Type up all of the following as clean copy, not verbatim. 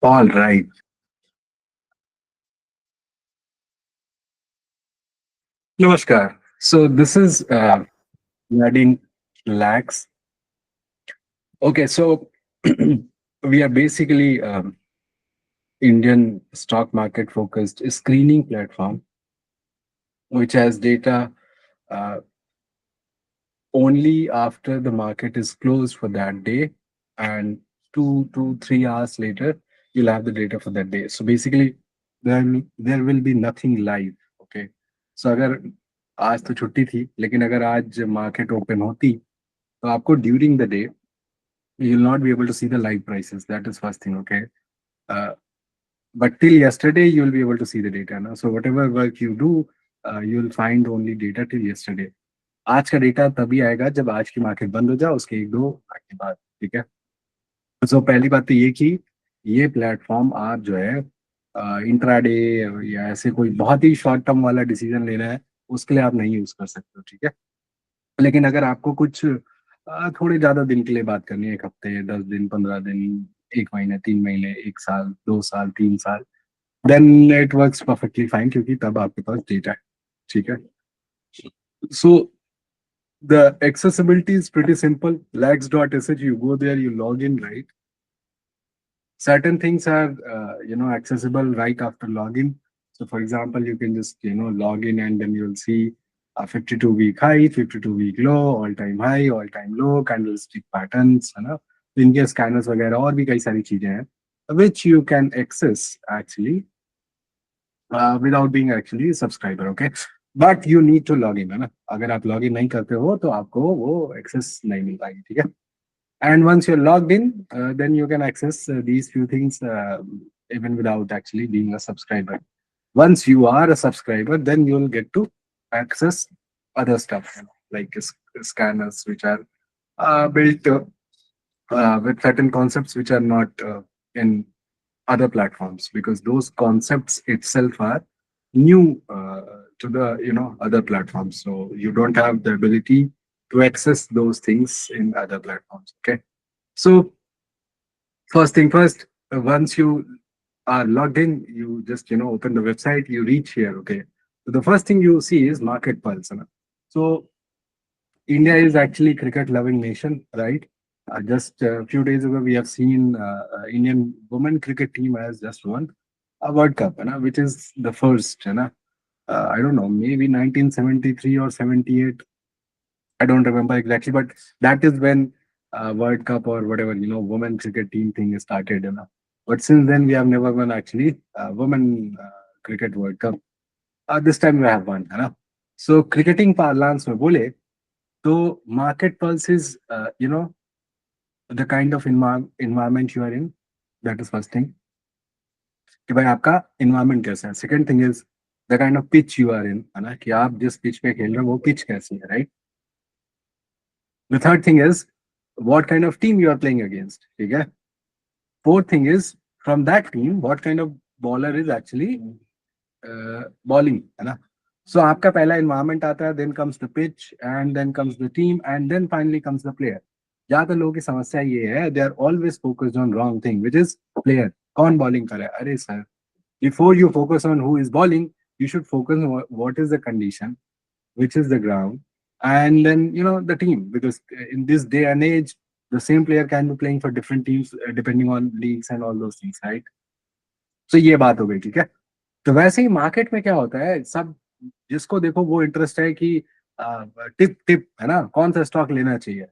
All right. Namaskar. So this is Nadine Lax. Okay, so we are basically Indian stock market focused screening platform, which has data uh, only after the market is closed for that day, and 2 to 3 hours later, you'll have the data for that day. So basically, there will be nothing live. Okay, so अगर आज तो छुट्टी थी, लेकिन अगर आज market open होती तो आपको during the day you will not be able to see the live prices. That is first thing, okay? Uh, but till yesterday, you will be able to see the data. Na? So whatever work you do, you will find only data till yesterday. आज का data तभी आएगा जब आज की market बंद हो जाए उसके 1-2 के बाद, ठीक है? तो पहली बात तो ये कि ये प्लेटफॉर्म आप जो है इंट्राडे या ऐसे कोई बहुत ही शॉर्ट टर्म वाला डिसीजन लेना है उसके लिए आप नहीं यूज कर सकते हो, ठीक है? लेकिन अगर आपको कुछ थोड़े ज़्यादा दिन के लिए बात करनी है, 1 हफ्ते, 10 दिन, 15 दिन, 1 महीने, 3 महीने, 1 साल, 2 साल, 3 साल, then it works perfectly fine क्योंकि तब आपके पास डेटा है, ठीक है? सो the accessibility is pretty simple. Lax.sh, you go there, you log in, right? Certain things are, accessible right after login. So for example, you can just, log in and then you'll see a 52-week high, 52-week low, all-time high, all-time low, candlestick patterns, है ना? तो इनके scanners वगैरह और भी कई सारी चीजें हैं, which you can access actually without being actually a subscriber, okay? But you need to log in, है ना? अगर आप log in नहीं करते हो तो आपको वो access नहीं मिल पाएगी, ठीक है? And once you're logged in, then you can access these few things even without actually being a subscriber. Once you are a subscriber, then you'll get to access other stuff, like scanners, which are built with certain concepts which are not in other platforms, because those concepts itself are new to the other platforms. So you don't have the ability to access those things in other platforms. Okay. So first thing first, once you are logged in, you just open the website, you reach here. Okay. So the first thing you see is market pulse. है ना? So India is actually cricket loving nation, right? Just a few days ago, we have seen Indian women cricket team has just won a World Cup, है ना? Which is the first, है ना? I don't know, maybe 1973 or 78. I don't remember exactly, but that is when World Cup or whatever, women cricket team thing started, you know. But since then, we have never won actually women cricket World Cup. This time we have won, है ना? So cricketing parlance में बोले तो market pulse is, the kind of environment you are in. That is first thing. कि भाई आपका environment कैसा है. Second thing is the kind of pitch you are in, है ना? कि आप जिस pitch पे खेल रहे हो वो pitch कैसी है, right? The third thing is what kind of team you are playing against. ठीक है? Fourth thing is from that team what kind of bowler is actually bowling, है ना? So आपका पहला environment आता है, then comes the pitch, and then comes the team, and then finally comes the player. ज्यादातर लोगों की समस्या ये है, they are always focused on wrong thing, which is player. कौन bowling कर रहा है? अरे sir, before you focus on who is bowling, you should focus on what is the condition, which is the ground, and then the team, because in this day and age, the same player can be playing for different teams depending on leagues and all those things, right? So ये बात हो गई, ठीक है? तो वैसे ही market में क्या होता है, सब जिसको देखो वो इंटरेस्ट है कि टिप टिप, है ना, कौन सा स्टॉक लेना चाहिए.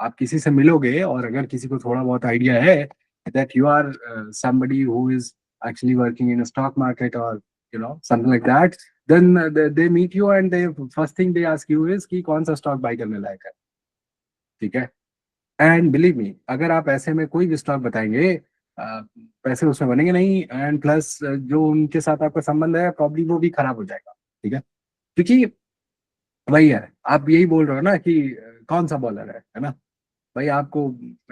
आप किसी से मिलोगे और अगर किसी को थोड़ा बहुत आइडिया है that you are somebody who is actually working in a stock market or something like that, then they meet you and they first thing they ask you is कि कौन सा स्टॉक बाय करने लायक है, ठीक है? And believe me, अगर आप ऐसे में कोई भी स्टॉक बताएंगे, पैसे उसमें बनेंगे नहीं, एंड प्लस जो उनके साथ आपका संबंध है प्रॉब्ली वो भी खराब हो जाएगा, ठीक है? क्योंकि वही है, आप यही बोल रहे हो ना कि कौन सा बॉलर है ना? भाई आपको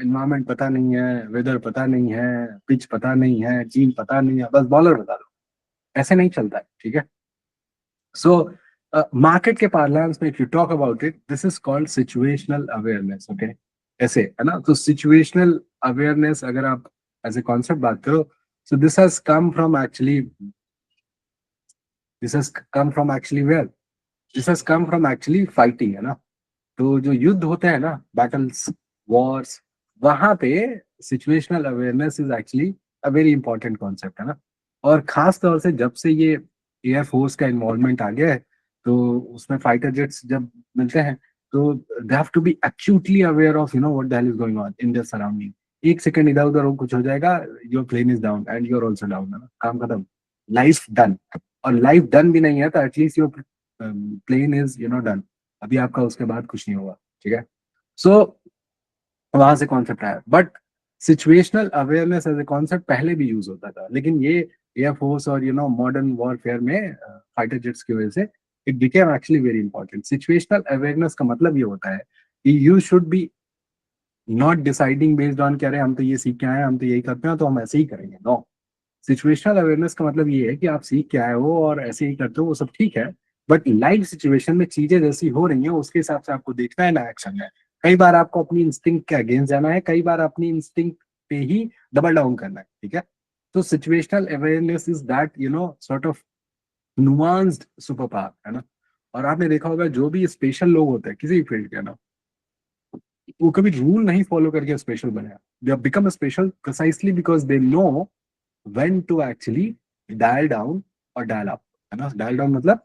इन्वायरमेंट पता नहीं है, वेदर पता नहीं है, पिच पता नहीं है, टीम पता नहीं है, बस बॉलर बता दो. ऐसे नहीं चलता है, ठीक है? सो मार्केट के पार्लांस में if you talk about it, this is called situational awareness. Okay, ऐसे है ना? तो सिचुएशनल अवेयरनेस अगर आप एज ए कॉन्सेप्ट बात करो, so this has come from actually, this has come from actually where, this has come from actually fighting, है ना। तो जो युद्ध होते हैं ना, बैटल्स, वॉर्स, वहां पे situational awareness is actually a very important concept, है ना। और खास तौर से जब से ये एयर फोर्स का इन्वॉल्वमेंट आ गया है, तो उसमें फाइटर जेट्स जब मिलते हैं, तो they have to be acutely aware of what the hell is going on in their surrounding. एक सेकंड इधर उधर हो कुछ हो जाएगा, your plane is down and you are also down, है ना, काम खत्म, लाइफ डन। और लाइफ डन भी नहीं है तो at least your plane is done, अभी आपका उसके बाद कुछ नहीं होगा, ठीक है। सो वहां से कॉन्सेप्ट आया, but situational awareness as a concept पहले भी यूज होता था, लेकिन ये एयरफोर्स और मॉडर्न वॉरफेयर में फाइटर जेट्स की वजह से it became actually very important. Situational awareness का मतलब ये होता है कि you should be not deciding based on कह रहे हैं हम तो ये सीख के आए हैं, हम तो यही करते हैं तो हम ऐसे ही करेंगे, नो। सिचुएशनल अवेयरनेस का मतलब ये है कि आप सीख के आए हो और ऐसे ही करते हो, वो सब ठीक है, बट लाइव सिचुएशन में चीजें जैसी हो रही हैं उसके हिसाब से आपको देखना है ना एक्शन में। कई बार आपको अपनी इंस्टिंक्ट के अगेंस्ट जाना है, कई बार अपनी इंस्टिंक्ट पे ही डबल डाउन करना है, ठीक है। तो situational awareness is that sort of nuanced super power, है ना। और आपने देखा होगा जो भी स्पेशल लोग होते हैं किसी भी फील्ड के ना, वो कभी रूल नहीं फॉलो करके स्पेशल बने। They have become special precisely because they know when to actually dial down और dial up, है ना। डायल डाउन मतलब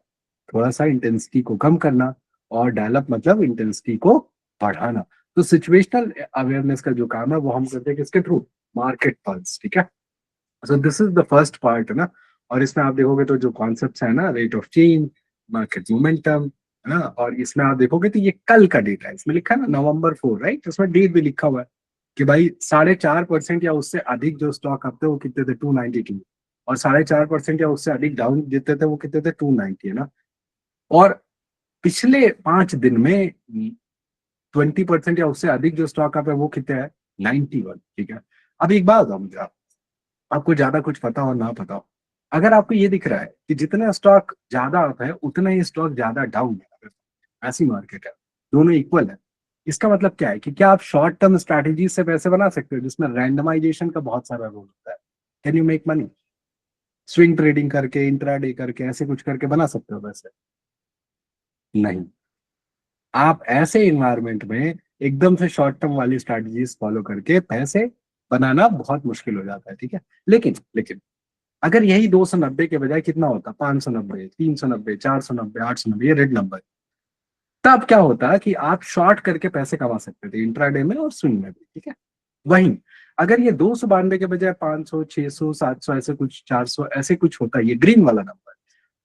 थोड़ा सा इंटेंसिटी को कम करना, और डायल अप मतलब इंटेंसिटी को बढ़ाना। तो सिचुएशनल अवेयरनेस का जो काम है वो हम करते हैं किसके थ्रू, मार्केट पल्स, ठीक है। So this is the first part, है ना। और इसमें आप देखोगे तो जो कॉन्सेप्ट है ना, rate of change, market momentum, है ना। और इसमें आप देखोगे तो ये कल का डेटा है, इसमें लिखा है ना November 4, राइट, उसमें डेट भी लिखा हुआ है कि भाई 4.5% या उससे अधिक जो स्टॉक आपके वो कितने थे, 292, और 4.5% या उससे अधिक डाउन जितने थे वो कितने थे, 290, है ना। और पिछले 5 दिन में 20% या उससे अधिक जो स्टॉक आप है वो कितने हैं, 91, ठीक है। अब एक बात बताओ मुझे, आपको ज्यादा कुछ पता हो ना पता हो, अगर आपको ये दिख रहा है कि जितना स्टॉक ज्यादा अप है उतना ही स्टॉक ज्यादा डाउन है, ऐसी मार्केट है, दोनों इक्वल है, इसका मतलब क्या है कि क्या आप शॉर्ट टर्म स्ट्रैटेजी से पैसे बना सकते हो जिसमें रैंडमाइजेशन का बहुत सारा रोल होता है। Can you make money swing trading करके, इंट्राडे करके, ऐसे कुछ करके बना सकते हो पैसे? नहीं। आप ऐसे इन्वायरमेंट में एकदम से शॉर्ट टर्म वाली स्ट्रैटेजीज फॉलो करके पैसे बनाना बहुत मुश्किल हो जाता है, ठीक है। लेकिन लेकिन अगर यही 290 के बजाय कितना होता, 590, 390, 490, 890, ये रेड नंबर, तब क्या होता कि आप शॉर्ट करके पैसे कमा सकते थे इंट्राडे में और स्विंग में भी, ठीक है। वहीं अगर ये 292 के बजाय 500, 600, 700, ऐसे कुछ 400 ऐसे कुछ होता, ये ग्रीन वाला नंबर,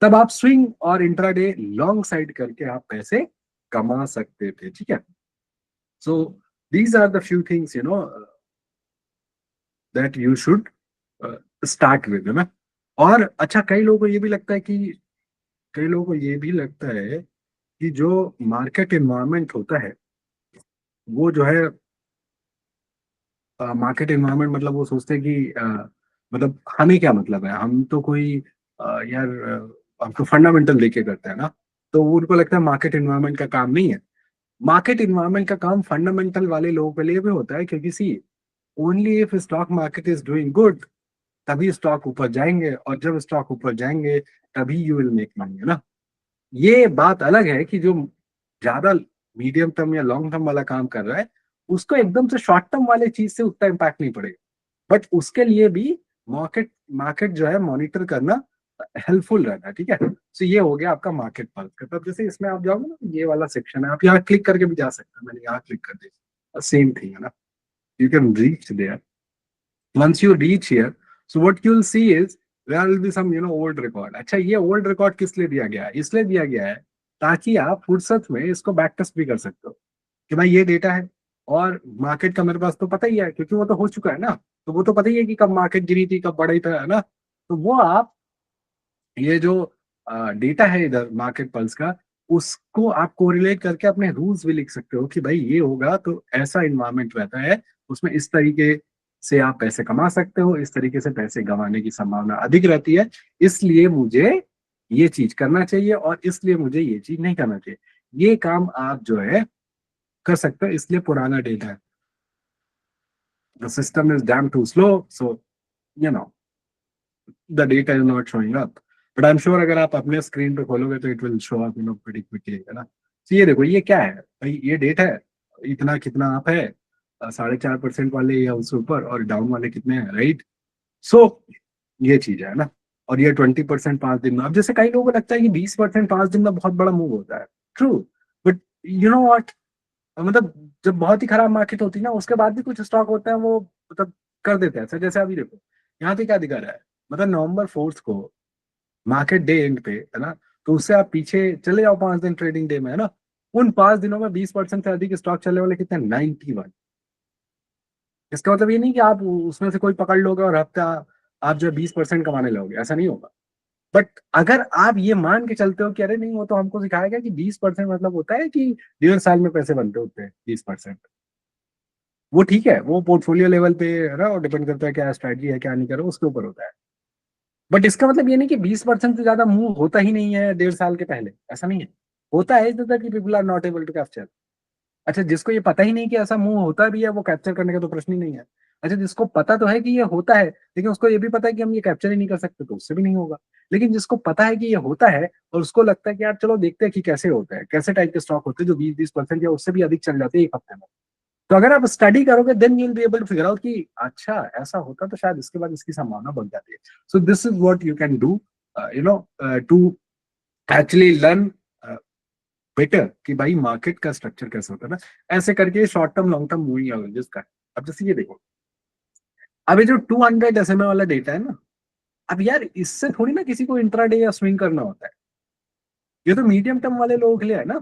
तब आप स्विंग और इंट्राडे लॉन्ग साइड करके आप पैसे कमा सकते थे, ठीक है। So these are the few things that you should start with, है ना। और अच्छा, कई लोगों को ये भी लगता है कि, कई लोगों को ये भी लगता है कि जो मार्केट एनवायरनमेंट होता है वो जो है, मार्केट एनवायरनमेंट मतलब वो सोचते हैं कि मतलब हमें क्या मतलब है, हम तो कोई यार हम तो फंडामेंटल लेके करते हैं ना। तो वो उनको लगता है मार्केट एनवायरनमेंट का काम नहीं है। मार्केट इन्वायरमेंट का काम फंडामेंटल वाले लोगों के लिए भी होता है, क्योंकि see, only if stock market is doing good तभी स्टॉक ऊपर जाएंगे, और जब स्टॉक ऊपर जाएंगे तभी यू विल मेक मनी, है ना। ये बात अलग है कि जो ज्यादा मीडियम टर्म या लॉन्ग टर्म वाला काम कर रहा है उसको एकदम से शॉर्ट टर्म वाले चीज से उतना इम्पैक्ट नहीं पड़ेगा, बट उसके लिए भी मार्केट मार्केट जो है मॉनिटर करना हेल्पफुल रहता है, ठीक है। तो ये हो गया आपका मार्केट पल्स का। तब जैसे इसमें आप जाओगे ना, ये वाला सेक्शन है, आप यहाँ क्लिक करके भी जा सकते हैं, मैंने यहाँ क्लिक कर दिया, सेम थिंग, है ना। You can reach there, once you reach here, so what you'll see is there will be some old record। अच्छा, ये ओल्ड रिकॉर्ड किस लिए दिया गया है, इसलिए दिया गया है ताकि आप फुर्सत में इसको बैक टेस्ट भी कर सकते हो कि भाई ये डेटा है, और मार्केट का मेरे पास तो पता ही है क्योंकि वो तो हो चुका है ना। तो वो तो पता ही है कि कब मार्केट गिरी थी, कब बढ़ी था, है ना। तो वो आप, ये जो डेटा है इधर मार्केट पल्स का, उसको आप कोरिलेट करके अपने रूल्स भी लिख सकते हो कि भाई ये होगा तो ऐसा इन्वायरमेंट रहता है, उसमें इस तरीके से आप पैसे कमा सकते हो, इस तरीके से पैसे गंवाने की संभावना अधिक रहती है, इसलिए मुझे ये चीज करना चाहिए और इसलिए मुझे ये चीज नहीं करना चाहिए। ये काम आप जो है कर सकते हो, इसलिए पुराना डेटा है। The system is damn too slow, so you know the data is not showing up. But I am sure अगर आप अपने स्क्रीन पे खोलोगे तो it will show up pretty quickly, है ना। तो ये देखो ये क्या है भाई, ये डेट है, इतना कितना आप है, 4.5% वाले या उससे ऊपर, और डाउन वाले कितने हैं, राइट। सो ये चीज है ना। और ये 20% 5 दिन में, अब जैसे कई लोगों को लगता है कि 20% 5 दिन में बहुत बड़ा मूव होता है, true. But you know what, मतलब जब बहुत ही खराब मार्केट होती है ना, उसके बाद भी कुछ स्टॉक होता है वो मतलब कर देते हैं। जैसे अभी देखो यहाँ पे क्या दिखा रहा है, मतलब November 4 को मार्केट डे एंड पे, है ना। तो उससे आप पीछे चले जाओ 5 दिन ट्रेडिंग डे में, है ना। उन 5 दिनों में 20% से अधिक स्टॉक चलने वाले कितने, 91। इसका मतलब ये नहीं कि आप उसमें से कोई पकड़ लोगे और हफ्ता आप जो 20% कमाने लगोगे, ऐसा नहीं होगा। बट अगर आप ये मान के चलते हो कि अरे नहीं, वो तो हमको सिखाया गया कि 20% मतलब होता है कि 1.5 साल में पैसे बनते होते हैं 20%। वो ठीक है, वो पोर्टफोलियो लेवल पे है ना, और डिपेंड करता है क्या स्ट्रैटेजी है क्या नहीं करो, उसके ऊपर होता है। बट इसका मतलब ये नहीं कि 20% से ज्यादा मूव होता ही नहीं है 1.5 साल के पहले, ऐसा नहीं है। होता है, इज कि people are not able to capture. अच्छा, जिसको ये पता ही नहीं कि ऐसा मूव होता भी है, वो कैप्चर करने का तो प्रश्न ही नहीं है। अच्छा, जिसको पता तो है कि ये होता है, लेकिन उसको ये भी पता है कि हम ये कैप्चर ही नहीं कर सकते, तो उससे भी नहीं होगा। लेकिन जिसको पता है कि ये होता है और उसको लगता है कि यार चलो देखते हैं कि कैसे होता है, कैसे टाइप के स्टॉक होते हैं जो 20-20% या उससे भी अधिक चल जाते हैं एक हफ्ते में। तो अगर आप स्टडी करोगे then you will be able to figure out कि अच्छा ऐसा होता तो शायद इसके बाद इसकी संभावना बढ़ जाती है। So this is what you can do, you know, to actually learn better कि भाई मार्केट का स्ट्रक्चर कैसे होता है ना। ऐसे करके short term long term moving averages का है। अब जैसे ये देखो, अब ये जो 200 SMA वाला डेटा है ना, अब यार इससे थोड़ी ना किसी को इंट्राडे या स्विंग करना होता है। ये तो मीडियम टर्म वाले लोगों के लिए है ना।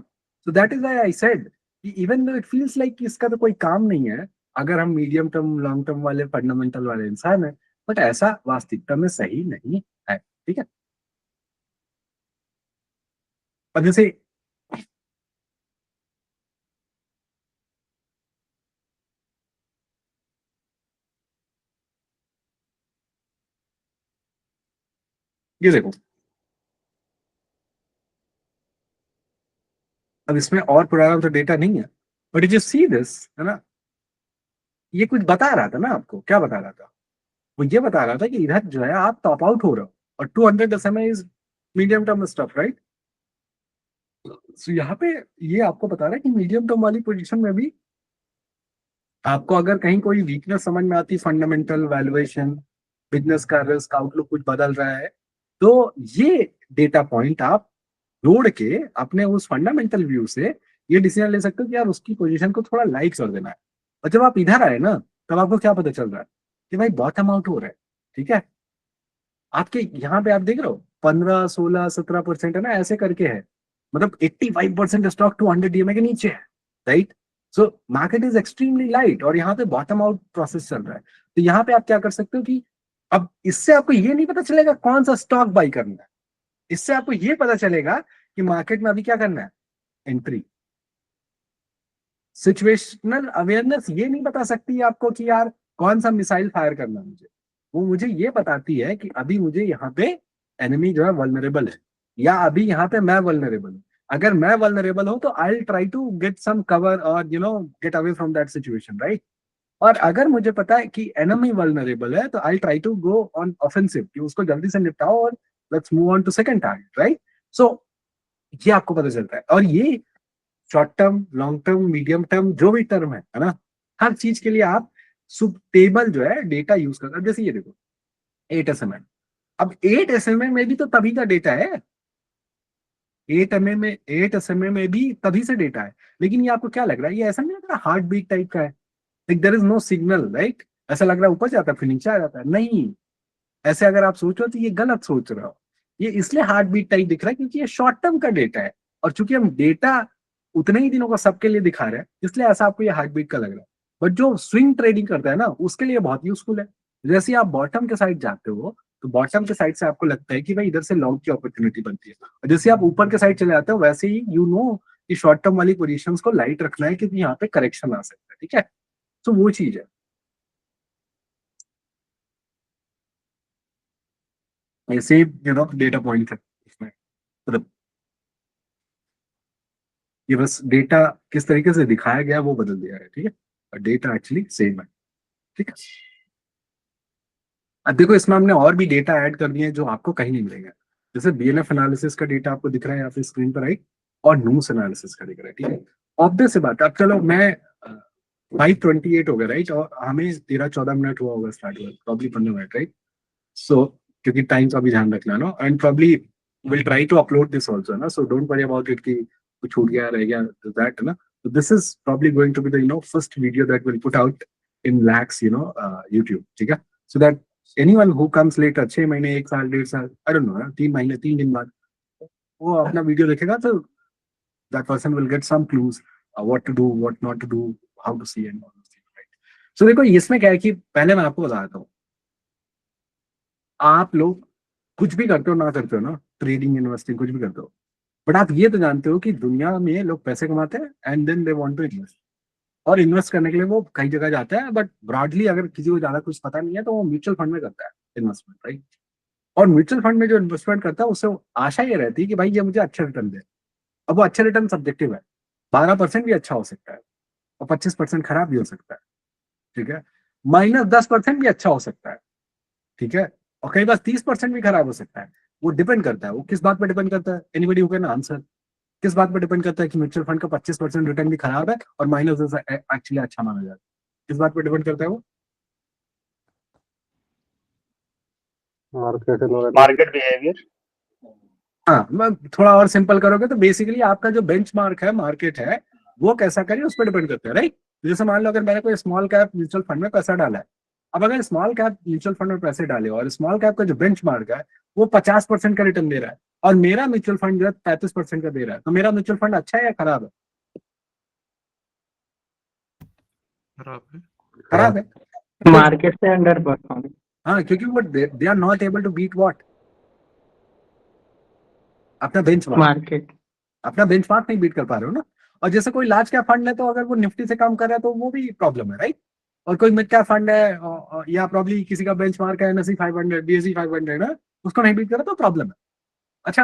So that is why I said कि even though it feels like कि इसका तो कोई काम नहीं है, अगर हम मीडियम टर्म लॉन्ग टर्म वाले फंडामेंटल वाले इंसान है, बट ऐसा वास्तविकता में सही नहीं है, ठीक है। अब जैसे ये देखो, अब इसमें और पुराना तो डेटा नहीं है, बट यू सी दिस, है ना। ये कुछ बता रहा था ना, आपको क्या बता रहा था, वो ये बता रहा था कि इधर जो है आप टॉप आउट हो रहे हो, और 200 SMA is medium term stuff, right. So यहाँ पे ये आपको बता रहा है कि मीडियम टर्म वाली पोजीशन में भी आपको अगर कहीं कोई वीकनेस समझ में आती, फंडामेंटल वैल्यूएशन, बिजनेस का रिस्क आउटलुक कुछ बदल रहा है, तो ये डेटा पॉइंट आप जोड़ के अपने उस फंडामेंटल व्यू से ये डिसीजन ले सकते हो कि यार उसकी पोजीशन को थोड़ा लाइट कर देना है। और जब आप इधर आए ना, तब आपको क्या पता चल रहा है कि भाई बॉटम आउट हो रहा है, ठीक है। आपके यहाँ पे आप देख रहे हो 15, 16, 17% है ना, ऐसे करके है। मतलब 85% स्टॉक 200 DMA के नीचे है, right. So market is extremely light और यहाँ पे बॉटम आउट प्रोसेस चल रहा है। तो यहाँ पे आप क्या कर सकते हो कि अब इससे आपको ये नहीं पता चलेगा कौन सा स्टॉक बाई करना है, इससे आपको ये पता चलेगा कि मार्केट में अभी क्या करना है, एंट्री। सिचुएशनल अवेयरनेस ये नहीं बता सकती आपको कि यार कौन सा मिसाइल फायर करना है मुझे। वो मुझे ये बताती है कि अभी मुझे यहाँ पे एनिमी जो है वल्नरेबल है, या अभी यहाँ पे मैं वल्नरेबल हूँ। अगर मैं वल्नरेबल हूँ तो I try to get some cover और get away from that situation, right. और अगर मुझे पता है कि एनिमी वल्नरेबल है तो I try to go on offensive कि उसको जल्दी से निपटाओ और let's move on to second target, right. So ये आपको पता चलता है, और ये short term long term medium term जो भी टर्म है ना, हर चीज के लिए आप सुटेबल जो है डेटा यूज करते हैं। जैसे ये देखो 8 SMA, अब 8 SMA में भी तो तभी का डेटा है, 8 SMA में भी तभी से डेटा है। लेकिन ये आपको क्या लग रहा है, ये ऐसा नहीं लग रहा हार्ट बीट टाइप का है, like there is no signal, right. ऐसा लग रहा है ऊपर जाता है फिर नीचे आ जाता है, नहीं। ऐसे अगर आप सोचो तो ये गलत सोच रहे हो। ये इसलिए हार्ट बीट टाइप दिख रहा है क्योंकि ये शॉर्ट टर्म का डेटा है, और चूंकि हम डेटा उतने ही दिनों का सबके लिए दिखा रहे हैं, इसलिए ऐसा आपको ये हार्ट बीट का लग रहा है। बट जो स्विंग ट्रेडिंग करता है ना, उसके लिए बहुत यूजफुल है। जैसे ही आप बॉटम के साइड जाते हो, तो बॉटम के साइड से आपको लगता है कि भाई इधर से लॉन्ग की अपॉर्चुनिटी बनती है, और जैसे आप ऊपर के साइड चले जाते हो वैसे ही कि शॉर्ट टर्म वाली पोजीशंस को लाइट रखना है क्योंकि यहाँ पे करेक्शन आ सकता है, ठीक है। तो वो चीज है। ऐसे डेटा पॉइंट है इसमें, मतलब ये बस डेटा किस तरीके से दिखाया गया वो बदल दिया है, ठीक है, और डेटा एक्चुअली सेम है। ठीक है। अब देखो इसमें हमने और भी डेटा ऐड कर दिए हैं जो आपको कहीं नहीं मिलेगा। जैसे बीएनएफ एनालिसिस का डेटा आपको दिख रहा है यहाँ पे स्क्रीन पर, राइट, और नूस एनालिसिस का दिख रहा है, ठीक है। ऑब्वियस सी बात है। अब चलो मैं 5:28 हो गया, राइट, और हमें 13-14 मिनट हुआ होगा स्टार्ट हुआ, प्रॉब्ली 15 मिनट, राइट। सो क्योंकि टाइम का भी ध्यान रखना ना, and probably will try to upload this also ना, so don't worry about it कि कुछ छूट गया रह गया दैट ना। So this is probably going to be the first video that we'll put out in lakhs YouTube, ठीक है। So that anyone who comes later 6 महीने, 1 साल, 1.5 साल, I don't know, 3 महीने, 3 दिन बाद वो अपना वीडियो देखेगा, तो that person will get some clues what to do, what not to do, how to see and all those things, right? So देखो इसमें क्या है कि पहले मैं आपको बताता हूँ, आप लोग कुछ भी करते हो ना करते हो ना, ट्रेडिंग, इन्वेस्टिंग, कुछ भी करते हो, बट आप ये तो जानते हो कि दुनिया में लोग पैसे कमाते हैं and then they want to invest, और इन्वेस्ट करने के लिए वो कई जगह जाता है। बट ब्रॉडली अगर किसी को ज्यादा कुछ पता नहीं है तो वो म्यूचुअल फंड में करता है इन्वेस्टमेंट, राइट। और म्यूचुअल फंड में जो इन्वेस्टमेंट करता है उससे आशा ये रहती है कि भाई ये मुझे अच्छा रिटर्न दे। अब वो अच्छा रिटर्न सब्जेक्टिव है, 12% भी अच्छा हो सकता है और 25% खराब भी हो सकता है, ठीक है। -10% भी अच्छा हो सकता है, ठीक है, और कई बार 30% भी खराब हो सकता है। वो डिपेंड करता है, वो किस बात पर डिपेंड करता है, एनीबडी हु कैन आंसर। किस बात पर डिपेंड करता है कि म्यूचुअल फंड का 25% रिटर्न भी खराब है और -10 एक्चुअली अच्छा माना जाता है? किस बात पर डिपेंड करता है वो? Market behaviour. हाँ, मैं थोड़ा और सिंपल करोगे तो बेसिकली आपका जो बेंचमार्क है, मार्केट है, वो कैसा करे उस पर डिपेंड करता है, राइट। जैसे मान लो अगर मैंने कोई स्मॉल कैप म्यूचुअल फंड में पैसा डाला है, अब अगर स्मॉल कैप म्यूचुअल फंड में पैसे डाले और स्मॉल कैप का जो बेंचमार्क है वो 50% का रिटर्न दे रहा है, और मेरा म्यूचुअल फंड जो है 35% का दे रहा है, तो मेरा म्यूचुअल फंड अच्छा है या खराब है? खराब है। खराब है। मार्केट से अंडर परफॉर्म। हाँ, क्योंकि वो they are not able to beat what, अपना बेंचमार्क। मार्केट अपना बेंचमार्क नहीं बीट कर पा रहे हो ना। और जैसे कोई लार्ज कैप फंड है तो अगर वो निफ्टी से कम कर रहा है तो वो भी प्रॉब्लम है, राइट। और कोई मिड कैप फंड है या प्रॉब्ली किसी का बेंचमार्क है NSE 500, BSE 500 है, उसको नहीं बीट कर रहा तो प्रॉब्लम है। अच्छा,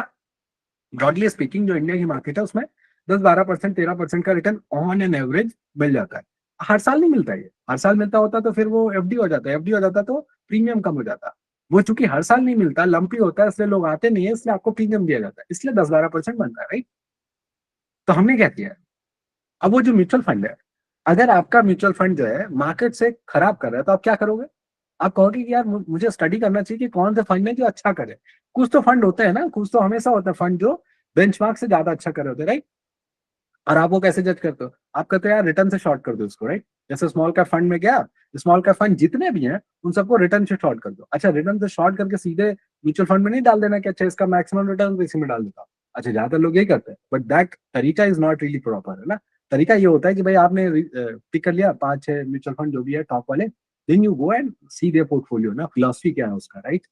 ब्रॉडली स्पीकिंग जो इंडिया की मार्केट है उसमें 10-12%, 13% का रिटर्न ऑन एन एवरेज मिल जाता है। हर साल नहीं मिलता, ये हर साल मिलता होता तो फिर वो एफडी हो जाता है, एफडी हो जाता तो प्रीमियम कम हो जाता। वो चूंकि हर साल नहीं मिलता, लंपी होता है, इसलिए लोग आते नहीं है, इसलिए आपको प्रीमियम दिया जाता है, इसलिए 10-12% बनता है, राइट। तो हमने क्या किया, अब वो जो म्यूचुअल फंड है, अगर आपका म्यूचुअल फंड जो है मार्केट से खराब कर रहा है तो आप क्या करोगे? आप कहोगे कि यार मुझे स्टडी करना चाहिए कि कौन से फंड है जो अच्छा करे। कुछ तो फंड होते हैं ना, कुछ तो हमेशा होता है फंड जो बेंचमार्क से ज्यादा अच्छा कर रहे होते हैं, राइट। और आप वो कैसे जज करते हो? आप कहते हो यार रिटर्न से शॉर्ट कर दो उसको, राइट। जैसे स्मॉल कैप फंड में गया, स्मॉल कैप फंड जितने भी हैं उन सबको रिटर्न से शॉर्ट कर दो। अच्छा, रिटर्न से शॉर्ट करके सीधे म्यूचुअल फंड में नहीं डाल देना कि अच्छा इसका मैक्सिमम रिटर्न तो इसी में डाल देता। अच्छा, ज्यादातर लोग यही करते हैं, बट दैट तरीका इज नॉट रियली प्रॉपर, है ना। तरीका ये होता है कि भाई आपने पिक कर लिया 5-6 म्यूचुअल फंड जो भी है टॉप वाले, then you go and see their portfolio ना, फिलोसफी क्या है उसका, राइट।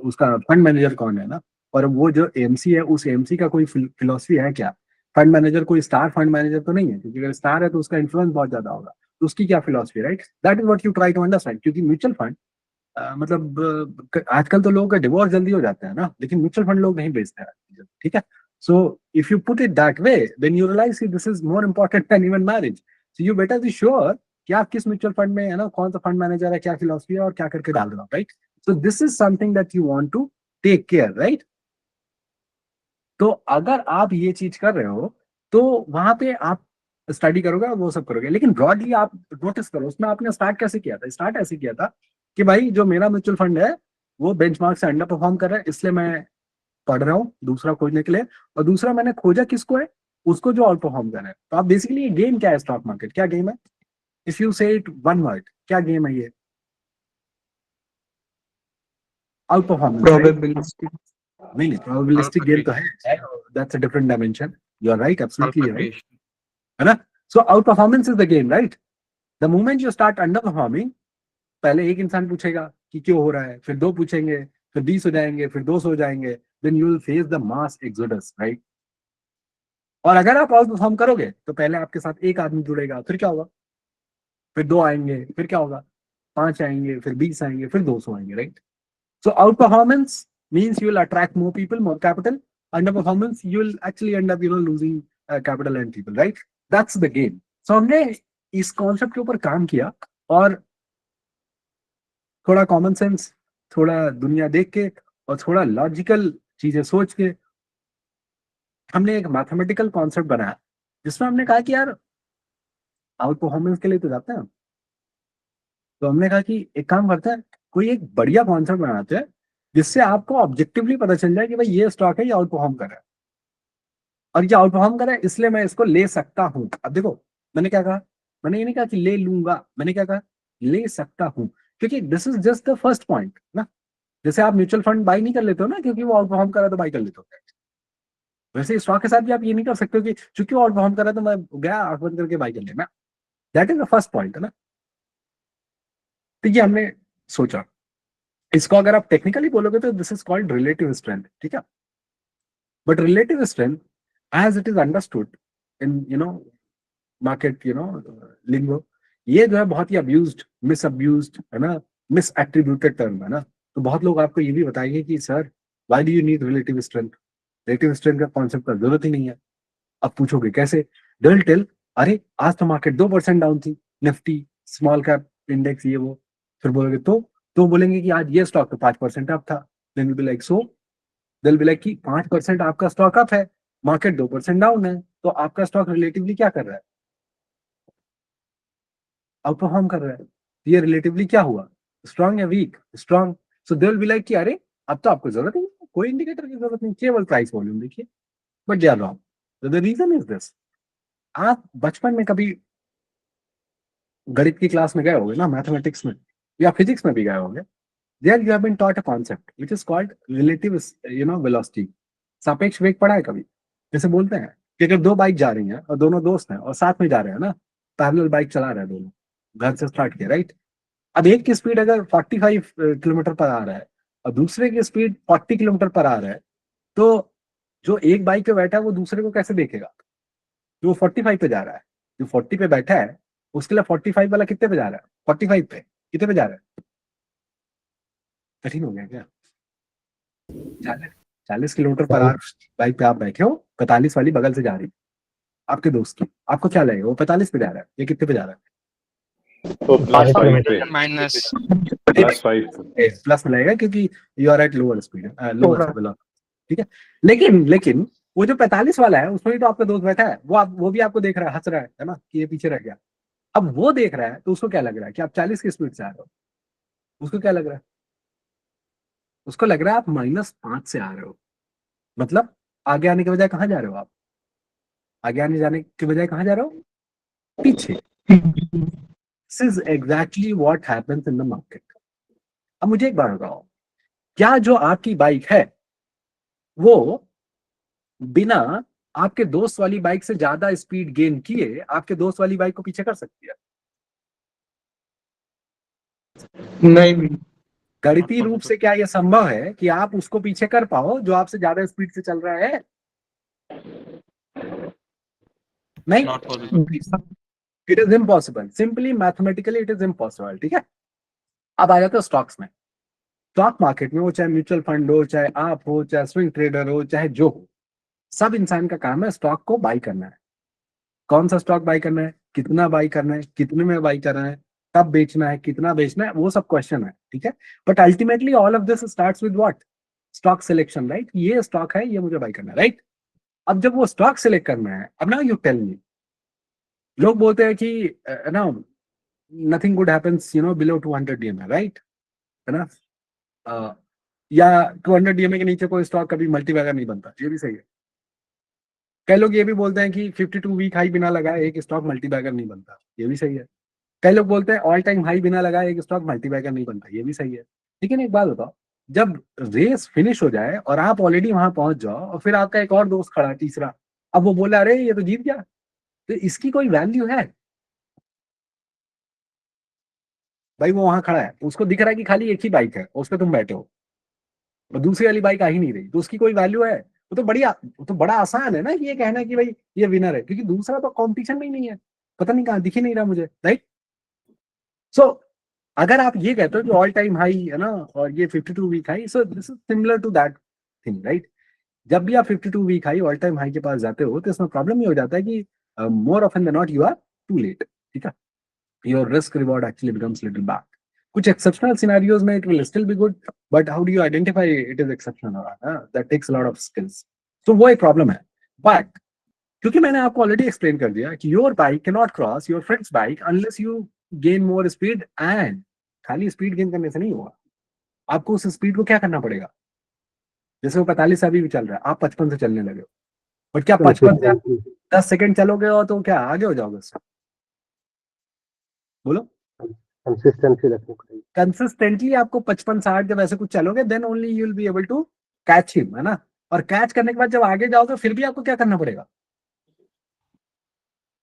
उसका फंड मैनेजर कौन है ना, और वो जो एमसी है उस एमसी का कोई फिलोसफी है क्या। फंड मैनेजर कोई स्टार फंड मैनेजर तो नहीं है, क्योंकि अगर स्टार है तो उसका इन्फ्लुएंस बहुत ज्यादा होगा, तो उसकी क्या philosophy, right. That is what you try to understand. क्योंकि म्यूचुअल फंड मतलब आजकल तो लोगों का डिवोर्स जल्दी हो जाता है ना, लेकिन म्यूचुअल फंड लोग नहीं बेचते हैं, ठीक है। So if you put it that way then you realize this is more important than even marriage. So you better be sure कि आप किस म्यूचुअल फंड में है ना, कौन सा फंड मैनेजर है, क्या फिलोसफी है और क्या करके डाल रहे हो, right. So this is something that you want to take care, right. तो अगर आप ये चीज कर रहे हो तो वहां पे आप स्टडी करोगे और वो सब करोगे, लेकिन ब्रॉडली आप नोटिस करो उसमें आपने स्टार्ट कैसे किया था। स्टार्ट ऐसे किया था कि भाई जो मेरा म्यूचुअल फंड है वो बेंचमार्क से अंडर परफॉर्म कर रहा है, इसलिए मैं पढ़ रहा हूँ दूसरा खोजने के लिए। और दूसरा मैंने खोजा किसको है, उसको जो आउट परफॉर्म कर रहा है। तो आप बेसिकली ये गेम क्या है, स्टॉक मार्केट क्या गेम है? If you say it one word, क्या गेम है ये? Outperformance, right. प्रोबेबिलिटी। नहीं, प्रोबेबिलिस्टिक गेम तो है, that's a different dimension. You are right, absolutely right, है ना। So outperformance is the game, right. The moment you start underperforming, पहले एक इंसान पूछेगा कि क्यों हो रहा है, फिर दो पूछेंगे, फिर 20 हो जाएंगे, फिर 200 हो जाएंगे, then you will face the mass exodus, right. और अगर आप आउट परफॉर्म करोगे तो पहले आपके साथ एक आदमी जुड़ेगा, फिर क्या होगा, फिर दो आएंगे, फिर क्या होगा, 5 आएंगे, फिर 20 आएंगे, फिर 200 आएंगे, right. So out performance means you will attract more people, more capital. Underperformance, you will actually end up, losing capital and people, right? That's the game. So हमने इस कॉन्सेप्ट के ऊपर काम किया और थोड़ा कॉमन सेंस, थोड़ा दुनिया देख के और थोड़ा लॉजिकल चीजें सोच के हमने एक मैथमेटिकल कॉन्सेप्ट बनाया जिसमें हमने कहा कि यार आउट परफॉर्मेंस के लिए तो जाते हैं। तो हमने कहा कि एक काम करते हैं, कोई एक बढ़िया कॉन्सेप्ट बनाते हैं जिससे आपको ऑब्जेक्टिवली पता चल जाए कि भाई ये स्टॉक है, ये आउट परफॉर्म कर रहा है, और ये आउट परफॉर्म कर रहा है इसलिए मैं इसको ले सकता हूँ। अब देखो मैंने क्या कहा, मैंने ये नहीं कहा कि ले लूंगा, मैंने क्या कहा, ले सकता हूँ। क्योंकि this is just the first point ना। जैसे आप म्यूचुअल फंड बाई नहीं कर लेते हो ना क्योंकि वो आउट परफॉर्म कर रहा है तो बाई कर लेते हो, वैसे स्टॉक के साथ भी आप ये नहीं कर सकते हो कि चूंकि वो आउट परफॉर्म कर रहा है तो मैं गया आंख बंद करके बाई कर लेना। That is the first point है ना। तो ये हमने सोचा, इसको अगर आप टेक्निकली बोलोगे तो this is called relative strength, ठीक है। But relative strength as it is understood in market lingo, ये जो है बहुत ही अब्यूज्ड, मिस अब्यूज्ड है ना, मिस एट्रीब्यूटेड टर्म है ना। तो बहुत लोग आपको ये भी बताएंगे कि sir why do you need relative strength, relative strength का कॉन्सेप्ट का जरूरत ही नहीं है। अब पूछोगे कैसे, दे विल टेल अरे आज तो मार्केट 2% डाउन थी, निफ्टी स्मॉल कैप इंडेक्स ये वो। फिर बोलोगे तो बोलेंगे कि आज ये स्टॉक तो 5% अप था। Then will be like so, they'll be like कि 5% आपका स्टॉक अप है, मार्केट 2% डाउन है, तो आपका स्टॉक रिलेटिवली क्या कर रहा है, आउट परफॉर्म कर रहा है। ये रिलेटिवली क्या हुआ, स्ट्रांग या weak, strong. So they will be like कि अरे अब तो आपको जरूरत नहीं है, कोई इंडिकेटर की जरूरत नहीं, केवल प्राइस वॉल्यूम देखिए। But they are wrong. The reason is this, आप बचपन में कभी गणित की क्लास में गए होंगे ना, मैथमेटिक्स में या फिजिक्स में भी गए होंगे। There you have been taught a concept which is called relative velocity. सापेक्ष वेग पढ़ा है कभी? जैसे बोलते हैं कि अगर दो बाइक जा रही हैं और दोनों दोस्त हैं और साथ में जा रहे हैं ना, पैरेलल बाइक चला रहे हैं दोनों, घर से स्टार्ट किया, राइट। अब एक की स्पीड अगर 45 किलोमीटर पर आ रहा है और दूसरे की स्पीड 40 किलोमीटर पर आ रहा है, तो जो एक बाइक पे बैठा है वो दूसरे को कैसे देखेगा, जो 45 पे जा रहा है, जो 40 पे बैठा है उसके लिए 45 वाला कितने पे जा रहा है, 45 पे कितने पे जा रहा है, कठिन हो गया क्या? 40 किलोमीटर पर आवर बाइक पे आप बैठे हो, 45 वाली बगल से जा रही है आपके दोस्त की, आपको क्या लगेगा वो 45 पे जा रहा है, ये कितने पे जा रहा तो प्लस 5 पे माइनस प्लस 5 है? प्लस में लगेगा क्योंकि you are at lower speed, lower velocity, ठीक है। लेकिन वो जो 45 वाला है उसमें भी तो आपका दोस्त बैठा है, वो भी आपको देख रहा है, हंस रहा है ना कि ये पीछे रह गया। अब वो देख रहा है तो उसको क्या लग रहा है कि आप 40 की स्पीड से आ रहे हो, उसको क्या लग रहा है, उसको लग रहा है आप -5 से आ रहे हो। मतलब आगे आने के बजाय कहाँ जा रहे हो आप, आगे आने जाने के बजाय कहाँ जा रहे हो, पीछे। This is exactly what happens in the market. अब मुझे एक बात बताओ, क्या जो आपकी बाइक है वो बिना आपके दोस्त वाली बाइक से ज्यादा स्पीड गेन किए आपके दोस्त वाली बाइक को पीछे कर सकती है? नहीं, गणितीय रूप से क्या यह संभव है कि आप उसको पीछे कर पाओ जो आपसे ज्यादा स्पीड से चल रहा है? नहीं, not possible. It is impossible, simply mathematically it is impossible, ठीक है। अब आ जाते हो स्टॉक्स में। स्टॉक मार्केट में वो चाहे म्यूचुअल फंड हो, चाहे आप हो, चाहे स्विंग ट्रेडर हो, चाहे जो हो, सब इंसान का काम है स्टॉक को बाई करना है। कौन सा स्टॉक बाई करना है, कितना बाई करना है, कितने में बाई करना है, कब बेचना है, कितना बेचना है, वो सब क्वेश्चन है, ठीक है। But ultimately all of this starts with what, stock selection, right. ये स्टॉक है, ये मुझे बाई करना है, राइट। अब जब वो स्टॉक सिलेक्ट करना है, अब ना यू टेल मी, लोग बोलते हैं कि ना nothing good happens below 200 DMA, right, है ना। अ, या 200 डीएमए के नीचे कोई स्टॉक कभी मल्टीबैगर नहीं बनता, ये भी सही है। कई लोग ये भी बोलते हैं कि 52 वीक हाई बिना लगाए एक स्टॉक मल्टीबैगर नहीं बनता, ये भी सही है। कई लोग बोलते हैं ऑल टाइम हाई बिना लगाए एक स्टॉक मल्टीबैगर नहीं बनता, ये भी सही है। लेकिन एक बात बताओ, जब रेस फिनिश हो जाए और आप ऑलरेडी वहां पहुंच जाओ और फिर आपका एक और दोस्त खड़ा तीसरा, अब वो बोला अरे ये तो जीत गया, तो इसकी कोई वैल्यू है? भाई वो वहां खड़ा है, उसको दिख रहा है कि खाली एक ही बाइक है उस पर तुम बैठे हो और दूसरी वाली बाइक आ ही नहीं रही, तो उसकी कोई वैल्यू है? वो तो बड़ा आसान है ना कि ये कहना कि भाई ये विनर है, क्योंकि दूसरा तो कॉम्पिटिशन में ही नहीं है, पता नहीं कहाँ, दिख ही नहीं रहा मुझे, राइट। सो अगर आप ये कहते हो कि ऑल टाइम हाई है ना और ये 52 week high, so this is similar to that thing, right. जब भी आप 52 week high all time high के पास जाते हो तो इसमें प्रॉब्लम ये हो जाता है कि more often than not you are too late, ठीक है। Your risk reward actually becomes little back. कुछ एक्सेप्शनल सिनेरियोज में it will still be good, but how do you identify it is exceptional और not? That takes a lot of skills. तो वो एक problem है। But क्योंकि मैंने आपको ऑलरेडी एक्सप्लेन कर दिया कि your bike can not cross your friends bike unless you gain more speed, and खाली स्पीड गेन करने से नहीं होगा, आपको उस स्पीड को क्या करना पड़ेगा। जैसे वो 45 से अभी भी चल रहा है, आप 55 से चलने लगे हो, बट क्या 55 से आप 10 सेकंड चलोगे और तो क्या आगे हो जाओगे उससे? बोलो। कंसिस्टेंसी रखनी पड़ेगी। कंसिस्टेंटली आपको 55-60 जब ऐसे कुछ चलोगे then only you will be able to catch him, है ना। और कैच करने के बाद जब आगे जाओगे फिर भी आपको क्या करना पड़ेगा,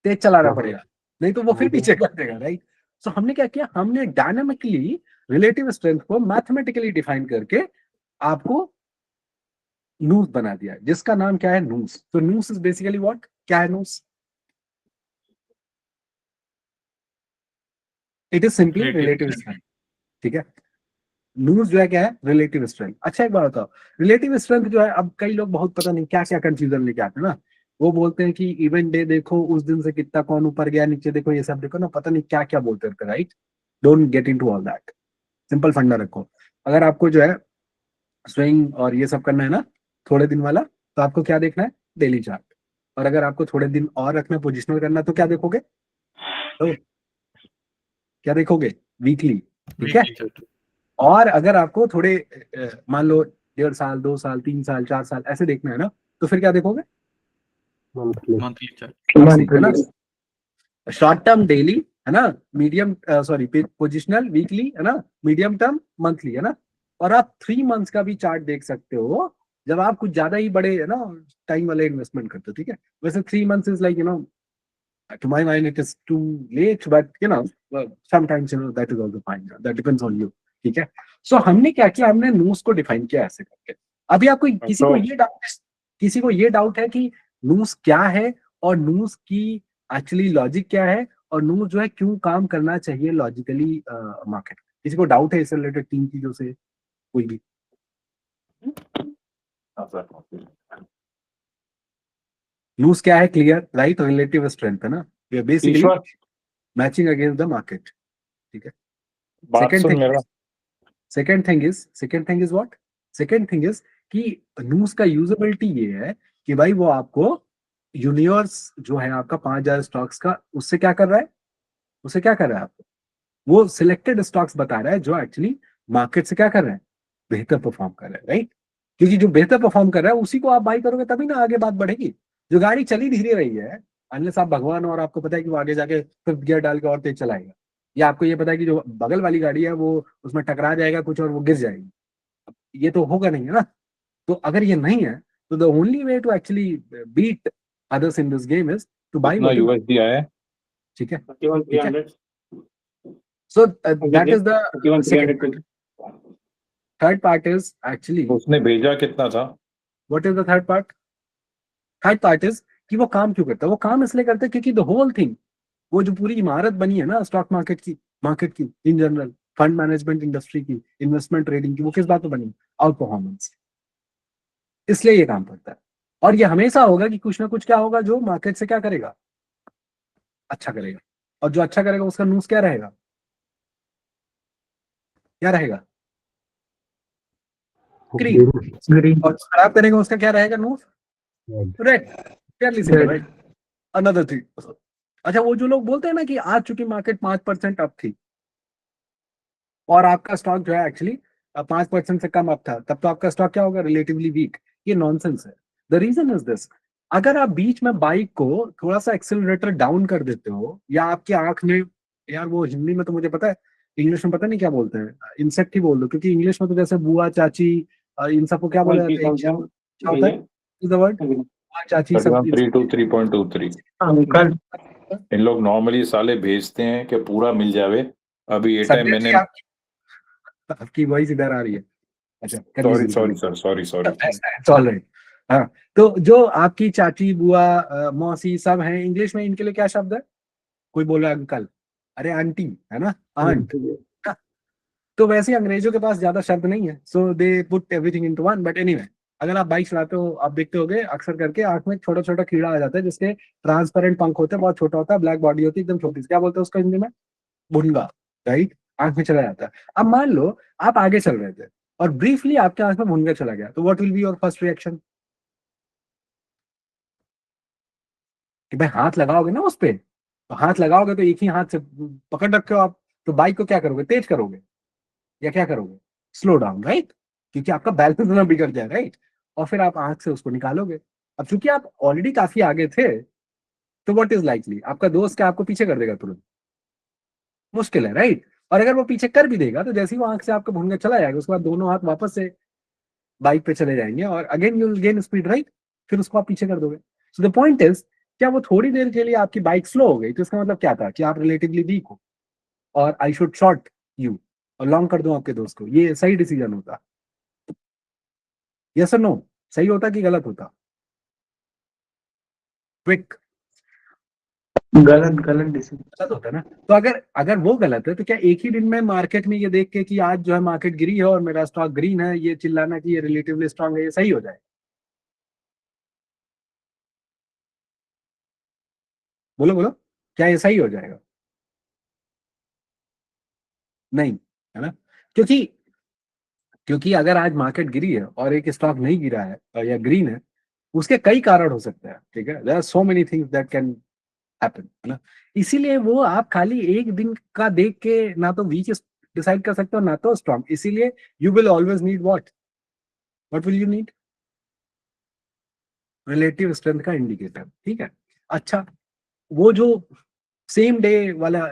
तेज चलाना पड़ेगा, नहीं तो वो फिर पीछे कर देगा, राइट। सो हमने क्या किया, हमने डायनामिकली रिलेटिव स्ट्रेंथ को मैथमेटिकली डिफाइन करके आपको नूस बना दिया, जिसका नाम क्या है, नूस। तो नूस इज बेसिकली व्हाट, क्या है नूस? It is simply relative strength, ठीक है। नूस जो है क्या है, रिलेटिव स्ट्रेंथ। अच्छा एक बात बताओ, रिलेटिव स्ट्रेंथ जो है, अब कई लोग बहुत पता नहीं क्या क्या कंफ्यूजन लेके आते हैं ना, वो बोलते हैं कि इवेंट डे देखो, उस दिन से कितना कौन ऊपर गया, नीचे देखो, ये सब देखो ना, पता नहीं क्या क्या बोलते हैं, right. Don't get into all that. Simple फंडा रखो। अगर आपको जो है स्विंग और ये सब करना है ना थोड़े दिन वाला, तो आपको क्या देखना है, डेली चार्ट। और अगर आपको थोड़े दिन और रखना है, पोजिशनल करना, तो क्या देखोगे, तो क्या देखोगे, वीकली, ठीक है। और अगर आपको थोड़े मान लो 1.5 साल, 2 साल, 3 साल, 4 साल ऐसे देखना है ना, तो फिर क्या देखोगे, मंथली चार्ट। है ना। शॉर्ट टर्म डेली, है ना, मीडियम सॉरी पोजिशनल वीकली, है ना, मीडियम टर्म मंथली, है ना। और आप 3 मंथ्स का भी चार्ट देख सकते हो जब आप कुछ ज्यादा ही बड़े, है ना, टाइम वाले इन्वेस्टमेंट करते हो, ठीक है। वैसे 3 months is like, to my mind it is too late, but sometimes that is also fine, that depends on you, ठीक है। सो हमने क्या किया, हमने नूस को डिफाइन किया ऐसे करके। अभी आपको किसी को ये डाउट है कि नूस क्या है, और नूस की एक्चुअली लॉजिक क्या है, और नूस जो है क्यों काम करना चाहिए लॉजिकली मार्केट। किसी को डाउट है इससे रिलेटेड 3 चीजों से, कोई भी? नूस क्या है, क्लियर, राइट, रिलेटिव स्ट्रेंथ, है ना, ये basically Ishwar, matching against the market, ठीक है। बात सेकंड सुन थिंग मेरा। Second thing is what, second thing is कि नूस का यूजेबिलिटी ये है कि भाई वो आपको यूनिवर्स जो है आपका 5,000 स्टॉक्स का, उससे क्या कर रहा है, उससे क्या कर रहा है आपको, वो सिलेक्टेड स्टॉक्स बता रहा है जो एक्चुअली मार्केट से क्या कर रहे हैं, बेहतर परफॉर्म कर रहे हैं, राइट। क्योंकि जो बेहतर परफॉर्म कर रहा है उसी को आप बाई करोगे तभी ना आगे बात बढ़ेगी। जो गाड़ी चली धीरे रही है, अनलेस आप भगवान हो और आपको पता है कि वो आगे जाके फिफ्थ गियर डाल के और तेज चलाएगा, या आपको ये पता है कि जो बगल वाली गाड़ी है वो उसमें टकरा जाएगा कुछ और वो गिर जाएगी, ये तो होगा नहीं, है ना। तो अगर ये नहीं है, तो the only way to actually beat others in this game is to buy कितना यूएसडी आया है? ठीक है, ठीक है। So that is the third part is actually, उसने भेजा कितना था? What is the third part? Third part is कि वो काम क्यों करता है, वो काम इसलिए करता है क्योंकि द होल थिंग, वो जो पूरी इमारत बनी है ना स्टॉक मार्केट की in general, fund management industry की, इन्वेस्टमेंट ट्रेडिंग की, वो किस बात पर बनी, आउट परफॉर्मेंस। इसलिए ये काम करता है। और ये हमेशा होगा कि कुछ ना कुछ क्या होगा जो मार्केट से क्या करेगा, अच्छा करेगा। और जो अच्छा करेगा उसका नूस क्या रहेगा, क्या रहेगा, ग्रीन। और जो खराब करेगा उसका क्या रहेगा, नूस red. Clearly simple, right. Another thing, अच्छा वो जो लोग बोलते हैं ना कि आज चूंकि मार्केट 5% अप थी और आपका स्टॉक जो है एक्चुअली 5% से कम अप था, तब तो आपका स्टॉक क्या होगा, रिलेटिवली वीक। ये नॉनसेंस है। द रीजन इज दिस, अगर आप बीच में बाइक को थोड़ा सा एक्सेलरेटर डाउन कर देते हो, या आपकी आंख में, यार वो हिंदी में तो मुझे पता है, इंग्लिश में पता नहीं क्या बोलते हैं, इंसेक्ट ही बोल दो, क्योंकि इंग्लिश में तो जैसे बुआ चाची इन सबको क्या बोला जाता है, क्या होता है द वर्ड, बुआ चाची सब 3 to 3.23। इन लोग नॉर्मली साले भेजते हैं कि पूरा मिल जावे। अभी ये टाइम मैंने, आपकी वॉइस इधर आ रही है, अच्छा सॉरी राइट। हाँ, तो जो आपकी चाची बुआ मौसी सब हैं, इंग्लिश में इनके लिए क्या शब्द है, कोई बोल रहा है अंकल, अरे आंटी, है ना, आंट। तो वैसे ही अंग्रेजों के पास ज्यादा शब्द नहीं है, so they put everything into one. But anyway, अगर आप बाइक चलाते हो आप देखते होगे अक्सर करके आंख में छोटा छोटा कीड़ा आ जाता है, जिसके ट्रांसपेरेंट पंख होते हैं, बहुत छोटा होता है, ब्लैक बॉडी होती है, एकदम छोटी सी, क्या बोलते हैं उसका हिंदी में, भुनगा, राइट। आंख में चला जाता है। अब मान लो आप आगे चल रहे थे और ब्रीफली आपके आंख में भूनगा चला गया, तो what will be your first reaction? कि भाई हाथ लगाओगे ना उस पे, तो हाथ लगाओगे तो एक ही हाथ से पकड़ रखे हो आप, तो बाइक को क्या करोगे, तेज करोगे या क्या करोगे, स्लो डाउन, राइट? क्योंकि आपका बैलेंस ना बिगड़ जाए, राइट? और फिर आप आंख से उसको निकालोगे। अब चूंकि आप ऑलरेडी काफी आगे थे, तो व्हाट इज लाइकली, आपका दोस्त क्या आपको पीछे कर देगा तुरंत? मुश्किल है, राइट? और अगर वो पीछे कर भी देगा, तो जैसे ही वो आंख से आपका भूनगा चला जाएगा, उसके बाद दोनों हाथ वापस से बाइक पे चले जाएंगे और again you will gain speed, right? फिर उसको आप पीछे कर दोगे। सो द पॉइंट इज, क्या वो थोड़ी देर के लिए आपकी बाइक स्लो हो गई, तो इसका मतलब क्या था कि आप रिलेटिवली वीक हो और आई शुड शॉर्ट यू और लॉन्ग कर दूं आपके दोस्त को, ये सही डिसीजन होता? यस और नो? सही होता कि गलत होता? क्विक। गलत गलत डिसीजन। गलत होता है ना? तो अगर अगर वो गलत है, तो क्या एक ही दिन में मार्केट में ये देख के कि आज जो है मार्केट गिरी है और मेरा स्टॉक ग्रीन है, ये चिल्लाना कि ये रिलेटिवली स्ट्रांग है, ये सही हो जाए? बोलो बोलो, क्या ये सही हो जाएगा? नहीं, है ना? क्योंकि क्योंकि अगर आज मार्केट गिरी है और एक स्टॉक नहीं गिरा है या ग्रीन है, उसके कई कारण हो सकते हैं, ठीक है? There are so many things that can happen, है ना? इसीलिए वो आप खाली एक दिन का देख के ना तो वीक डिसाइड कर सकते हो ना तो स्ट्रॉन्ग। इसीलिए you will always need what will you need? Relative strength का इंडिकेटर, ठीक है? अच्छा, वो जो सेम डे वाला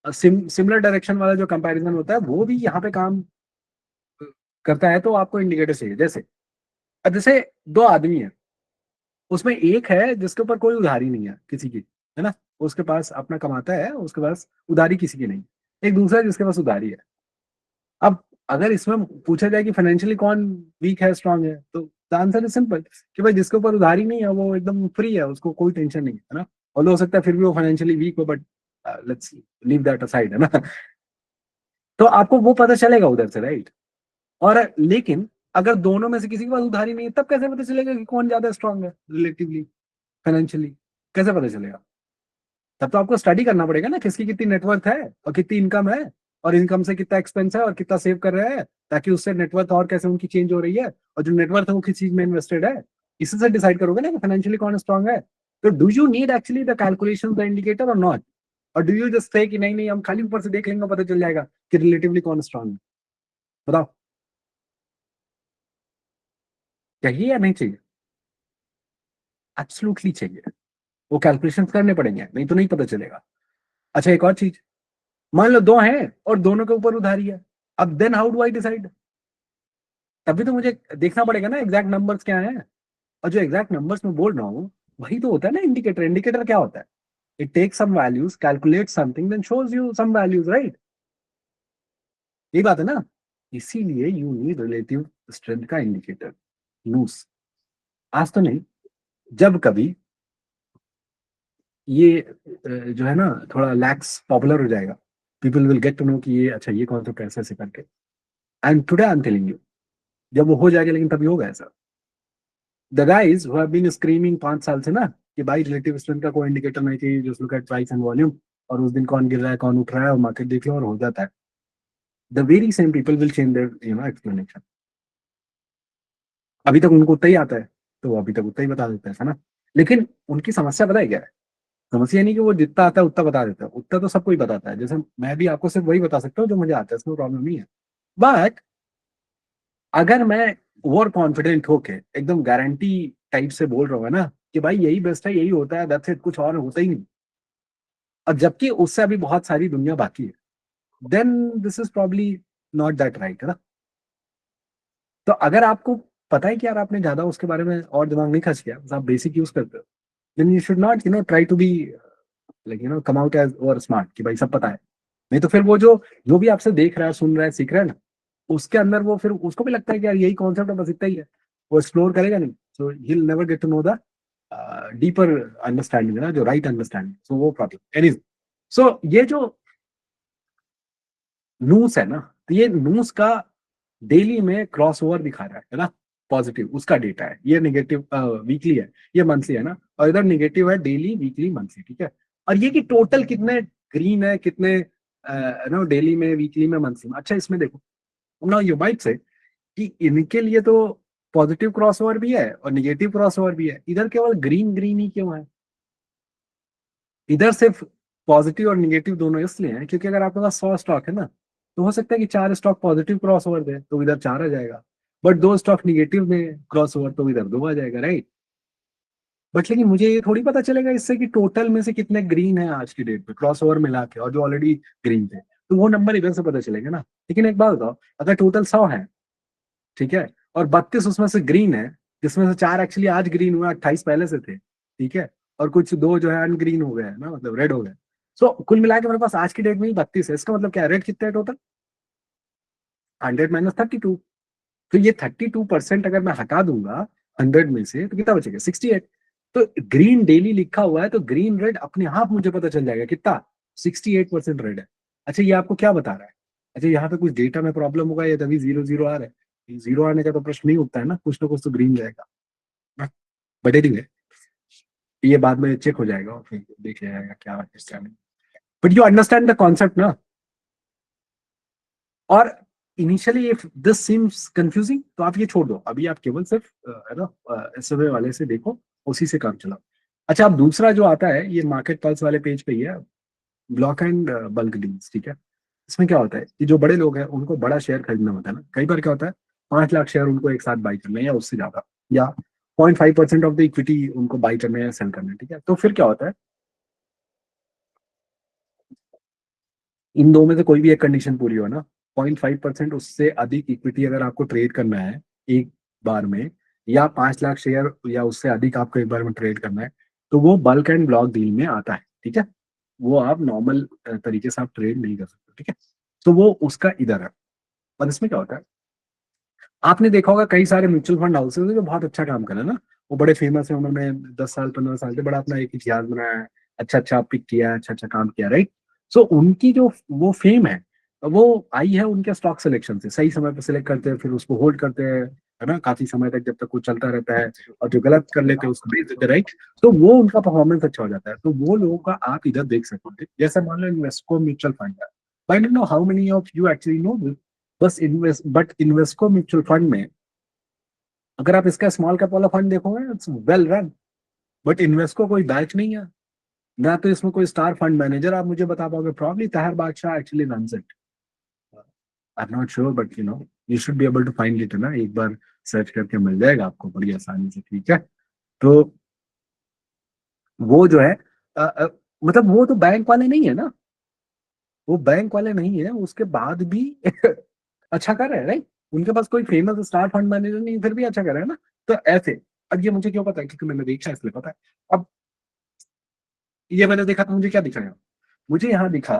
सिमिलर डायरेक्शन वाला जो कंपैरिजन होता है, वो भी यहाँ पे काम करता है। तो आपको इंडिकेटर चाहिए। जैसे अब जैसे दो आदमी है, उसमें एक है जिसके ऊपर कोई उधारी नहीं है किसी की, है ना? उसके पास अपना कमाता है, उसके पास उधारी किसी की नहीं। एक दूसरा है जिसके पास उधारी है। अब अगर इसमें पूछा जाए कि फाइनेंशियली कौन वीक है स्ट्रांग है, तो द आंसर इज सिंपल कि भाई जिसके ऊपर उधारी नहीं है वो एकदम फ्री है, उसको कोई टेंशन नहीं है ना? और हो सकता है फिर भी वो फाइनेंशियली वीक हो, but let's leave that aside, है ना? तो आपको वो पता चलेगा उधर से, राइट? और लेकिन अगर दोनों में से किसी के पास उधारी नहीं है, तब कैसे पता चलेगा कि कौन ज्यादा स्ट्रांग है रिलेटिवली, फाइनेंशियली? कैसे पता चलेगा? तब तो आपको स्टडी करना पड़ेगा ना, किसकी कितनी नेटवर्थ है और कितनी इनकम है, और इनकम से कितना एक्सपेंस है और कितना सेव कर रहे हैं, ताकि उससे नेटवर्थ और कैसे उनकी चेंज हो रही है, और जो नेटवर्थ है वो किस चीज में इन्वेस्टेड है। इसी से डिसाइड करोगे ना कि फाइनेंशियली कौन स्ट्रांग है। तो do you need actually the calculation, the indicator और नॉट? और डू यू जस्ट से कि नहीं नहीं हम खाली ऊपर से देख लेंगे, पता चल जाएगा कि रिलेटिवली कौन स्ट्रांग है? बताओ, चाहिए या नहीं चाहिए? एब्सोल्युटली चाहिए। वो कैलकुलेशन करने पड़ेंगे, नहीं तो नहीं पता चलेगा। अच्छा, एक और चीज, मान लो दो हैं और दोनों के ऊपर उधारी है। अब then how do I decide? तभी तो मुझे देखना पड़ेगा ना एग्जैक्ट नंबर्स क्या है। और जो एग्जैक्ट नंबर्स मैं बोल रहा हूँ, वही तो होता है ना इंडिकेटर। इंडिकेटर क्या होता है? It takes some values, calculate something, then shows you some values, right? यही बात है ना? इसीलिए यू नीड रिलेटिव स्ट्रेंथ का इंडिकेटर, नूस। आज तो नहीं, जब कभी ये जो है ना थोड़ा लैक्स पॉपुलर हो जाएगा, people will get to know कि ये अच्छा ये कॉन्सेप्ट ऐसे ऐसे करके। And today I am telling you, जब वो हो जाएगा, लेकिन तभी होगा ऐसा। The guys who have been screaming 5 साल से ना कि भाई रिलेटिव स्ट्रेंथ का कोई इंडिकेटर नहीं चाहिए, just look at price and volume, और उस दिन कौन गिर रहा है कौन उठ रहा है और मार्केट देख लो और हो जाता है। The very same people will change their explanation. अभी तक उनको उतना ही आता है, तो वो अभी तक उतना ही बता देता है ना? लेकिन उनकी समस्या पता है क्या है? समस्या नहीं कि वो जितना आता है उतना बता देता है, उतना तो सबको ही बताता है। जैसे मैं भी आपको सिर्फ वही बता सकता हूँ जो मुझे आता है, इसमें प्रॉब्लम नहीं है। बट अगर मैं ओवर कॉन्फिडेंट होके एकदम गारंटी टाइप से बोल रहा हूँ ना कि भाई यही बेस्ट है, यही होता है, दैट्स इट, कुछ और होता ही नहीं, और जबकि उससे अभी बहुत सारी दुनिया बाकी है, then this is probably not that right, है ना? तो अगर आपको पता है कि यार आपने ज्यादा उसके बारे में और दिमाग नहीं खर्च किया, बस आप बेसिक यूज करते हो, then you should not try to be like come out as over smart कि भाई सब पता है। नहीं तो फिर वो जो जो भी आपसे देख रहा है, सुन रहा है, सीख रहा है ना, उसके अंदर वो फिर उसको भी लगता है कि यार यही कॉन्सेप्ट है, बस इतना ही है। वो एक्सप्लोर करेगा नहीं, so he will never get to know the deeper understanding, है ना, जो राइट अंडरस्टैंडिंग। सो वो प्रॉब्लम एनीज। सो ये जो नूस है ना, तो ये नूस का डेली में क्रॉस ओवर दिखा रहा है ना? पॉजिटिव उसका डेटा है, ये नेगेटिव वीकली है, ये मंथली है ना? और इधर नेगेटिव है डेली, वीकली, मंथली, ठीक है? और ये कि टोटल कितने ग्रीन है, कितने नो डेली में, वीकली में, मंथली में। अच्छा इसमें देखो, नाउ यू माइट से कि इनके लिए तो पॉजिटिव क्रॉसओवर भी है और निगेटिव क्रॉसओवर भी है, इधर केवल ग्रीन ग्रीन ही क्यों है? इधर सिर्फ पॉजिटिव और निगेटिव दोनों इसलिए हैं क्योंकि अगर आपके पास 100 स्टॉक है ना, तो हो सकता है कि 4 स्टॉक पॉजिटिव क्रॉस ओवर दे तो इधर 4 आ जाएगा, बट 2 स्टॉक निगेटिव में क्रॉस ओवर तो इधर 2 आ जाएगा, राइट? बट लेकिन मुझे ये थोड़ी पता चलेगा इससे कि टोटल में से कितने ग्रीन है आज की डेट पे क्रॉस ओवर मिला के, और जो ऑलरेडी ग्रीन थे, तो वो नंबर इधर से पता चलेगा ना। लेकिन एक बात बताओ, अगर टोटल 100 है, ठीक है, और 32 उसमें से ग्रीन है, जिसमें से 4 एक्चुअली आज ग्रीन हुए, 28 पहले से थे, ठीक है, और कुछ 2 जो है अनग्रीन हो गए हैं ना, मतलब रेड हो गए। सो कुल मिला के मेरे पास आज की डेट में ही 32 है। इसका मतलब क्या है, रेड कितना है टोटल? 100 - 32। तो ये 32% अगर मैं हटा दूंगा 100 में से तो कितना बचेगा? 68। तो ग्रीन डेली लिखा हुआ है तो ग्रीन रेड अपने आप मुझे पता चल जाएगा कितना, 68% रेड है। अच्छा ये आपको क्या बता रहा है? अच्छा यहाँ पे कुछ डेटा में प्रॉब्लम होगा या तभी 0 0 आ रहा है? 0 आने का तो प्रश्न नहीं उठता है ना, कुछ ना कुछ तो ग्रीन जाएगा। बट एनीवे ये बाद में चेक हो जाएगा और फिर देख लिया जाएगा क्या है। But you understand the concept ना? और initially if this seems confusing तो आप ये छोड़ दो, अभी आप केवल सिर्फ है ना एसएमए वाले से देखो, उसी से काम चलाओ। अच्छा अब दूसरा जो आता है ये मार्केट पल्स वाले पेज पे ही है, ब्लॉक एंड बल्क डील्स, ठीक है। इसमें क्या होता है कि जो बड़े लोग हैं उनको बड़ा शेयर खरीदना होता है ना, कई बार क्या होता है 5 लाख शेयर उनको एक साथ बाई करना है या उससे ज्यादा, या 0.5% ऑफ द इक्विटी उनको बाई करना है या सेल करना है, ठीक है। तो फिर क्या होता है, इन दो में से कोई भी एक कंडीशन पूरी हो ना, 0.5% उससे अधिक इक्विटी अगर आपको ट्रेड करना है एक बार में, या 5 लाख शेयर या उससे अधिक आपको एक बार में ट्रेड करना है, तो वो बल्क एंड ब्लॉक डील में आता है, ठीक है। वो आप नॉर्मल तरीके से आप ट्रेड नहीं कर सकते, ठीक है। तो वो उसका इधर है। और इसमें क्या होता है, आपने देखा होगा कई सारे म्यूचुअल फंड हाउसेज जो बहुत अच्छा काम कर रहे हैं ना, वो बड़े फेमस है, उन्होंने 10 साल 15 साल से बड़ा अपना एक इतिहास बनाया है, अच्छा अच्छा पिक किया है, अच्छा अच्छा काम किया, राइट। सो उनकी जो वो फेम है वो आई है उनके स्टॉक सिलेक्शन से, सही समय पर सिलेक्ट करते हैं, फिर उसको होल्ड करते हैं, है ना, काफी समय तक जब तक वो चलता रहता है, और जो गलत कर लेते हैं उसको बेच देते हैं, राइट। तो वो उनका परफॉर्मेंस अच्छा हो जाता है, तो वो लोगों का आप इधर देख सकते हैं। जैसे मान लो इन्वेस्को म्यूचुअल फंड है, I don't know how many of you actually know, बस इन्वेस्को म्यूचुअल फंड में अगर आप इसका स्मॉल कैप वाला फंड देखोगे it's well run, but Invesco कोई बैच नहीं है, ना तो इसमें कोई स्टार फंड मैनेजर आप मुझे बता पाओगे। Probably Tahir Badshah actually runs it, I am not sure, but you should be able to find it ना, एक बार सर्च करके मिल जाएगा आपको बड़ी आसानी से, ठीक है। तो वो जो है मतलब वो तो बैंक वाले नहीं है ना, वो बैंक वाले नहीं है, उसके बाद भी अच्छा कर रहे हैं, राइट। उनके पास कोई फेमस स्टार फंड मैनेजर नहीं, फिर भी अच्छा कर रहा है ना। तो ऐसे, अब ये मुझे क्यों पता है, क्योंकि मैंने देखा है इसलिए पता है। अब ये मैंने देखा तो मुझे क्या दिखा यहाँ, मुझे यहाँ दिखा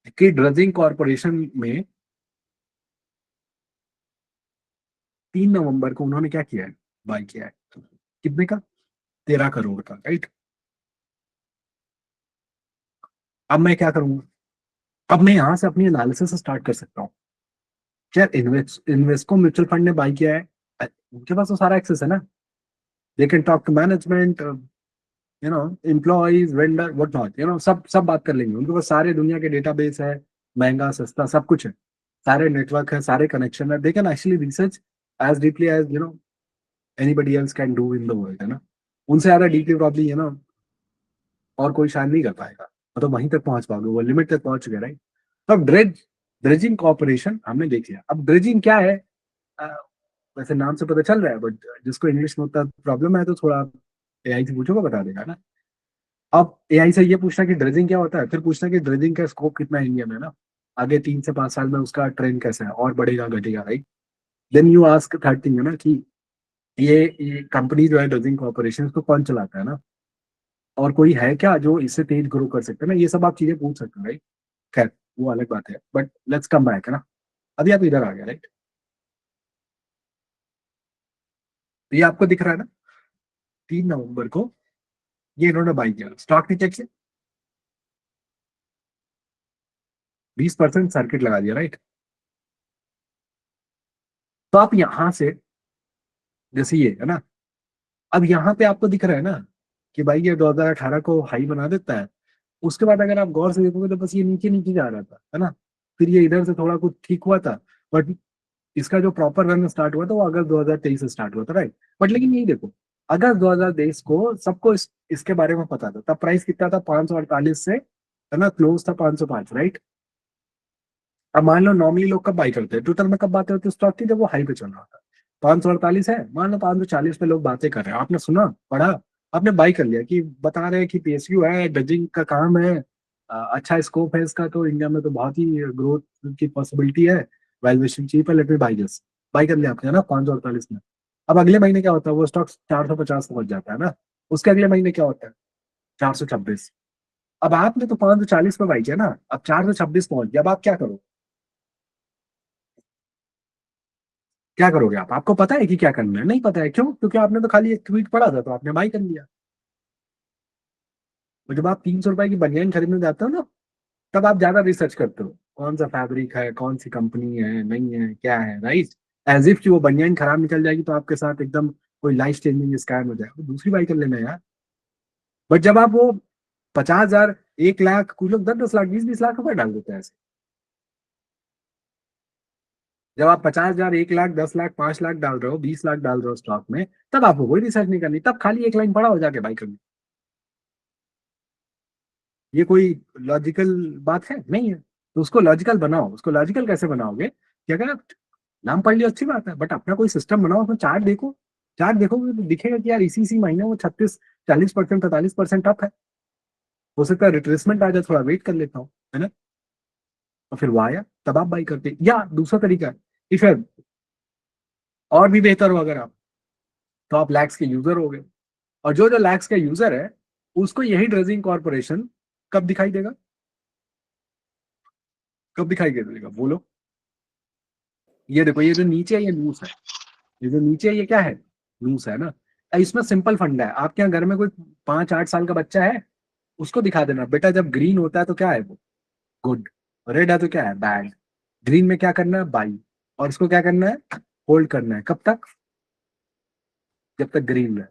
कि ड्रजिंग कॉरपोरेशन में 3 नवंबर को उन्होंने क्या किया है, बाय किया है, कितने का? 13 करोड़ का, राइट। अब मैं क्या करूंगा, अब मैं यहाँ से अपनी एनालिसिस स्टार्ट कर सकता हूँ। यार इन्वेस्को म्यूचुअल फंड ने बाय किया है, उनके पास तो सारा एक्सेस है ना, they can talk to management, employees, vendor, what not, सब सब बात कर लेंगे, उनके पास सारे दुनिया के डेटाबेस है, महंगा सस्ता सब कुछ है, सारे नेटवर्क है, सारे कनेक्शन है, they can actually research as deeply as anybody else can do in the world, है ना। उनसे ज्यादा डीपली प्रॉब्ली और कोई शायद नहीं कर पाएगा, मतलब वहीं तक पहुंच पाओगे, वो लिमिट तक पहुंच गए, राइट। तो अब ड्रेजिंग कॉर्पोरेशन हमने देख लिया। अब ड्रेजिंग क्या है, अ, वैसे नाम से पता चल रहा है, बट जिसको इंग्लिश में उतना प्रॉब्लम है तो थोड़ा एआई से पूछोगे बता देगा ना। अब एआई से ये पूछना कि ड्रेजिंग क्या होता है, फिर पूछना कि ड्रेजिंग का स्कोप कितना है इंडिया में ना, आगे 3 से 5 साल में उसका ट्रेंड कैसा है, और बढ़ेगा घटेगा, right. Then you ask third thing है ना कि ये कंपनी जो है ड्रेजिंग कॉर्पोरेशन को कौन चलाता है ना, और कोई है क्या जो इससे तेज ग्रो कर सकते हैं ना, ये सब आप चीजें पूछ सकते हो, राइट। खैर वो अलग बात है, बट लेट्स कम बैक, है ना। अभी आप इधर आ गया, राइट। ये आपको दिख रहा है ना, 3 नवंबर को ये इन्होंने बाई किया, स्टॉक नीचे से 20% सर्किट लगा दिया, राइट। तो आप यहां से, जैसे ये है ना, अब यहाँ पे आपको दिख रहा है ना कि भाई ये 2018 को हाई बना देता है, उसके बाद अगर आप गौर से देखोगे तो बस ये नीचे नीचे जा रहा था, है ना। फिर ये इधर से थोड़ा कुछ ठीक हुआ था, बट इसका जो प्रॉपर रन स्टार्ट हुआ था वो अगस्त 2023 से स्टार्ट हुआ था, राइट। बट लेकिन यही देखो, अगस्त 2023 को सबको इसके बारे में पता था, तब प्राइस कितना था 548 से, है ना, क्लोज था 505, राइट। अब मान लो नॉर्मली लोग कब बाई करते हैं, ट्विटर में कब बातें होती है स्टॉक की, जब वो हाई पे चल रहा था। 548 है, मान लो 540 पे लोग बातें कर रहे हैं, आपने सुना, पढ़ा, आपने बाई कर लिया कि बता रहे हैं कि पीएसयू है, डजिंग का काम है, अच्छा स्कोप है इसका, तो इंडिया में तो बहुत ही ग्रोथ की पॉसिबिलिटी है, वैल्यूएशन चीप है, let me by this. By कर लिया आपने, है ना, 548 में। अब अगले महीने क्या होता है, वो स्टॉक 450 पहुंच जाता है ना, उसके अगले महीने क्या होता है, 426। अब आपने तो 540 पे बाई किया ना, अब 426 पहुंच गया, अब आप क्या करो, क्या करोगे आप, आपको पता है कि क्या करना है, नहीं पता है, क्यों, क्योंकि आपने तो खाली एक ट्वीट पढ़ा था तो आपने बाई कर लिया। और जब आप 300 रुपए की बनियान खरीदने जाते हो ना, तब आप ज्यादा रिसर्च करते हो, कौन सा फैब्रिक है, कौन सी कंपनी है, नहीं है, क्या है, राइट। एज इफ कि वो बनियान खराब निकल जाएगी तो आपके साथ एकदम कोई लाइफ चेंजिंग स्कैम हो जाएगा, तो दूसरी बाई कर लेना यार। बट जब आप वो 50,000, 1 लाख, कुछ लोग 10-10 लाख, 20-20 लाख रुपए डाल देते हैं ऐसे, जब आप 50,000, 1 लाख, 10 लाख, 5 लाख डाल रहे हो, 20 लाख डाल रहे हो स्टॉक में, तब आपको कोई रिसर्च नहीं करनी, तब खाली एक लाइन पढ़ा हो जाके बाई करनी। ये कोई लॉजिकल बात है, नहीं है। तो उसको लॉजिकल बनाओ, उसको लॉजिकल कैसे बनाओगे कि अगर आप नाम पढ़ लियो अच्छी बात है, बट अपना कोई सिस्टम बनाओ, उसमें चार्ट देखो, चार्ट देखोगे तो दिखेगा कि यार इसी महीने वो 36, 40%, 45% अप है, हो सकता है रिट्रेसमेंट आ जाए, थोड़ा वेट कर लेता हूँ, है ना। और फिर वो आया, तब आप बाई करते, या दूसरा तरीका है, इफ और भी बेहतर हो अगर आप, तो आप लैक्स के यूजर हो गए, और जो जो लैक्स का यूजर है उसको यही ड्रेजिंग कॉर्पोरेशन कब दिखाई देगा, कब दिखाई देगा बोलो। ये देखो, ये जो नीचे है ये न्यूज है, ये जो नीचे है ये क्या है, न्यूज है ना। इसमें सिंपल फंडा है, आपके यहाँ घर में कोई 5-8 साल का बच्चा है, उसको दिखा देना बेटा, जब ग्रीन होता है तो क्या है वो, गुड, रेड है तो क्या है, बैड। ग्रीन में क्या करना है, बाई, और इसको क्या करना है, होल्ड करना है, कब तक, जब तक ग्रीन है।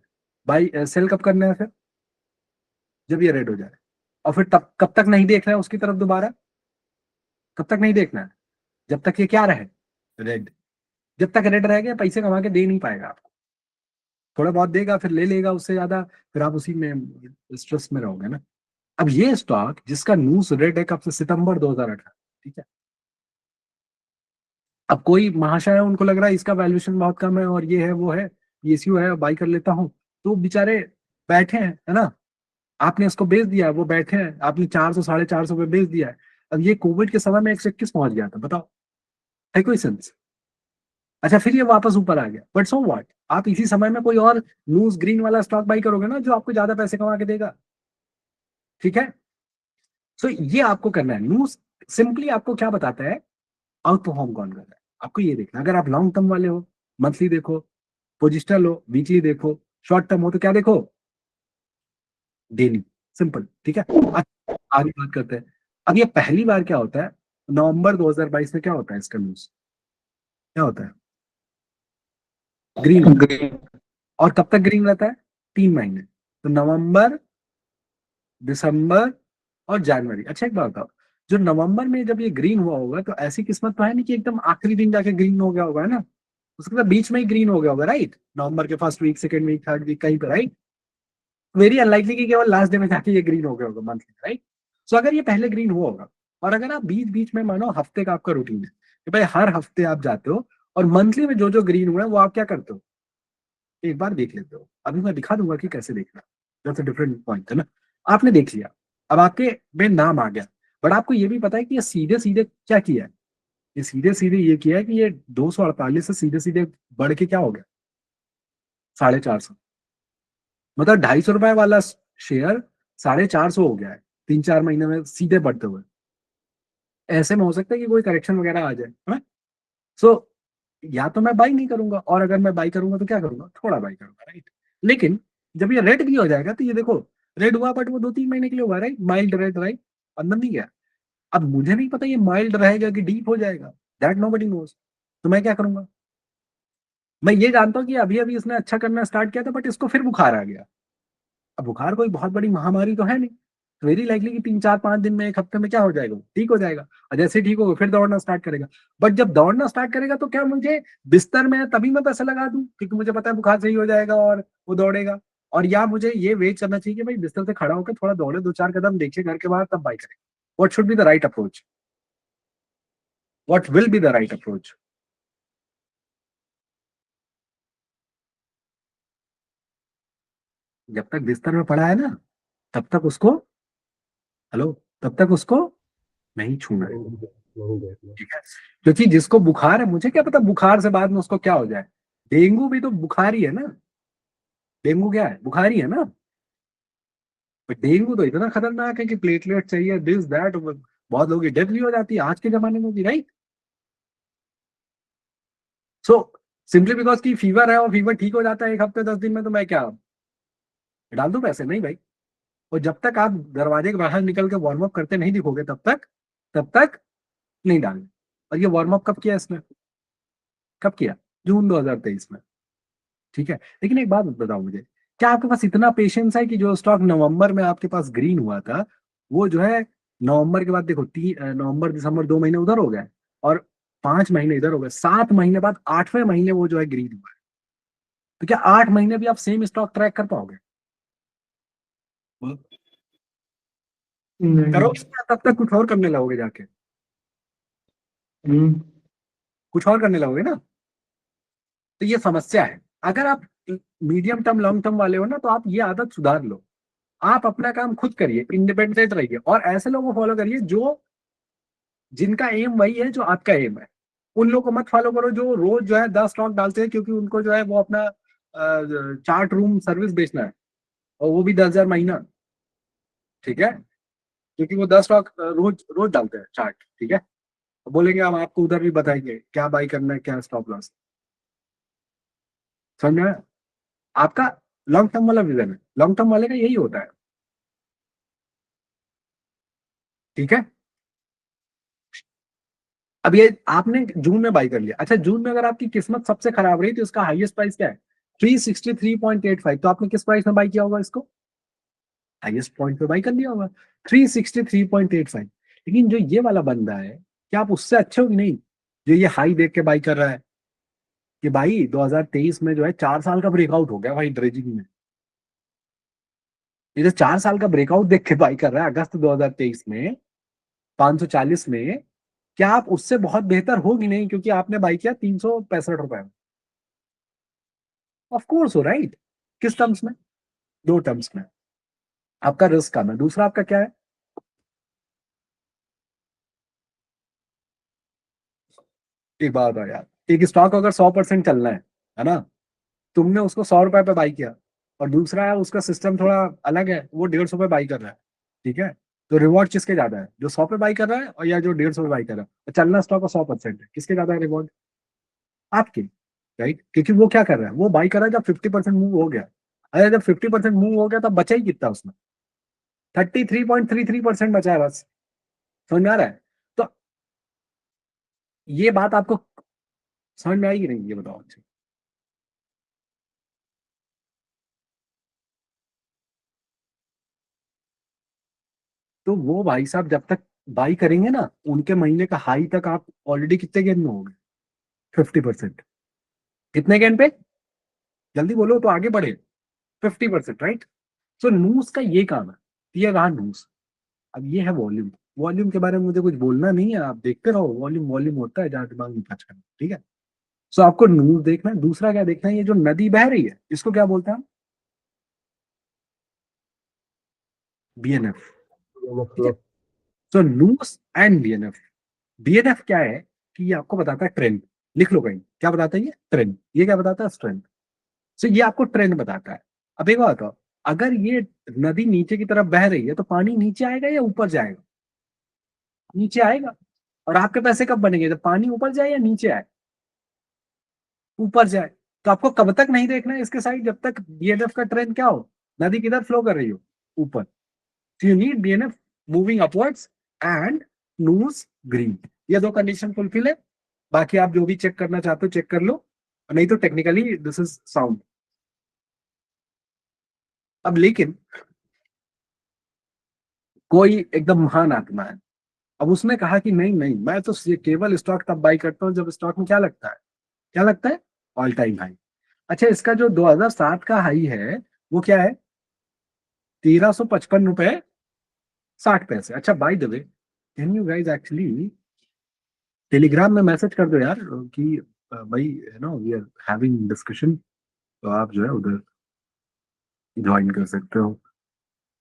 बाई सेल कब करना है फिर, जब ये रेड हो जाए। और फिर तब कब तक नहीं देखना है उसकी तरफ दोबारा, कब तक नहीं देखना है, जब तक ये क्या रहे, रेड। जब तक रेड रहेगा पैसे कमा के दे नहीं पाएगा आपको, थोड़ा बहुत देगा फिर ले लेगा उससे ज्यादा, फिर आप उसी में स्ट्रेस में रहोगे ना। अब ये स्टॉक जिसका न्यूज रेड है कब से, सितंबर 2018, ठीक है। अब कोई महाशय है, उनको लग रहा है इसका वैल्यूएशन बहुत कम है और ये है वो है, पीएसयू है, बाई कर लेता हूँ, तो बेचारे बैठे हैं, है ना। आपने इसको बेच दिया, वो बैठे हैं, आपने 400, 450 पे बेच दिया है। अब ये कोविड के समय में 121 पहुंच गया था, बताओ, है कोई सेंस। अच्छा फिर ये वापस ऊपर आ गया, बट सो व्हाट, आप इसी समय में कोई और न्यूज ग्रीन वाला स्टॉक बाई करोगे ना, जो आपको ज्यादा पैसे कमा के देगा, ठीक है। सो ये आपको करना है, न्यूज सिंपली आपको क्या बताता है, आउट परफॉर्म कौन कर रहा है, आपको ये देखना। अगर आप लॉन्ग टर्म वाले हो, मंथली देखो, पोजिशनल हो, वीकली देखो, शॉर्ट टर्म हो तो क्या देखो, डेली, सिंपल, ठीक है। आगे बात करते हैं। अब ये पहली बार क्या होता है, नवंबर 2022 में क्या होता है इसका न्यूज, क्या होता है, ग्रीन होता है। ग्रीन। और कब तक ग्रीन रहता है, 3 महीने, तो नवंबर, दिसंबर और जनवरी। अच्छा एक बात बताओ, जो नवंबर में जब ये ग्रीन हुआ होगा तो ऐसी किस्मत तो है नहीं कि एकदम आखिरी दिन जाके ग्रीन हो गया होगा, है ना, उसके बाद बीच में ही ग्रीन हो गया होगा, राइट, नवंबर के first week, second week, third week, कहीं पे, राइट। वेरी अनलाइकली कि केवल लास्ट डे में जाके ये ग्रीन हो गया होगा मंथली, राइट। सो अगर ये पहले ग्रीन हुआ होगा, और अगर आप बीच बीच में मानो हफ्ते का आपका रूटीन है कि भाई हर हफ्ते आप जाते हो और मंथली में जो जो ग्रीन हुआ है वो आप क्या करते हो, एक बार देख लेते हो, अभी मैं दिखा दूंगा कि कैसे देखना, दैट्स अ डिफरेंट पॉइंट, है ना। आपने देख लिया, अब आपके में नाम आ गया, बट आपको ये भी पता है कि ये सीधे सीधे क्या किया है, ये सीधे सीधे ये किया है कि ये 248 से सीधे सीधे बढ़ के क्या हो गया, 450, मतलब 250 रुपए वाला शेयर 450 हो गया है 3-4 महीने में सीधे बढ़ते हुए। ऐसे में हो सकता है कि कोई करेक्शन वगैरह आ जाए, है ना। सो या तो मैं बाई नहीं करूंगा, और अगर मैं बाई करूंगा तो क्या करूंगा, थोड़ा बाई करूंगा, राइट। लेकिन जब ये रेड भी हो जाएगा तो ये देखो, रेड हुआ बट वो 2-3 महीने के लिए हुआ, राइट, माइल्ड रेड, राइट, अंदर नहीं गया। अब मुझे नहीं पता ये माइल्ड रहेगा कि डीप हो जाएगा, दैट नोबडी नोज। तो मैं क्या करूंगा, मैं ये जानता हूँ कि अभी अभी इसने अच्छा करना स्टार्ट किया था बट इसको फिर बुखार आ गया। अब बुखार कोई बहुत बड़ी महामारी तो है नहीं, वेरी लाइकली कि 3 4 5 दिन में, 1 हफ्ते में क्या हो जाएगा, ठीक हो जाएगा। और जैसे ठीक होगा फिर दौड़ना स्टार्ट करेगा। बट जब दौड़ना स्टार्ट करेगा तो क्या मुझे बिस्तर में है तभी मैं पैसा लगा दूं क्योंकि मुझे पता है बुखार सही हो जाएगा और वो दौड़ेगा? और या मुझे ये वेट करना चाहिए कि भाई बिस्तर से खड़ा होकर थोड़ा दौड़े, 2 4 कदम देखे घर के बाहर, तब बाई करें? What should be the right approach? What will be the right approach? जब तक बिस्तर में पड़ा है ना, तब तक उसको, हेलो, तब तक उसको नहीं छूना है। नहीं देखना। ठीक है? क्योंकि जिसको बुखार है, मुझे क्या पता बुखार से बाद में उसको क्या हो जाए। डेंगू भी तो बुखार ही है ना। डेंगू क्या है? बुखार ही है ना। पर डेंगू तो इतना खतरनाक है कि प्लेटलेट चाहिए, दिस दैट, बहुत लोगों की डेथ भी हो जाती है आज के जमाने में भी, राइट? सो सिंपली बिकॉज की फीवर है और फीवर ठीक हो जाता है 1 हफ्ते 10 दिन में, तो मैं क्या डाल दूं पैसे? नहीं भाई। और जब तक आप दरवाजे के बाहर निकल के वार्म अप करते नहीं दिखोगे, तब तक नहीं डालना। और ये वार्म अप कब किया इसने? कब किया? जून 2023 में। ठीक है? लेकिन एक बात बताओ मुझे, क्या आपके पास इतना पेशेंस है कि जो स्टॉक नवंबर में आपके पास ग्रीन हुआ था, वो जो है नवंबर के बाद देखो, नवंबर दिसंबर 2 महीने उधर हो गए और 5 महीने इधर हो गए, 7 महीने बाद 8वें महीने वो जो है ग्रीन हुआ है। तो क्या 8 महीने भी आप सेम स्टॉक ट्रैक कर पाओगे? बोलो। नहीं। करोगे या तब तक कुछ और करने लगोगे जाके? हम्म। कुछ और करने लगोगे ना। तो ये समस्या है। अगर आप मीडियम टर्म लॉन्ग टर्म वाले हो ना, तो आप ये आदत सुधार लो। आप अपना काम खुद करिए, इंडिपेंडेंट रहिए और ऐसे लोगों को फॉलो करिए जो, जिनका एम वही है जो आपका एम है। उन लोगों को मत फॉलो करो जो रोज जो है 10 स्टॉक डालते हैं क्योंकि उनको जो है वो अपना चार्ट रूम सर्विस बेचना है, और वो भी 10,000 महीना। ठीक है? क्योंकि वो 10 स्टॉक रोज रोज डालते हैं चार्ट। ठीक है? तो बोलेंगे हम आपको उधर भी बताएंगे क्या बाई करना है, क्या स्टॉप लॉस। समझ में आया? आपका लॉन्ग टर्म वाला विजन है, लॉन्ग टर्म वाले का यही होता है। ठीक है? अब ये आपने जून में बाई कर लिया, अच्छा जून में अगर आपकी किस्मत सबसे खराब रही तो इसका हाईएस्ट प्राइस क्या है? 363.85। तो आपने किस प्राइस में बाई किया होगा इसको? हाईएस्ट पॉइंट पे बाई कर लिया होगा, 363.85। लेकिन जो ये वाला बंदा है, क्या आप उससे अच्छे हो कि नहीं? जो ये हाई देख के बाई कर रहा है कि भाई 2023 में जो है 4 साल का ब्रेकआउट हो गया भाई ड्रेजिंग में। ये जो 4 साल का ब्रेकआउट देख के बाई कर रहा है अगस्त 2023 में 540 में, क्या आप उससे बहुत बेहतर होगी नहीं क्योंकि आपने बाई किया 365 रुपए में? ऑफ कोर्स हो, राइट? किस टर्म्स में? 2 टर्म्स में। आपका रिस्क कम है, दूसरा आपका क्या है? एक बात है यार, एक स्टॉक अगर 100% चलना है ना, तुमने उसको 100 रुपए पे बाई किया, और दूसरा है उसका सिस्टम थोड़ा अलग है, वो 150 पे बाई कर रहा है। ठीक है? तो रिवॉर्ड किसके ज्यादा है, जो 100 पे बाई कर रहा है और या जो 150 पे बाई कर रहा है? तो चलना स्टॉक का 100% है, किसके ज्यादा है रिवॉर्ड? आपके। राइट? क्योंकि वो क्या कर रहा है, वो बाई कर रहा है जब 50% मूव हो गया। अरे जब 50% मूव हो गया तब बचा ही कितना उसमें? 33.33% बचा है बस। समझ में आ रहा है? तो ये बात आपको समझ में आएगी नहीं, ये बताओ अच्छा। तो वो भाई साहब जब तक बाई करेंगे ना, उनके महीने का हाई तक आप ऑलरेडी कितने गेन में हो गए? 50%। कितने गेन पे? जल्दी बोलो तो आगे बढ़े। 50%, राइट? सो नूस का ये काम है। ये रहा नूस। अब ये है वॉल्यूम। वॉल्यूम के बारे में मुझे कुछ बोलना नहीं है, आप देखते रहो, वॉल्यूम वॉल्यूम होता है जहाँ दिमाग में खर्च करना। ठीक है? सो आपको नूस देखना है, दूसरा क्या देखना है, ये जो नदी बह रही है इसको क्या बोलते हैं हम? बीएनएफ। ये ठीक है? मतलब सो नूस एंड बीएनएफ। बीएनएफ क्या है कि ये आपको बताता है ट्रेंड। लिख लो कहीं, क्या बताता है ये? ट्रेंड। ये क्या बताता है? स्ट्रेंथ। सो ये आपको ट्रेंड बताता है। अब एक बात बताओ, अगर ये नदी नीचे की तरफ बह रही है तो पानी नीचे आएगा या ऊपर जाएगा? नीचे आएगा। और आपके पैसे कब बनेंगे? जब पानी ऊपर जाए या नीचे आए? ऊपर जाए। तो आपको कब तक नहीं देखना है इसके साइड? जब तक बीएनएफ का ट्रेंड क्या हो, नदी किधर फ्लो कर रही हो, ऊपर। So you need DNF moving upwards and nose green। ये दो कंडीशन फुलफिल है। बाकी आप जो भी चेक करना चाहते हो चेक कर लो, नहीं तो टेक्निकली दिस इज साउंड। अब लेकिन कोई एकदम महान आत्मा है। अब उसने कहा कि नहीं नहीं, मैं तो केवल स्टॉक तब बाई करता हूँ जब स्टॉक में क्या लगता है, क्या लगता है, ऑल टाइम हाई। अच्छा, इसका जो 2007 का हाई है वो क्या है, 1355 रुपए 60 पैसे। अच्छा, bye the way, can you guys actually Telegram में मैसेज कर दो यार कि भाई वी आर हैविंग डिस्कशन, तो आप जो है उधर ज्वाइन कर सकते हो।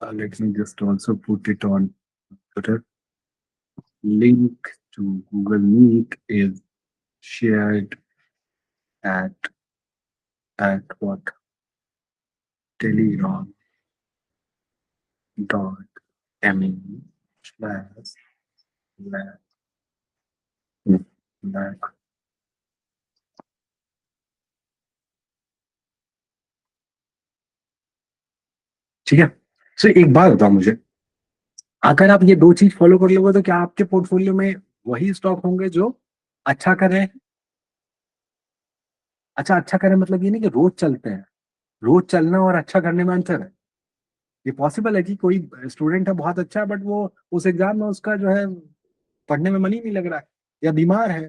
Let me just also put it on Twitter. Link to Google Meet is shared at what, telegram.me slash black. ठीक है। सो एक बात बताओ मुझे, अगर आप ये दो चीज फॉलो कर लोगे तो क्या आपके पोर्टफोलियो में वही स्टॉक होंगे जो अच्छा कर रहे हैं? अच्छा, अच्छा करें मतलब ये नहीं कि रोज चलते हैं। रोज चलना और अच्छा करने में अंतर है। ये पॉसिबल है कि कोई स्टूडेंट है बहुत अच्छा, बट वो उस एग्जाम में उसका जो है पढ़ने में मन ही नहीं लग रहा है, या बीमार है,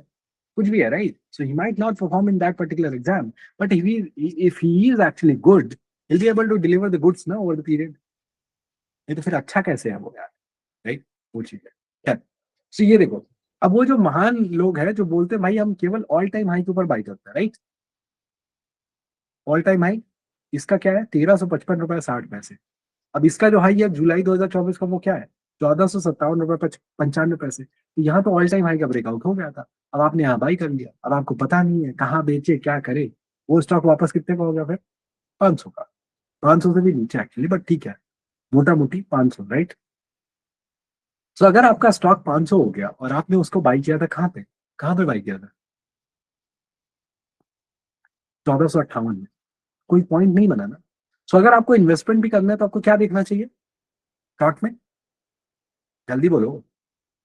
कुछ भी है, right? So he might not perform in that particular exam, but if he is actually good, he'll be able to deliver the goods ना over the period। नहीं तो फिर अच्छा कैसे है वो यार, राइट? वो चीज है। खैर, so ये देखो, अब वो जो महान लोग हैं जो बोलते हैं भाई हम केवल ऑल टाइम हाई के ऊपर बाई करते हैं, राइट? ऑल टाइम हाई इसका क्या है, 1355 रुपए 60 पैसे। अब इसका जो हाई है जुलाई 2024 का, वो क्या है, 1457 रुपए 95 पैसे। तो यहाँ तो ऑल टाइम हाई का ब्रेकआउट हो गया था। अब आपने यहाँ बाई कर लिया, अब आपको पता नहीं है कहाँ बेचे क्या करे। वो स्टॉक वापस कितने का हो गया फिर, 500 का। 500 से भी नीचे एक्चुअली, बट ठीक है, मोटा मोटी 500, राइट? तो अगर आपका स्टॉक 500 हो गया और आपने उसको बाई किया था कहाँ पे, कहाँ पे बाई किया था, 1458 में, कोई पॉइंट नहीं बना ना। सो अगर आपको इन्वेस्टमेंट भी करना है तो आपको क्या देखना चाहिए स्टॉक में, जल्दी बोलो,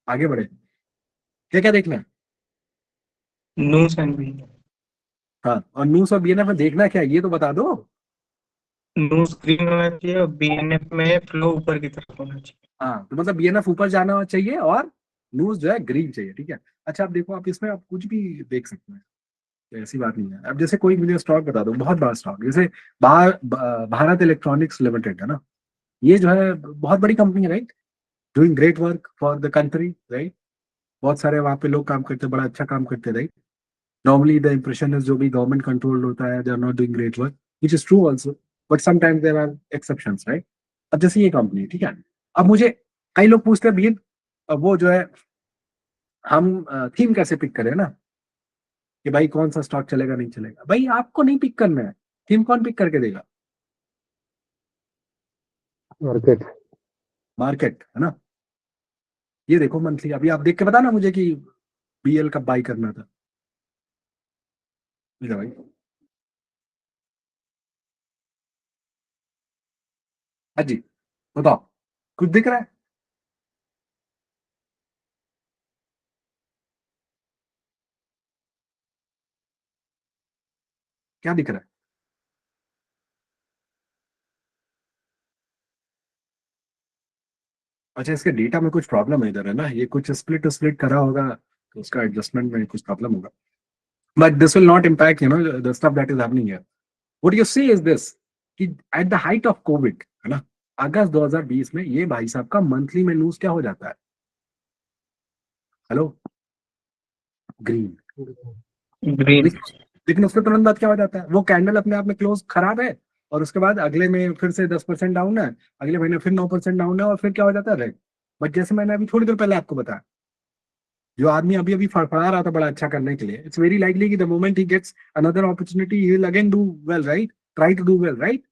आगे बढ़े, क्या क्या देखना है? नूस एंड बी। हाँ, और न्यूज और बीएनएफ में देखना क्या है ये तो बता दो। नूस ग्रीन होना चाहिए और बीएनएफ में फ्लो ऊपर की तरफ होना चाहिए। हाँ, तो मतलब बीएनएफ ऊपर जाना चाहिए और न्यूज जो है ग्रीन चाहिए, ठीक है। अच्छा, आप देखो, आप इसमें आप कुछ भी देख सकते हैं, तो ऐसी बात नहीं है। अब जैसे कोई मुझे स्टॉक बता दो, बहुत बड़ा स्टॉक, जैसे भारत इलेक्ट्रॉनिक्स लिमिटेड है ना, ये जो है बहुत बड़ी कंपनी है, right? Doing great work for the country, right? बहुत सारे वहाँ पे लोग काम करते हैं, बड़ा अच्छा काम करते हैं, right? Normally the impression is जो भी गवर्नमेंट कंट्रोल्ड होता है, they are not doing great work, which is true also, but sometimes there are exceptions, right? अब जैसे ये कंपनी, ठीक है, अब मुझे कई लोग पूछते हैं भैया, अब वो जो है हम थीम कैसे पिक करें ना, कि भाई कौन सा स्टॉक चलेगा नहीं चलेगा। भाई आपको नहीं पिक करना है, थीम कौन पिक करके देगा, मार्केट। मार्केट है ना। ये देखो मंथली, अभी आप देख के बताना मुझे कि बीएल कब बाई करना था। ठीक है भाई, हाँ जी, बताओ, कुछ दिख रहा है? क्या दिख रहा है? अच्छा, इसके डेटा में कुछ प्रॉब्लम है इधर, है ना, ये कुछ स्प्लिट स्प्लिट करा होगा, तो उसका एडजस्टमेंट में कुछ प्रॉब्लम होगा, but this will not impact the stuff that is happening here. What you see is this, कि at the height of Covid, है ना, अगस्त 2020 में ये भाई साहब का मंथली में न्यूज क्या हो जाता है, हेलो, ग्रीन। ग्रीन। लेकिन उसके तुरंत बाद क्या हो जाता है, वो कैंडल अपने आप में क्लोज खराब है, और उसके बाद अगले में फिर से 10% डाउन है, अगले महीने फिर 9% डाउन है, और फिर क्या हो जाता है, रेड। बट जैसे मैंने अभी थोड़ी देर पहले आपको बताया, जो आदमी अभी अभी फड़फड़ा रहा था बड़ा अच्छा करने के लिए, इट्स वेरी लाइकली कि the moment he gets another opportunity he will again do well, right? Try to do well, right?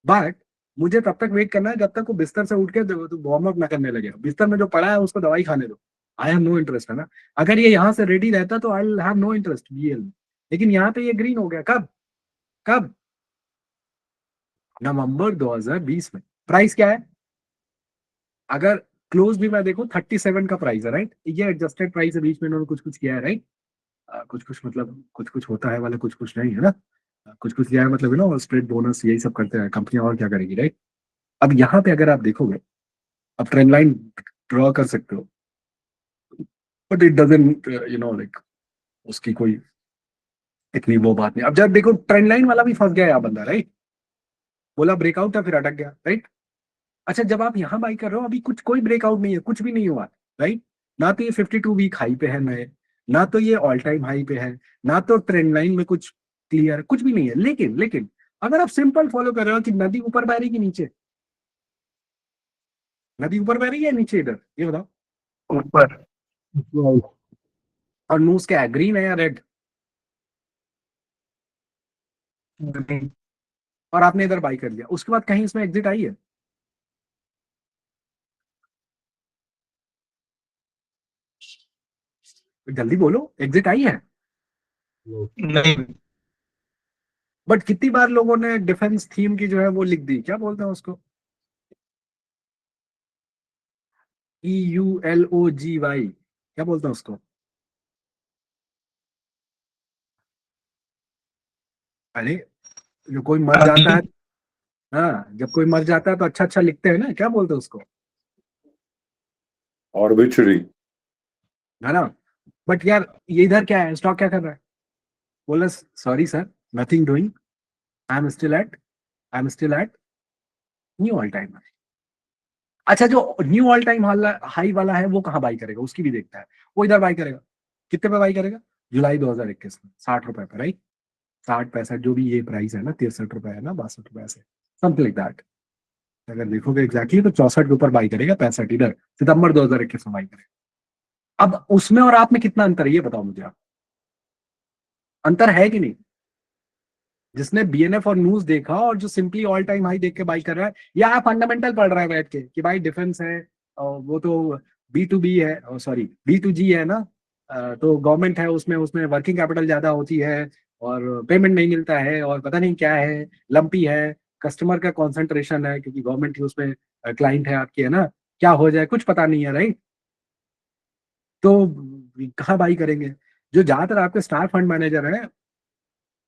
But मुझे तब तक वेट करना है जब तक वो बिस्तर से उठ के वार्म अप ना करने लगे। बिस्तर में जो पड़ा है उसको दवाई खाने दो। आई हैव नो इंटरेस्ट, है ना। अगर ये यहाँ से रेडी रहता तो I have no interest BL में। लेकिन यहाँ पे ये ग्रीन हो गया, कब, कब, नवंबर 2020 में। प्राइस क्या है, अगर क्लोज भी मैं देखूं 37 का प्राइस है, राइट? ये एडजस्टेड प्राइस है, बीच में इन्होंने कुछ कुछ किया है, राइट? कुछ कुछ मतलब कुछ कुछ होता है वाला, कुछ कुछ नहीं, है ना। कुछ कुछ किया है मतलब, स्प्लिट बोनस यही सब करते हैं कंपनियां, और क्या करेगी, राइट? अब यहाँ पे अगर आप देखोगे अब ट्रेंड लाइन ड्रॉ कर सकते हो, बट इट डजंट लाइक उसकी कोई इतनी वो बात नहीं। अब जब देखो ट्रेंड लाइन वाला भी फंस गया यार बंदा, राइट? बोला ब्रेकआउट है, फिर अटक गया, राइट? अच्छा, जब आप यहाँ बाई कर रहे हो, अभी कुछ कोई ब्रेकआउट नहीं है, कुछ भी नहीं हुआ, राइट? ना तो ये 52 वीक हाई पे है नए, ना तो ये ऑल टाइम हाई पे है, ना तो ट्रेंड लाइन में कुछ क्लियर, कुछ भी नहीं है। लेकिन लेकिन अगर आप सिंपल फॉलो कर रहे हो कि नदी ऊपर बह रही कि नीचे, नदी ऊपर बह रही है नीचे, इधर ये बताओ। ऊपर। और नूस क्या है, ग्रीन है या रेड? ग्रीन। और आपने इधर बाई कर लिया, उसके बाद कहीं इसमें एग्जिट आई है? जल्दी बोलो, एग्जिट आई है? नहीं। बट कितनी बार लोगों ने डिफेंस थीम की जो है वो लिख दी, क्या बोलते हैं उसको, EULOGY, क्या बोलते हैं उसको? अरे, जो कोई मर जाता है, हाँ, जब कोई मर जाता है तो अच्छा अच्छा लिखते हैं ना, क्या बोलते हैं उसको, ऑर्बिट्री। है ना? बट यार ये इधर क्या है, स्टॉक क्या कर रहा है? बोला sorry sir, nothing doing, I am still at knew all time. अच्छा, जो न्यू ऑल टाइम हाई वाला है वो कहाँ बाई करेगा, उसकी भी देखता है। वो इधर बाई करेगा, कितने पे बाई करेगा? जुलाई 2021 में 60 रुपए पे, राइट? 60 65 जो भी ये प्राइस है ना, 63 रुपए है ना, 62 रुपए से, समथिंग लाइक दैट। अगर देखोगे एग्जैक्टली तो 64 के ऊपर बाई करेगा, 65 इधर सितंबर 2021 में बाई करेगा। अब उसमें और आप में कितना अंतर है ये बताओ मुझे आप, अंतर है कि नहीं? जिसने BNF और न्यूज देखा और जो सिंपली ऑल टाइम हाई देख के बाई कर रहा है, या आप फंडामेंटल पढ़ रहा है बैठ के कि भाई डिफेंस है, और वो तो B2B है, सॉरी B2G है ना, तो गवर्नमेंट है, उसमें उसमें वर्किंग कैपिटल ज्यादा होती है, और पेमेंट नहीं मिलता है, और पता नहीं क्या है, लंपी है, कस्टमर का कॉन्सेंट्रेशन है क्योंकि गवर्नमेंट की उसमें क्लाइंट है आपकी, है ना, क्या हो जाए कुछ पता नहीं है, राइट? तो कहाँ बाई करेंगे? जो ज्यादातर आपके स्टार फंड मैनेजर हैं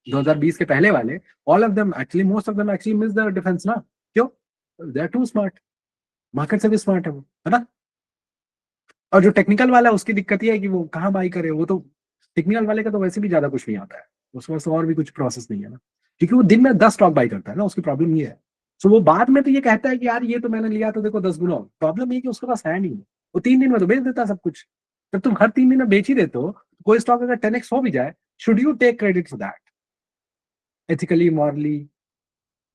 2020 के पहले वाले, all of them actually, most of them actually miss the defence ना। क्यों? They are too smart, market से भी स्मार्ट है वो, है ना? और जो टेक्निकल वाला है उसकी दिक्कत ये है कि वो कहाँ बाई करे, वो तो टेक्निकल वाले का तो वैसे भी ज्यादा कुछ नहीं आता है, उसमें से और भी कुछ प्रोसेस नहीं है ना, क्योंकि वो दिन में 10 स्टॉक बाई करता है ना, उसकी प्रॉब्लम ये है। सो वो बाद में तो ये कहता है कि यार ये तो मैंने लिया तो देखो 10 गुना, प्रॉब्लम ये कि उसके पास है नहीं, वो 3 दिन में तो बेच देता है सब कुछ। जब तुम हर 3 दिन में बेच ही देते हो, कोई स्टॉक अगर 10x हो भी जाए, should you take credit for that? Ethically, morally,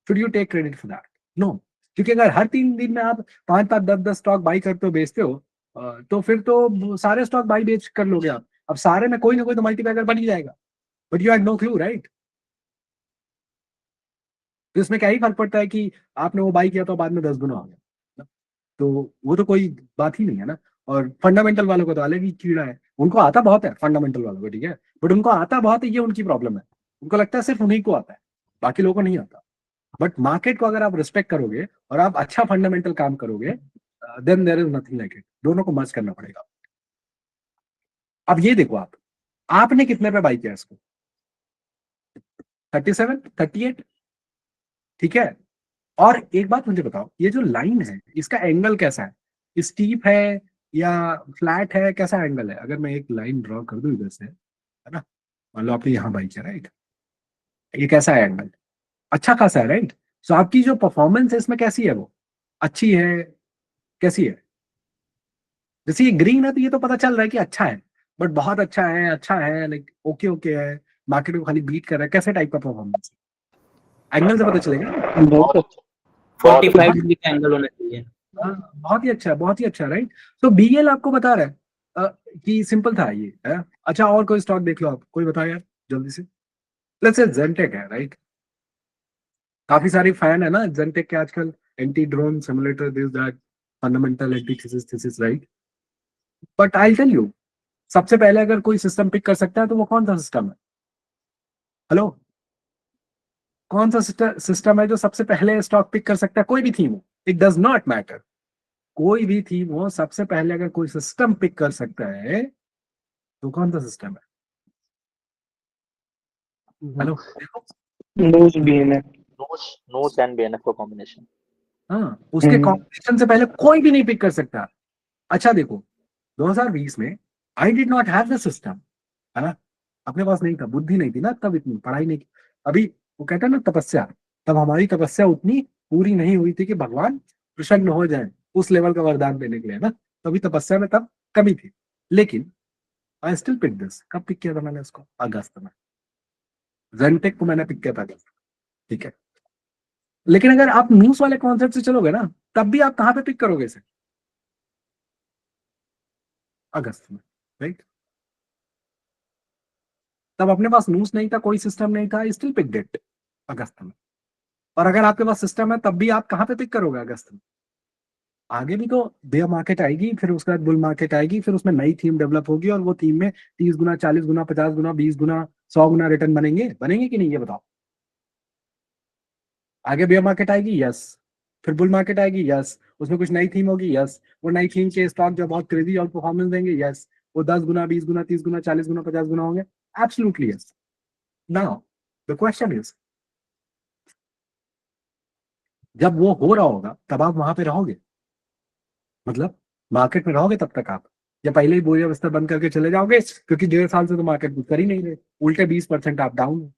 should you take credit for that? No. क्योंकि अगर हर 3 दिन में आप 5 5 10 10 स्टॉक बाई करते हो, बेचते हो, तो फिर तो सारे स्टॉक बाई बेच कर लोगे आप, अब सारे में कोई ना कोई तो मल्टीपैकर बन ही जाएगा, but you have no clue, right? तो इसमें क्या ही फर्क पड़ता है कि आपने वो बाई किया तो बाद में 10 गुना हो गया, तो वो तो कोई बात ही नहीं है ना। और फंडामेंटल वालों को तो अलग ही कीड़ा है, उनको आता बहुत है फंडामेंटल वालों को, ठीक है, बट उनको आता बहुत है, ये उनकी प्रॉब्लम है। उनको लगता है सिर्फ उन्हीं को आता है, बाकी लोगों को नहीं आता। बट मार्केट को अगर आप रिस्पेक्ट करोगे और आप अच्छा फंडामेंटल काम करोगे, then there is nothing like it, दोनों को मर्ज करना पड़ेगा। अब ये देखो आप, आपने कितने पे बाई किया इसको? 37 38, ठीक है? और एक बात मुझे बताओ, ये जो लाइन है इसका एंगल कैसा है, स्टीप है या फ्लैट है, कैसा एंगल है? अगर मैं एक लाइन ड्रॉ कर दूं इधर से, है ना, मान लो आपने यहाँ बाई किया, राइट, ये कैसा है एंगल? अच्छा खासा है, राइट? सो आपकी जो परफॉर्मेंस है इसमें कैसी है, वो अच्छी है, कैसी है? जैसे ये ग्रीन है तो ये तो पता चल रहा है कि अच्छा है, बट बहुत अच्छा है, लाइक ओके ओके है, मार्केट को खाली बीट कर रहा है, कैसे टाइप का परफॉर्मेंस है, एंगल से पता चलेगा। बहुत अच्छा। बहुत 45 डिग्री का एंगल होना चाहिए। हाँ, बहुत ही अच्छा है, बहुत ही अच्छा, राइट? तो BL आपको बता रहा है कि सिंपल था ये, है? अच्छा, और कोई स्टॉक देख लो आप, कोई बताओ यार जल्दी से। लेट्स से जेंटेक है, राइट? काफी सारी फैन है ना जेंटेक के आजकल, anti drone simulator, this that, fundamental antithesis thesis, right? But I tell you, सबसे पहले अगर कोई सिस्टम पिक कर सकता है तो वो कौन सा सिस्टम है? हेलो, कौन सा सिस्टम है जो सबसे पहले स्टॉक पिक कर सकता है, कोई भी थीम हो, इट डज नॉट मैटर, कोई भी थीम हो, सबसे पहले अगर कोई सिस्टम पिक कर सकता है तो कौन सा सिस्टम है? हेलो, देखो, नूस भी है। Nose and BNF को combination. हाँ, उसके कॉम्पिटिशन से पहले कोई भी नहीं पिक कर सकता। अच्छा देखो, 2020 में I did not have the system, है ना, अपने पास नहीं था, बुद्धि नहीं थी ना, तब इतनी पढ़ाई नहीं की। अभी वो कहता है ना तपस्या, तब हमारी तपस्या उतनी पूरी नहीं हुई थी कि भगवान प्रसन्न हो जाए उस लेवल का वरदान देने के लिए, ना, तभी तपस्या में तब कमी थी। लेकिन आई स्टिल पिक दिस। कब पिक किया था मैंने उसको? अगस्त में। जेनटेक को मैंने पिक किया था अगस्त, ठीक है। लेकिन अगर आप न्यूज वाले कॉन्सेप्ट से चलोगे ना, तब भी आप कहाँ पे पिक करोगे इसे? अगस्त में, राइट। तब अपने पास न्यूज नहीं था, कोई सिस्टम नहीं था, स्टिल पिक डेट अगस्त में। और अगर आपके पास सिस्टम है तब भी आप कहाँ पे पिक करोगे अगस्त में? आगे भी तो बेयर मार्केट आएगी, फिर उसके बाद बुल मार्केट आएगी, फिर उसमें नई थीम डेवलप होगी, और वो थीम में 30 गुना, 40 गुना, 50 गुना, 20 गुना, 100 गुना रिटर्न बनेंगे, बनेंगे कि नहीं, ये बताओ। आगे बेयर मार्केट आएगी, यस। फिर बुल मार्केट आएगी, यस। उसमें कुछ नई थीम होगी, यस। वो नई थीम के स्टॉक जो बहुत क्रेजी और परफॉर्मेंस देंगे, यस। वो 10 गुना, 20 गुना, 30 गुना, 40 गुना, 50 गुना होंगे, absolutely yes. Now the question is, जब वो हो रहा होगा तब आप वहां पे रहोगे? मतलब मार्केट में रहोगे तब तक आप, या पहले ही बोरिया बिस्तर बंद करके चले जाओगे, क्योंकि 1.5 साल से तो मार्केट कुछ कर ही नहीं रहे, उल्टे 20% आप डाउन।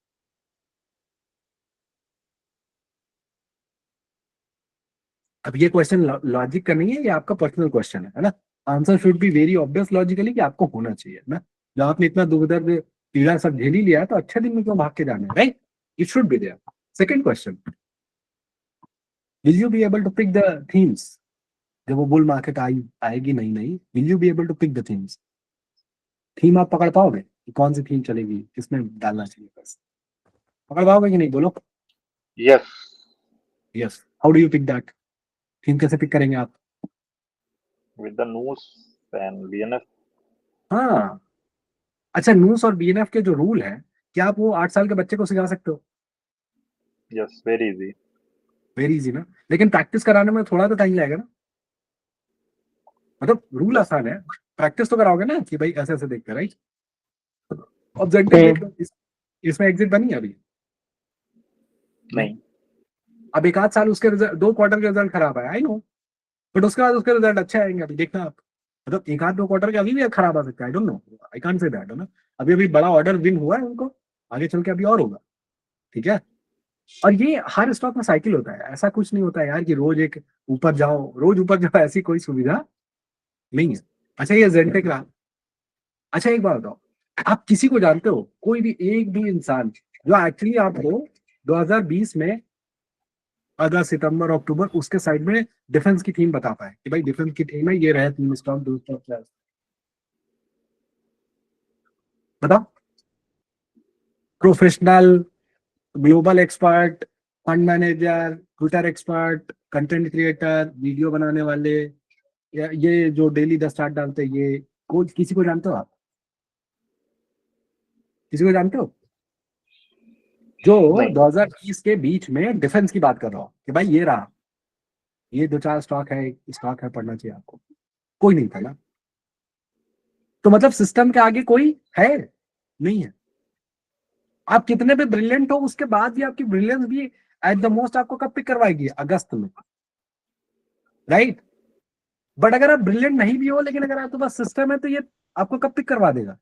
अब ये क्वेश्चन लॉजिक का नहीं है, ये आपका पर्सनल क्वेश्चन है ना। Answer should be very obvious logically कि आपको होना चाहिए ना। जब आपने इतना दुख दर्द पीड़ा सब झेल ही लिया है, तो अच्छे दिन में क्यों भाग के जाना है, right? It should be there. Second question, will you be able to pick the themes? जब वो बुल मार्केट आएगी, नहीं नहीं, will you be able to pick the themes? Theme आप पकड़ पाओगे कि कौन सी थीम चलेगी, किसमें डालना चाहिए, बस पकड़ पाओगे कि नहीं, बोलो। Yes, yes. How do you pick that? Theme कैसे पिक करेंगे आप? with the news and BNF. हाँ। अच्छा, नूस और बीएनएफ के जो रूल है, क्या आप वो 8 साल के बच्चे को सिखा सकते हो? Yes, very easy. Very easy ना। लेकिन प्रैक्टिस कराने में थोड़ा तो टाइम लगेगा ना। मतलब रूल आसान है, प्रैक्टिस तो कराओगे ना कि भाई ऐसे ऐसे देखते, राइट? ऑब्जेक्टिव देख लो, इसमें एग्जिट बनी है अभी? नहीं, अब 1 आध साल उसके रिजल्ट, 2 क्वार्टर के रिजल्ट खराब है, आई नो, बट उसके बाद उसके रिजल्ट अच्छे आएंगे, अभी देखना आप। मतलब 1 आध 2 क्वार्टर के अभी भी खराब आ सकता है, I don't no, I can't say that, है ना। अभी अभी बड़ा ऑर्डर विन हुआ है उनको, आगे चल के अभी और होगा, ठीक है। और ये हर स्टॉक में साइकिल होता है, ऐसा कुछ नहीं होता है यार कि रोज एक ऊपर जाओ, रोज ऊपर जाओ, ऐसी कोई सुविधा नहीं है। अच्छा, ये जेंटेक रहा। अच्छा एक बात बताओ, आप किसी को जानते हो, कोई भी एक भी इंसान जो एक्चुअली आपको 2020 में अगस्त, सितंबर, अक्टूबर उसके साइड में डिफेंस की थीम बता पाए कि भाई डिफेंस की थीम है, ये रहे 3 स्टॉक, 2 स्टॉक, बताओ। Professional, global expert, fund manager, Twitter expert, content creator, video बनाने वाले, या ये जो डेली 10 स्टार्ट डालते हैं, ये कोई किसी को जानते हो आप? किसी को जानते हो जो नहीं, 2020 के बीच में डिफेंस की बात कर रहा हो कि भाई ये रहा, ये 2 4 स्टॉक है, स्टॉक है, पढ़ना चाहिए आपको? कोई नहीं था ना। तो मतलब सिस्टम के आगे कोई है नहीं है। आप कितने भी ब्रिलियंट हो, उसके बाद भी आपकी ब्रिलियंस भी एट द मोस्ट आपको कब पिक करवाएगी? अगस्त में, राइट? बट अगर आप ब्रिलियंट नहीं भी हो, लेकिन अगर आपके पास सिस्टम है, तो ये आपको कब पिक करवा देगा?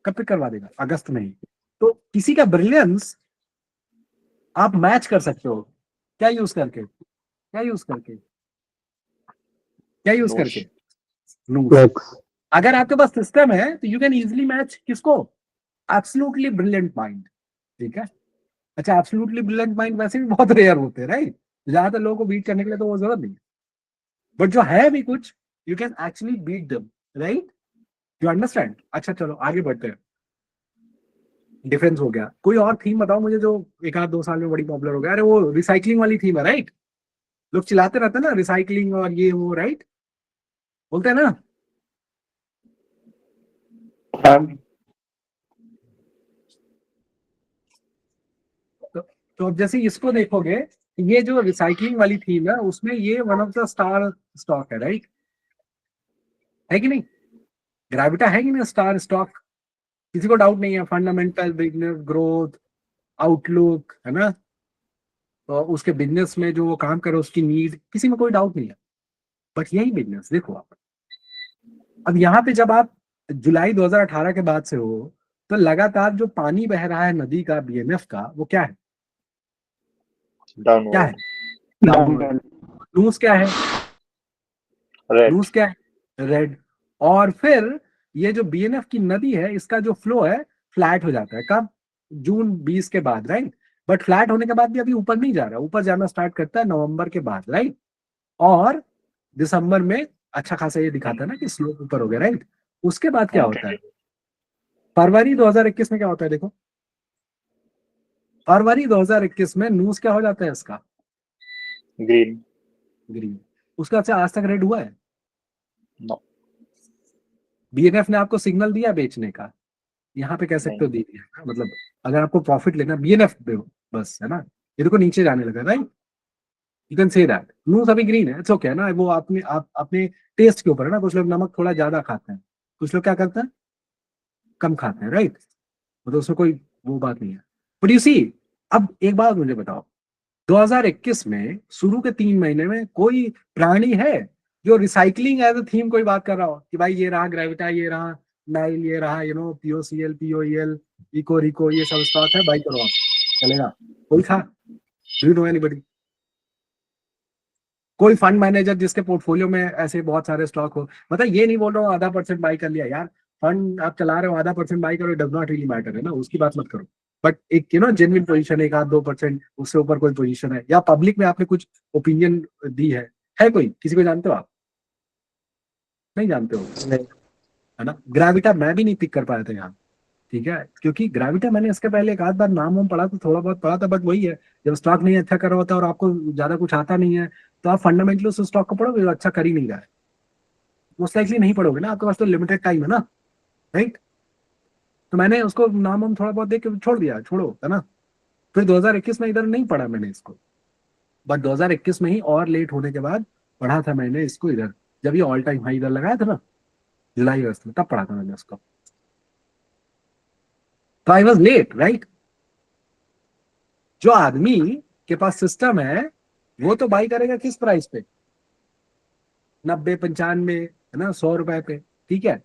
कब पिक करवा देगा? अगस्त में ही। तो किसी का ब्रिलियंस आप मैच कर सकते हो, क्या यूज करके? क्या यूज करके? क्या यूज Noosh. करके? नूस। Next. अगर आपके पास सिस्टम है तो यू कैन इजिली मैच किसको? एब्सोल्युटली ब्रिलियंट माइंड, ठीक है। अच्छा, एब्सोल्युटली ब्रिलियंट माइंड वैसे भी बहुत रेयर होते हैं, राइट? ज्यादातर लोगों को बीट करने के लिए तो वो जरूरत नहीं है, बट जो है भी कुछ, you can actually beat them, right? You understand? अच्छा चलो आगे बढ़ते हैं। डिफेंस हो गया, कोई और थीम बताओ मुझे जो 1 आध 2 साल में बड़ी पॉपुलर हो गया। अरे वो रिसाइकलिंग वाली थीम है, राइट? लोग चिल्लाते रहते हैं ना, रिसाइकलिंग और ये वो, राइट? बोलते हैं ना। तो अब जैसे इसको देखोगे, ये जो रिसाइकलिंग वाली थीम है, उसमें ये one of the star stock है, राइट? है कि नहीं? ग्रेविटा है कि नहीं स्टार स्टॉक? किसी को डाउट नहीं है, फंडामेंटल, बिजनेस ग्रोथ, आउटलुक, है ना। उसके बिजनेस में जो वो काम करे उसकी नीड, किसी में कोई डाउट नहीं है। बट यही बिजनेस देखो आप, अब यहाँ पे जब आप जुलाई 2018 के बाद से हो, तो लगातार जो पानी बह रहा है नदी का, बीएमएफ का, वो क्या है? क्या है? Downward downward. लूज क्या है? रेड लूज क्या है? रेड। और फिर ये जो बीएनएफ की नदी है, इसका जो फ्लो है फ्लैट हो जाता है कब? जून 20 के बाद, राइट। बट फ्लैट होने के बाद भी अभी ऊपर नहीं जा रहा, ऊपर जाना स्टार्ट करता है नवंबर के बाद, राइट। और दिसंबर में अच्छा खासा ये दिखाता है ना कि स्लोप ऊपर हो गया, राइट। उसके बाद क्या होता है? फरवरी 2021 में क्या होता है देखो, फरवरी 2021 में न्यूज क्या हो जाता है इसका? Green green. उसका अच्छा आज तक रेड हुआ है? नो बीएनएफ ने आपको सिग्नल दिया बेचने का? यहाँ पे कह सकते हो दे दिया ना, मतलब अगर आपको प्रॉफिट लेना बीएनएफ पे हो बस, है ना। ये देखो नीचे जाने लगा, right. You can say that news अभी ग्रीन है, इट्स ओके ना। वो आप अपने टेस्ट के ऊपर है ना, कुछ लोग नमक थोड़ा ज्यादा खाते हैं, कुछ लोग क्या करते हैं, कम खाते हैं, राइट। मतलब उसमें कोई वो बात नहीं है। बट यू सी, अब एक बात मुझे बताओ, 2021 में शुरू के 3 महीने में कोई प्राणी है जो रिसाइकलिंग एज अ थीम कोई बात कर रहा हो कि भाई ये रहा ग्रेविटा, ये रहा नाइल, ये रहा पीओसीएल, पीओईएल, इको रिको, ये सब स्टॉक है, बाई करो आप, चलेगा? कोई था? Do you no anybody? कोई फंड मैनेजर जिसके पोर्टफोलियो में ऐसे बहुत सारे स्टॉक हो? मतलब ये नहीं बोल रहा हूँ आधा परसेंट बाई कर लिया यार, फंड आप चला रहे हो, आधा परसेंट बाई करो, डज नॉट रियली मैटर, है ना, उसकी बात मत करो। बट एक जेन्युइन पोजीशन है, 1-2%, उससे ऊपर कोई पोजीशन है, या पब्लिक में आपने कुछ ओपिनियन दी है कोई, किसी को जानते हो आप? नहीं जानते हो, नहीं। है ना। ग्रेविटा मैं भी नहीं पिक कर पाया था यहाँ, ठीक है, क्योंकि ग्रेविटा मैंने इसके पहले एक आध बार नाम वाम पढ़ा था, थोड़ा बहुत पढ़ा था, बट वही है, जब स्टॉक नहीं अच्छा कर रहा होता और आपको ज्यादा कुछ आता नहीं है, तो आप फंडामेंटली उस स्टॉक को पढ़ोगे जो अच्छा कर ही नहीं रहा है, मोस्ट लाइकली नहीं पढ़ोगे ना, आपके पास तो लिमिटेड टाइम है ना, राइट। तो मैंने उसको नाम हम थोड़ा बहुत देख के छोड़ दिया, छोड़ो, है ना। फिर 2021 में इधर नहीं पढ़ा मैंने इसको, बट 2021 में ही और लेट होने के बाद पढ़ा था मैंने इसको इधर, जब ये ऑल टाइम हाई इधर लगाया था ना, जुलाई अगस्त में, तब पढ़ा था मैंने उसको। तो आई वॉज लेट, राइट। जो आदमी के पास सिस्टम है वो तो बाई करेगा किस प्राइस पे? 90-95, है ना, 100 रुपए पे, ठीक है।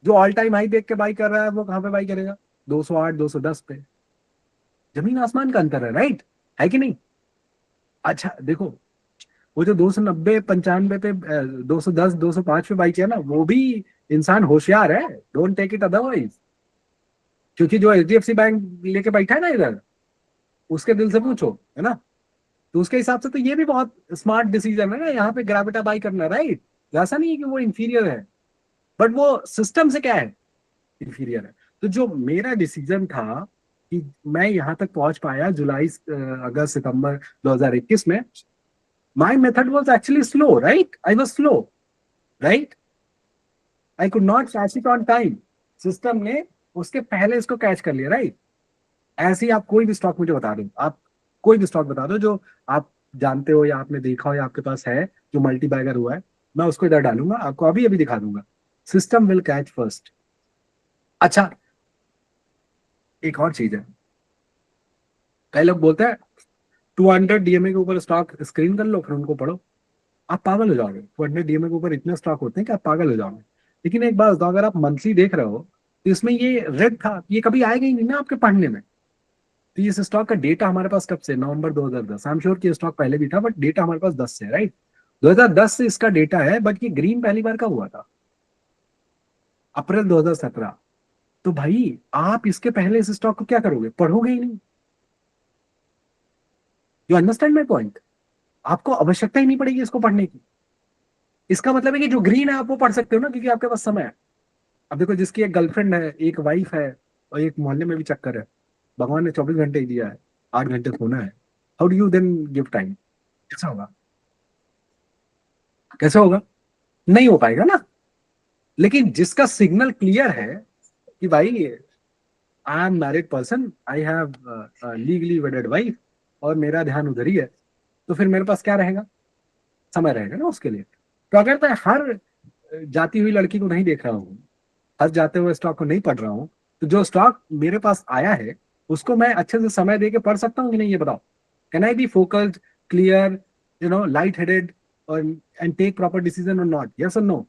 जो ऑल टाइम हाई देख के बाई कर रहा है वो कहाँ पे बाई करेगा? 208, 210 पे। जमीन आसमान का अंतर है, राइट, है कि नहीं? अच्छा देखो, वो जो 290-95 पे, 210, 205 पे बाई किया ना, वो भी इंसान होशियार है, डोंट टेक इट अदरवाइज। क्योंकि जो एचडीएफसी बैंक लेके बैठा है ना इधर, उसके दिल से पूछो, है ना, तो उसके हिसाब से तो ये भी बहुत स्मार्ट डिसीजन है ना, यहाँ पे ग्रेविटा बाई करना, राइट। ऐसा नहीं है कि वो इंफीरियर है, बट वो सिस्टम से क्या है, इंफीरियर है। तो जो मेरा डिसीजन था कि मैं यहाँ तक पहुंच पाया जुलाई, अगस्त, सितंबर 2021 में, my method was actually slow, right, I was slow, right, I could not catch it on time. System ने उसके पहले इसको कैच कर लिया, राइट। ऐसे ही आप कोई भी स्टॉक मुझे बता दो, आप कोई भी स्टॉक बता दो जो आप जानते हो या आपने देखा हो या आपके पास है, जो मल्टी बैगर हुआ है, मैं उसको इधर डालूंगा, आपको अभी अभी दिखा दूंगा, सिस्टम विल कैच फर्स्ट। अच्छा, एक और चीज है, कई लोग बोलते हैं 200 डीएमए के ऊपर स्टॉक स्क्रीन कर लो फिर उनको पढ़ो, आप पागल हो जाओगे। 200 डीएमए के ऊपर इतने स्टॉक होते हैं कि आप पागल हो जाओगे। लेकिन एक बात बताओ, अगर आप मंथली देख रहे हो तो इसमें ये रेड था, ये कभी आएगा ही नहीं ना आपके पढ़ने में। तो इस स्टॉक का डेटा हमारे पास कब से? नवंबर 2010। आई एम श्योर कि स्टॉक पहले भी था, बट डेटा हमारे पास 10 से है, राइट। 2010 से इसका डेटा है, बट ये ग्रीन पहली बार कब हुआ था? अप्रैल 2017। तो भाई आप इसके पहले इस स्टॉक को क्या करोगे? पढ़ोगे ही नहीं। You understand my point? आपको आवश्यकता ही नहीं पड़ेगी इसको पढ़ने की। इसका मतलब है कि जो ग्रीन है आप वो पढ़ सकते हो ना, क्योंकि आपके पास समय है। अब देखो, जिसकी एक गर्लफ्रेंड है, एक वाइफ है, और एक मोहल्ले में भी चक्कर है, भगवान ने 24 घंटे ही दिया है, 8 घंटे सोना है, how do you then give time? कैसा होगा? कैसे होगा? नहीं हो पाएगा ना। लेकिन जिसका सिग्नल क्लियर है कि भाई I am married person, I have legally वेडेड wife, और मेरा ध्यान उधर ही है, तो फिर मेरे पास क्या रहेगा? समय रहेगा ना उसके लिए। तो अगर मैं हर जाती हुई लड़की को नहीं देख रहा हूँ, हर जाते हुए स्टॉक को नहीं पढ़ रहा हूँ, तो जो स्टॉक मेरे पास आया है उसको मैं अच्छे से समय दे के पढ़ सकता हूँ कि नहीं, ये बताओ। Can I be focused, clear, light-headed, and take proper decision or not? Yes or no?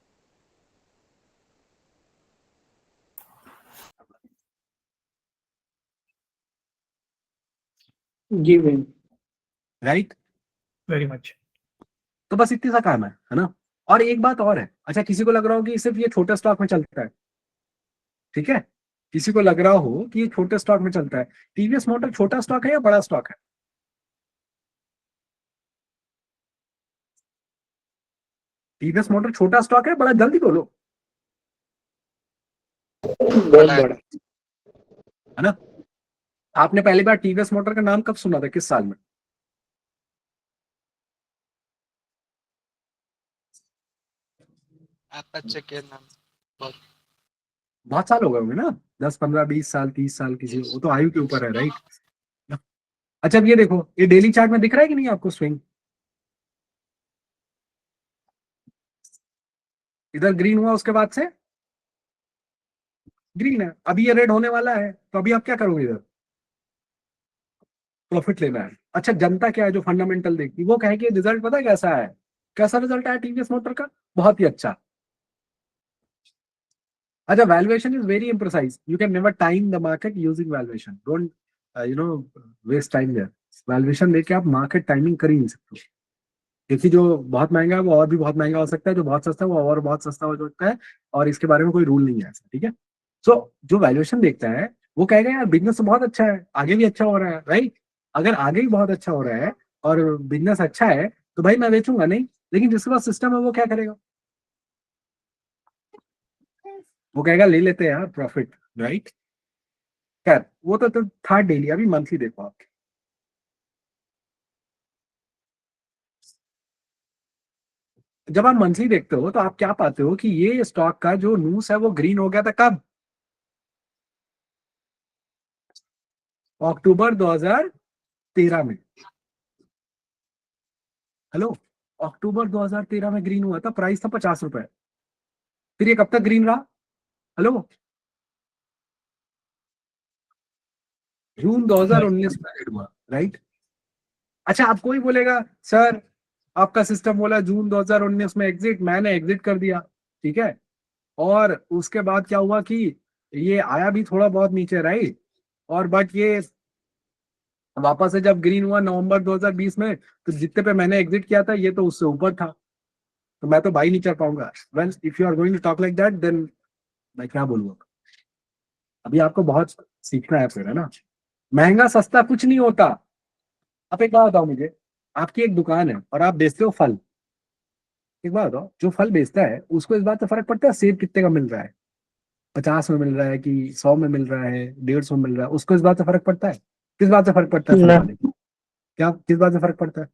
Giving Right? very much. तो बस इतनी सा काम है ना? और एक बात और है, अच्छा किसी को लग रहा हो कि सिर्फ ये छोटे स्टॉक में चलता है, ठीक है? किसी को लग रहा हो कि ये छोटे स्टॉक में चलता है, टीवीएस मोटर छोटा स्टॉक है या बड़ा स्टॉक है? टीवीएस मोटर छोटा स्टॉक है बड़ा? जल्दी बोलो, बहुत बड़ा। है ना? आपने पहली बार टीवीएस मोटर का नाम कब सुना था, किस साल में? एपेचे के नाम बहुत साल हो गए होंगे ना, 10 15 20 साल 30 साल, किसी वो तो आयु के ऊपर है, राइट? अच्छा अब ये देखो, ये डेली चार्ट में दिख रहा है कि नहीं आपको स्विंग? इधर ग्रीन हुआ, उसके बाद से ग्रीन है, अभी ये रेड होने वाला है, तो अभी आप क्या करोगे? इधर प्रॉफिट लेना है। अच्छा जनता क्या है जो फंडामेंटल देखती, वो कहे कि रिजल्ट पता है कैसा है, कैसा रिजल्ट आया टीवीएस मोटर का? बहुत ही अच्छा। अच्छा valuation is very imprecise, you can never time the market using valuation, don't waste time there. Valuation लेके आप मार्केट टाइमिंग कर ही नहीं सकते, क्योंकि जो बहुत महंगा है वो और भी बहुत महंगा हो सकता है, जो बहुत सस्ता है वो और बहुत सस्ता हो सकता है, और इसके बारे में कोई रूल नहीं है ऐसा, ठीक है? सो जो वैल्यूएशन देखता है वो कहेगा यार बिजनेस तो बहुत अच्छा है, आगे भी अच्छा हो रहा है, राइट? अगर आगे भी बहुत अच्छा हो रहा है और बिजनेस अच्छा है तो भाई मैं बेचूंगा नहीं, लेकिन जिसके पास सिस्टम है वो क्या करेगा? वो कहेगा ले लेते हैं यार प्रॉफिट, राइट? खैर वो तो था डेली, अभी मंथली देखो आप। जब आप मंथली देखते हो तो आप क्या पाते हो कि ये स्टॉक का जो न्यूज है वो ग्रीन हो गया था कब? अक्टूबर 2013 में। हेलो, अक्टूबर 2013 में ग्रीन हुआ था, प्राइस था 50 रुपए। फिर ये कब तक ग्रीन रहा? हेलो, जून 2019 में एड हुआ, राइट? अच्छा अब कोई बोलेगा सर आपका सिस्टम बोला जून 2019 में एग्जिट, मैंने एग्जिट कर दिया, ठीक है? और उसके बाद क्या हुआ कि ये आया भी थोड़ा बहुत नीचे, राइट? और बट ये वापस से जब ग्रीन हुआ नवंबर 2020 में, तो जितने पे मैंने एग्जिट किया था ये तो उससे ऊपर था, तो मैं तो बाई नहीं कर पाऊंगा। Well if you are going to talk like that then मैं क्या बोलूंगा? अभी आपको बहुत सीखना है फिर, है ना? महंगा सस्ता कुछ नहीं होता। आप एक बात बताओ मुझे, आपकी एक दुकान है और आप बेचते हो फल, एक बात बताओ, जो फल बेचता है उसको इस बात से फर्क पड़ता है सेब कितने का मिल रहा है, 50 में मिल रहा है कि 100 में मिल रहा है, 150 में मिल रहा है? उसको इस बात से फर्क पड़ता है? किस बात से फर्क पड़ता है फल ना। वाले को? क्या किस बात से फर्क पड़ता है?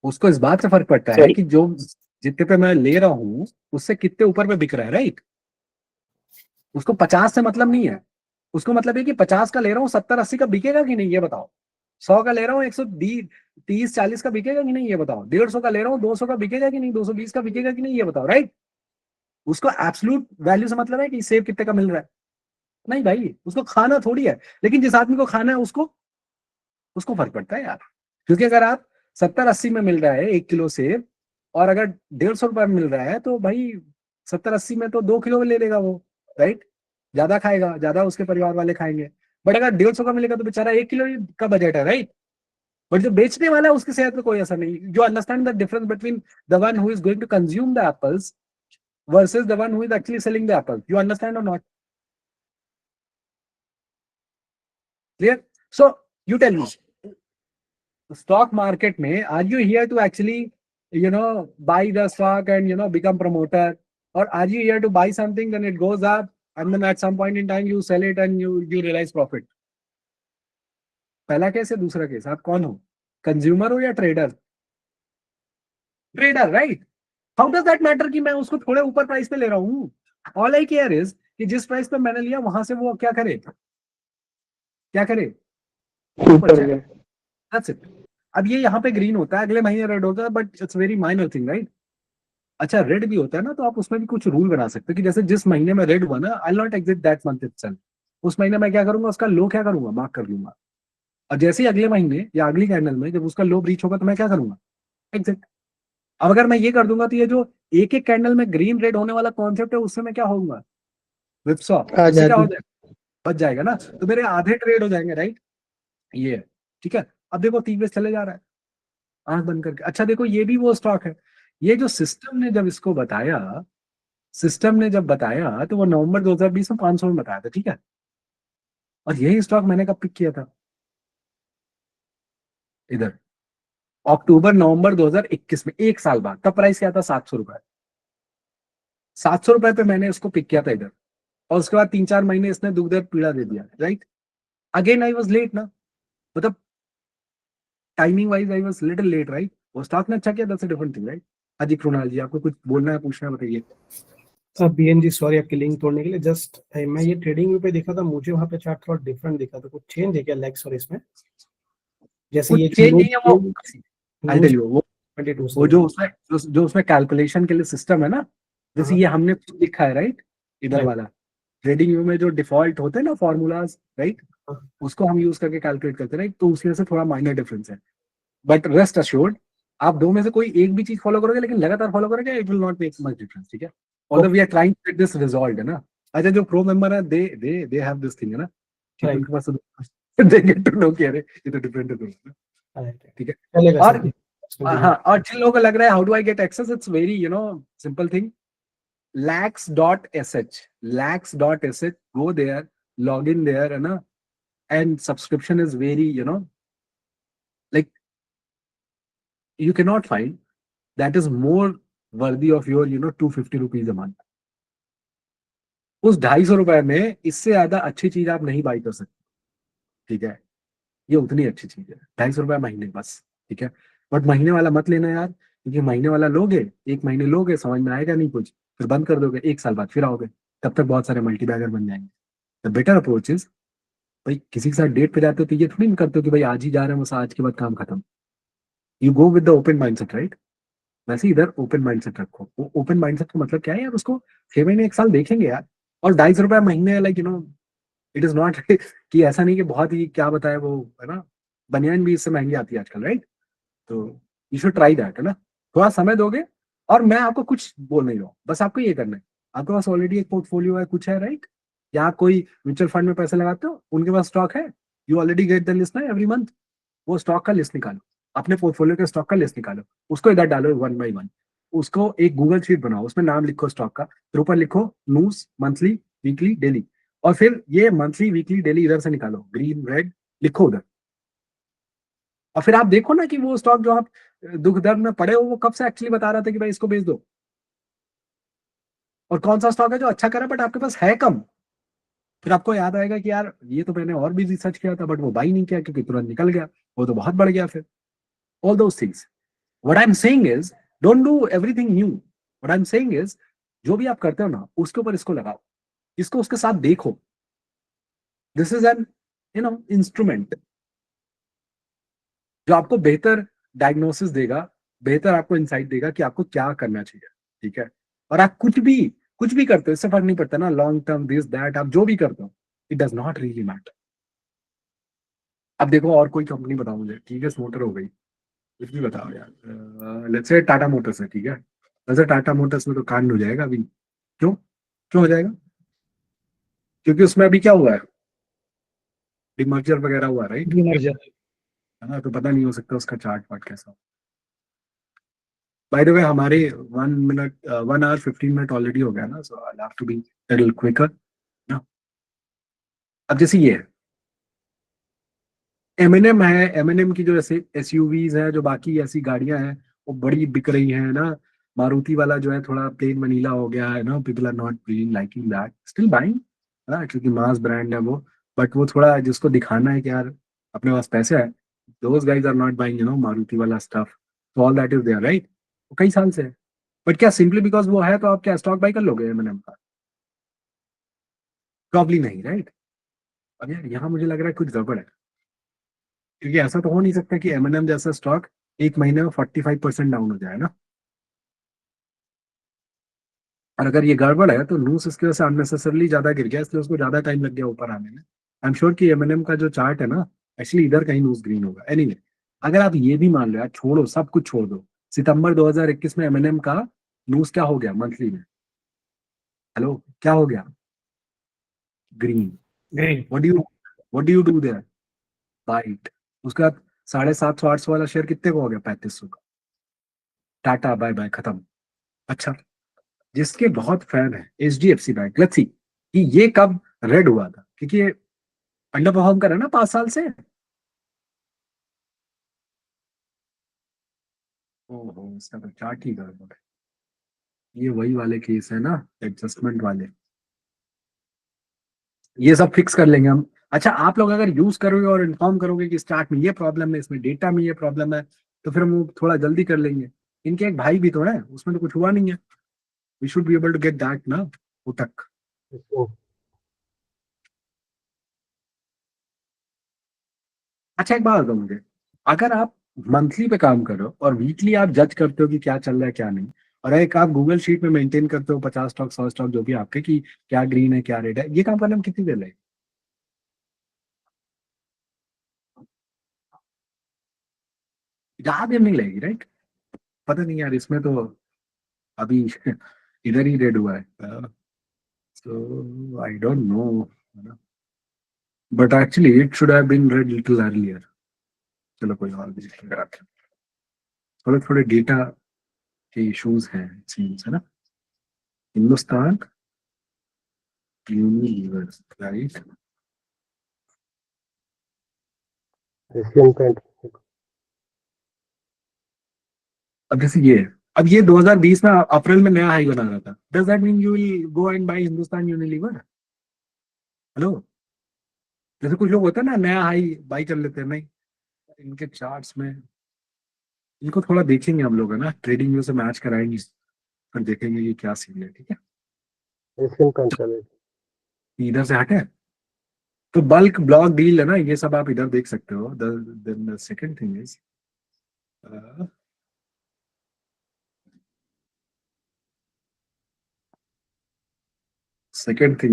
उसको इस बात से फर्क पड़ता है सही। कि जो जितने पे मैं ले रहा हूँ उससे कितने ऊपर में बिक रहा है, राइट? उसको 50 से मतलब नहीं है, उसको मतलब है कि 50 का ले रहा हूँ 70 80 का बिकेगा कि नहीं ये बताओ। 100 का ले रहा हूँ 130 40 का बिकेगा कि नहीं ये बताओ। 150 का ले रहा हूँ 200 का बिकेगा कि नहीं, 220 का बिकेगा कि नहीं ये बताओ, राइट? उसको एब्सोल्यूट वैल्यू से मतलब है कि सेब कितने का मिल रहा है, नहीं भाई, उसको खाना थोड़ी है। लेकिन जिस आदमी को खाना है उसको उसको फर्क पड़ता है यार, क्योंकि अगर आप 70 80 में मिल रहा है 1 किलो सेब, और अगर 150 रुपये में मिल रहा है तो भाई 70 80 में तो 2 किलो ले लेगा वो, राइट? ज्यादा खाएगा, ज्यादा उसके परिवार वाले खाएंगे। बट अगर 150 का मिलेगा तो बेचारा 1 किलो का बजट है, राइट? बट जो बेचने वाला है उसकी सेहत पे कोई असर नहीं। जो understand the difference between the one who is going to consume the apples versus the one who is actually selling the apple, you understand और not? Clear? So you tell me, stock market में are you here to actually buy the stock and become promoter, or are you here to buy something then it goes up and then at some point in time you sell it and you realize profit? पहला case है, दूसरा case, आप कौन हो? Consumer हो या trader? Trader, right? How does that matter कि मैं उसको थोड़े ऊपर प्राइस पे ले रहा हूँ? ऑल आई केयर इज कि जिस प्राइस पे मैंने लिया वहां से वो क्या करे, क्या करे? ऊपर गया। That's it. अब ये यहाँ पे ग्रीन होता है, अगले महीने रेड होता है, but it's very minor thing, right? अच्छा रेड भी होता है ना, तो आप उसमें भी कुछ रूल बना सकते हो कि जैसे जिस महीने में रेड हुआ ना, I not exit that month itself, उस महीने मैं क्या करूंगा, उसका लो क्या करूंगा, मार्क कर लूंगा। और जैसे ही अगले महीने या अगली कैंडल में जब उसका लो ब्रीच होगा तो मैं क्या करूंगा, एग्जैक्ट। अब अगर मैं ये कर दूंगा तो ये जो एक एक कैंडल में ग्रीन रेड होने वाला कॉन्सेप्ट है उससे मैं क्या होऊंगा, विप्सॉ, उससे क्या हो आजादी। जाएगा, बच जाएगा ना, तो मेरे आधे ट्रेड हो जाएंगे, राइट। ये है, ठीक है। अब देखो 3 चले जा रहा है आंख बंद करके। अच्छा देखो ये भी वो स्टॉक है, ये जो सिस्टम ने जब इसको बताया, सिस्टम ने जब बताया तो वो नवंबर 2020 में 500 में बताया था, ठीक है। और यही स्टॉक मैंने कब पिक किया था, इधर अक्टूबर नवंबर 2021 में, 1 साल बाद। तब प्राइस क्या था, 700 रुपए। 700 रुपए पे मैंने इसको पिक किया था इधर। और उसके बाद 3-4 महीने इसने दुख दर्द पीड़ा दे दिया, right. Again I was late ना, मतलब timing wise I was little late, right. वो स्टॉक ने अच्छा किया, that's a different thing, right. अजी कृणाल जी आपको कुछ बोलना है, पूछना है, बताइए। बीएनजी सॉरी आपकी लिंक तोड़ने के लिए। जस्ट मैं ये ट्रेडिंग व्यू पे देखा था, मुझे वहां पे चार्ट थोड़ा डिफरेंट दिखा था। कुछ चेंज है क्या लेग्स और इसमें? जैसे ये कुछ चेंज नहीं है वो, आई टेल न्यूज यू, वो 22 से वो जो उसमें कैलकुलेशन के लिए सिस्टम है ना, जैसे हाँ। ये हमने कुछ लिखा है, राइट, इधर Right. वाला ट्रेडिंग व्यू में जो डिफॉल्ट होते हैं ना फॉर्मूलाज, राइट, हाँ। उसको हम यूज करके कैलकुलेट करते हैं, राइट। तो उसकी वजह से थोड़ा माइनर डिफरेंस है, बट रेस्ट अश्योर्ड आप दो में से कोई एक भी चीज फॉलो करोगे लेकिन लगातार फॉलो करोगे, it will not make much difference, ठीक है। Although we are trying to get this resolve, है ना। अच्छा जो प्रो मेंबर है दे हैव दिस थिंग, है ना, ठीक है, Right. उनके पास दे गेट टू नो कि अरे ये तो डिफरेंट है, Right. ठीक है। चलेगा और सर। हाँ, और जिन लोगों को लग रहा है how do I get access, it's very simple thing, lax.sh go there, log in there, है ना, and subscription is very like you cannot find that is more worthy of your 250 rupees a month। उस 250 रुपए में इससे ज्यादा अच्छी चीज आप नहीं बाई कर सकते, ठीक है। ये उतनी अच्छी चीज है, 250 रुपए महीने बस, ठीक है। बट महीने वाला मत लेना यार, क्योंकि महीने वाला लोगे, 1 महीने लोगे, समझ में आएगा नहीं कुछ, फिर बंद कर दोगे, 1 साल बाद फिर आओगे, तब तक बहुत सारे मल्टी बैगर बन जाएंगे। द बेटर अप्रोच इज, भाई किसी के साथ डेट पे जाते हो तो ये थोड़ी नहीं करते हो कि भाई आज ही जा रहे हैं, बस आज के बाद काम खत्म। You go with the open mindset, right. वैसे इधर ओपन माइंडसेट रखो। वो ओपन माइंडसेट का मतलब क्या है यार, उसको 6 महीने 1 साल देखेंगे यार। और 250 रुपए महीने, लाइक इट इज नॉट कि ऐसा नहीं कि बहुत ही क्या बताए वो, है ना, बनियान भी इससे महंगी आती है आजकल, राइट। तो यू शुड ट्राई दैट, है ना, थोड़ा समय दोगे। और मैं आपको कुछ बोल नहीं रहा हूँ, बस आपको ये करना है। आपके पास ऑलरेडी एक पोर्टफोलियो है, कुछ है, राइट, या आप कोई म्यूचुअल फंड में पैसे लगाते हो, उनके पास स्टॉक है, you already get the list ना एवरी मंथ। वो स्टॉक का लिस्ट निकालो, अपने पोर्टफोलियो के स्टॉक का लिस्ट निकालो, उसको इधर डालो 1 by 1। उसको एक गूगल शीट बनाओ, उसमें नाम लिखो स्टॉक का, फिर ऊपर लिखो न्यूज, मंथली, वीकली, डेली। और फिर ये मंथली, वीकली, डेली इधर से निकालो, ग्रीन, रेड लिखो उधर। और फिर आप देखो ना कि वो स्टॉक जो आप दुख दर्द में पड़े हो, वो कब से एक्चुअली बता रहा था कि भाई इसको बेच दो, और कौन सा स्टॉक है जो अच्छा करा बट आपके पास है कम। फिर आपको याद आएगा कि यार ये तो मैंने और भी रिसर्च किया था बट वो बाई नहीं किया क्योंकि तुरंत निकल गया, वो तो बहुत बढ़ गया फिर। All those things, what I am saying is don't do everything new. What I am saying is जो भी आप करते हो ना उसके ऊपर इसको लगाओ, इसको उसके साथ देखो। दिस इज एन इंस्ट्रूमेंट जो आपको बेहतर डायग्नोसिस देगा, बेहतर आपको इंसाइट देगा कि आपको क्या करना चाहिए, ठीक है। और आप कुछ भी करते हो, इससे फर्क नहीं पड़ता ना, लॉन्ग टर्म दिस दैट, आप जो भी करते हो, it does not really matter. अब देखो और कोई कंपनी बताओ मुझे, ठीक है, मोटर हो गई, कुछ भी बताओ यार, लेट्स से टाटा मोटर्स है, ठीक है। वैसे टाटा मोटर्स में तो कांड हो जाएगा अभी। क्यों क्यों हो जाएगा? क्योंकि उसमें अभी क्या हुआ है, डिमर्जर वगैरह हुआ, राइट, है ना, तो पता नहीं हो सकता उसका चार्ट वार्ट कैसा हो। बाय द वे हमारे 1 मिनट 1 hour 15 मिनट ऑलरेडी हो गया ना, so I have to be little quicker ना। अब जैसे ये एमएनएम है, एमएनएम की जो ऐसे एसयूवीज है, जो बाकी ऐसी गाड़ियां हैं वो बड़ी बिक रही हैं ना। मारुति वाला जो है थोड़ा प्लेन मनीला हो गया है ना, people are not really liking that, still buying, है ना, क्योंकि मास ब्रांड है वो। बट वो थोड़ा जिसको दिखाना है कि यार अपने पास पैसे है, those guys are not buying Maruti वाला स्टफ। तो all that is there, right, वो कई साल से है। बट क्या सिंपली बिकॉज वो है तो आप क्या स्टॉक बाई कर लोगे एमएनएम का? प्रॉब्ली नहीं, राइट। अब यार यहाँ मुझे लग रहा है कुछ गड़बड़ है, क्योंकि ऐसा तो हो नहीं सकता कि एमएनएम जैसा स्टॉक 1 महीने में 45% डाउन हो जाए ना। और अगर ये गड़बड़ है तो नूस इसकी वजह से अननेसेसरली ज्यादा गिर गया, इसलिए उसको ज्यादा टाइम लग गया ऊपर आने में। आई एम श्योर कि एमएनएम का जो चार्ट है ना, एक्चुअली इधर कहीं नूस ग्रीन होगा। एनीवे, अगर आप ये भी मान लो यार, छोड़ो सब कुछ छोड़ दो, सितंबर 2021 में एमएनएम का नूस क्या हो गया मंथली में? हेलो, क्या हो गया? Green. Green. What do you do there? Bite. उसका 750-800 वाला शेयर कितने को हो गया? 3500 का। टाटा बाय बाय, खत्म। अच्छा, जिसके बहुत फैन है एचडीएफसी बैंक, लेट्स सी कि ये कब रेड हुआ था, क्योंकि ये अंडर परफॉर्म कर रहा है ना 5 साल से। ओहो, इसका तो चार्ट ही गड़बड़ है। ये वही वाले केस है ना, एडजस्टमेंट वाले। ये सब फिक्स कर लेंगे हम। अच्छा, आप लोग अगर यूज करोगे और इन्फॉर्म करोगे कि स्टार्ट में ये प्रॉब्लम है, इसमें डेटा में ये प्रॉब्लम है, तो फिर हम वो थोड़ा जल्दी कर लेंगे। इनके एक भाई भी तो है, उसमें तो कुछ हुआ नहीं है। We should be able to get that ना, वो तक। इसको अच्छा, एक बात बताओ मुझे, अगर आप मंथली पे काम कर रहे हो और वीकली आप जज करते हो कि क्या चल रहा है क्या नहीं, और एक आप गूगल शीट में मेंटेन करते हो 50 स्टॉक 100 स्टॉक जो भी आपके, कि क्या ग्रीन है क्या रेड है, ये काम करने में कितनी देर लगेगी? ज्यादा देर नहीं लगेगी, राइट? पता नहीं यार, इसमें तो अभी इधर ही रेड हुआ है, so I don't know, but actually it should have been red little earlier. चलो कोई और भी अगर आप, थोड़े थोड़े डेटा के इश्यूज हैं सीन्स, है ना। Hindustan Unilever, right. Asian paint अब जैसे ये, अब ये 2020 में अप्रैल में नया हाई बना रहा था, does that mean you will go and buy Hindustan Unilever? Hello, जैसे कुछ लोग होते हैं ना, नया हाई बाई कर लेते हैं, नहीं। इनके चार्ट्स में, इनको थोड़ा देखेंगे हम लोग, है ना, ट्रेडिंग व्यू से मैच कराएंगे, फिर देखेंगे ये क्या सीन है, ठीक है। एशियन पेंट कर रहे थे। इधर से हटे, तो बल्क ब्लॉक डील है ना, ये सब आप इधर देख सकते हो। Then second thing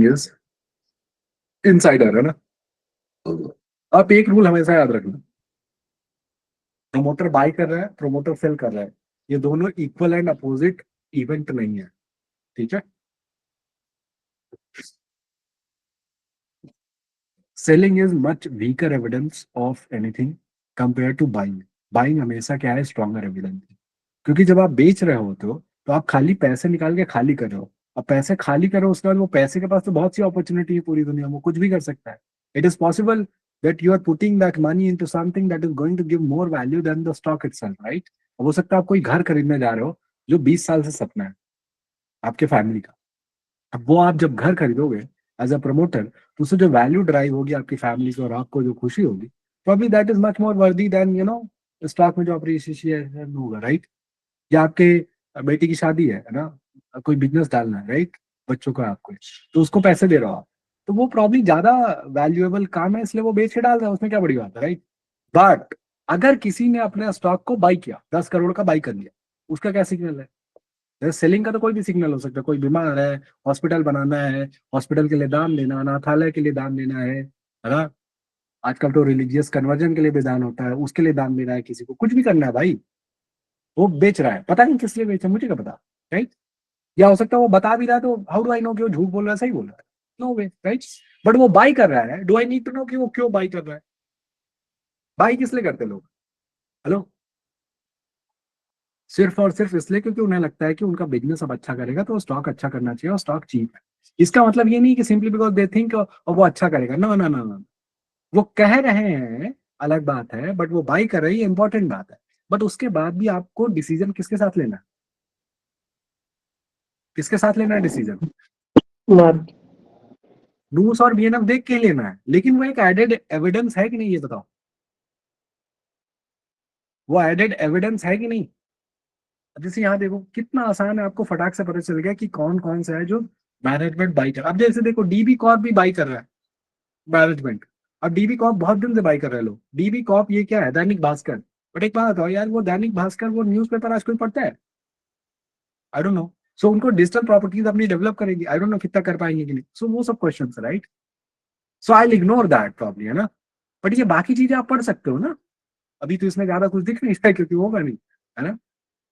is, insider, है ना। आप एक रूल हमेशा याद रखना, प्रोमोटर बाय कर रहा है, प्रोमोटर सेल कर रहा है, ये दोनों इक्वल एंड अपोजिट इवेंट नहीं है, ठीक है। Selling is much weaker evidence of anything compare to buying. Buying हमेशा क्या है, स्ट्रॉन्गर एविडेंस। क्योंकि जब आप बेच रहे होते हो तो आप खाली पैसे निकाल के खाली कर रहे हो। अब पैसे खाली करो, उसके बाद वो पैसे के पास तो बहुत सी अपॉर्चुनिटी है पूरी दुनिया में, वो कुछ भी कर सकता है। It is possible that you are putting that money into something that is going to give more value than the stock itself, right. हो सकता है आप कोई घर खरीदने जा रहे हो जो 20 साल से सपना है आपके फैमिली का। अब वो आप जब घर खरीदोगे एज अ प्रमोटर, तो उससे जो वैल्यू ड्राइव होगी आपकी फैमिली से और आपको जो खुशी होगी, probably that is much more वर्दी देन स्टॉक में जो अप्रिसिएशन होगा, राइट। या आपके बेटी की शादी है ना, कोई बिजनेस डालना है, राइट, बच्चों का आपको, तो उसको पैसे दे रहा हो आप, तो वो प्रॉब्ली ज्यादा वैल्यूएबल काम है, इसलिए वो बेच के डाल रहा है, उसमें क्या बड़ी बात है, राइट। बट अगर किसी ने अपने स्टॉक को बाई किया, 10 करोड़ का बाई कर लिया, उसका क्या सिग्नल है? सेलिंग का तो कोई भी सिग्नल हो सकता है। कोई बीमार है, हॉस्पिटल बनाना है, हॉस्पिटल के लिए दान देना, अनाथालय के लिए दान देना है ना। आजकल तो रिलीजियस कन्वर्जन के लिए भी दान होता है, उसके लिए दान देना है, किसी को कुछ भी करना है भाई, वो बेच रहा है, पता नहीं किस लिए बेच रहा है, मुझे क्या पता, राइट। या हो सकता है वो बता भी रहा है, तो हाउ डू आई नो कि वो झूठ बोल रहा है सही बोल रहा है? No way, right. बट वो बाई कर रहा है, do I need to know कि वो क्यों बाई कर रहा है? बाई किस लिए करते हैं लोग? हेलो, सिर्फ और सिर्फ इसलिए क्योंकि उन्हें लगता है कि उनका बिजनेस अब अच्छा करेगा, तो स्टॉक अच्छा करना चाहिए और स्टॉक चीप है। इसका मतलब ये नहीं कि सिंपली बिकॉज दे थिंक और वो अच्छा करेगा, नो नो नो नो। वो कह रहे हैं, अलग बात है, बट वो बाई कर रही है, इंपॉर्टेंट बात है। बट उसके बाद भी आपको डिसीजन किसके साथ लेना है? किसके साथ लेना है डिसीजन? नूस और बीएनएफ देख के लेना है, लेकिन वो एक एडेड एविडेंस है कि नहीं, ये बताओ। वो एडेड एविडेंस है कि नहीं? अब जैसे यहाँ देखो कितना आसान है, आपको फटाक से पता चल गया कि कौन कौन सा है जो मैनेजमेंट बाई कर। अब जैसे देखो, डीबी कॉर्प भी बाई कर रहा है मैनेजमेंट। अब डीबी कॉर्प बहुत दिन से बाई कर रहे हैं लोग। डीबी कॉर्प ये क्या है? दैनिक भास्कर। बट एक बात बताओ यार, वो दैनिक भास्कर वो न्यूज़पेपर आज कोई पढ़ता है? I don't no. सो उनको डिजिटल प्रॉपर्टीज अपनी डेवलप करेंगे, आई डोंट नो कितना कर पाएंगे कि नहीं, सो वो सब question, right. So I ignore that probably, है ना। बट ये बाकी चीजें आप पढ़ सकते हो ना, अभी तो इसमें ज्यादा कुछ दिख नहीं रहा है क्योंकि होगा नहीं, है ना।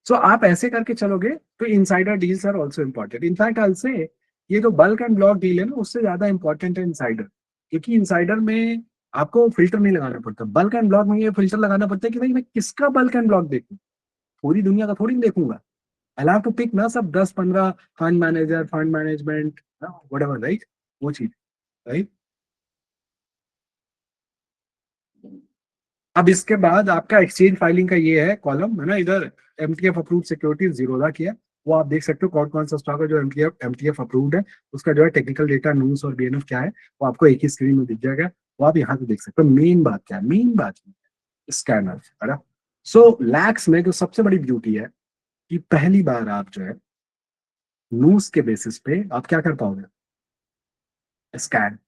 सो आप ऐसे करके चलोगे तो insider deals are also important. In fact I say ये जो बल्क एंड ब्लॉक डील है ना, उससे ज्यादा इंपॉर्टेंट है इनसाइडर, क्योंकि इनसाइडर में आपको फिल्टर नहीं लगाना पड़ता। बल्क एंड ब्लॉक में ये फिल्टर लगाना पड़ता है कि भाई मैं किसका बल्क एंड ब्लॉक देखूं, पूरी दुनिया का थोड़ी देखूंगा। आई हैव टू पिक ना सब 10-15 fund manager, fund management, whatever, right, वो चीज, राइट। अब इसके बाद आपका एक्सचेंज फाइलिंग का ये है कॉलम, है ना, इधर एमटीएफ अप्रूव्ड सिक्योरिटीज जीरोधा किया, वो आप देख सकते हो कौन कौन सा स्टॉक है जो एमटीएफ अप्रूव्ड है, उसका जो है टेक्निकल डेटा, न्यूज और बीएनएफ क्या है, वो आपको एक ही स्क्रीन में दिख जाएगा, वो आप यहाँ पे देख सकते हो। मेन बात क्या है, मेन बात स्कैनर, है ना। सो लैक्स में जो सबसे बड़ी ब्यूटी है कि पहली बार आप जो है न्यूज के बेसिस पे आप क्या कर पाओगे, स्कैन।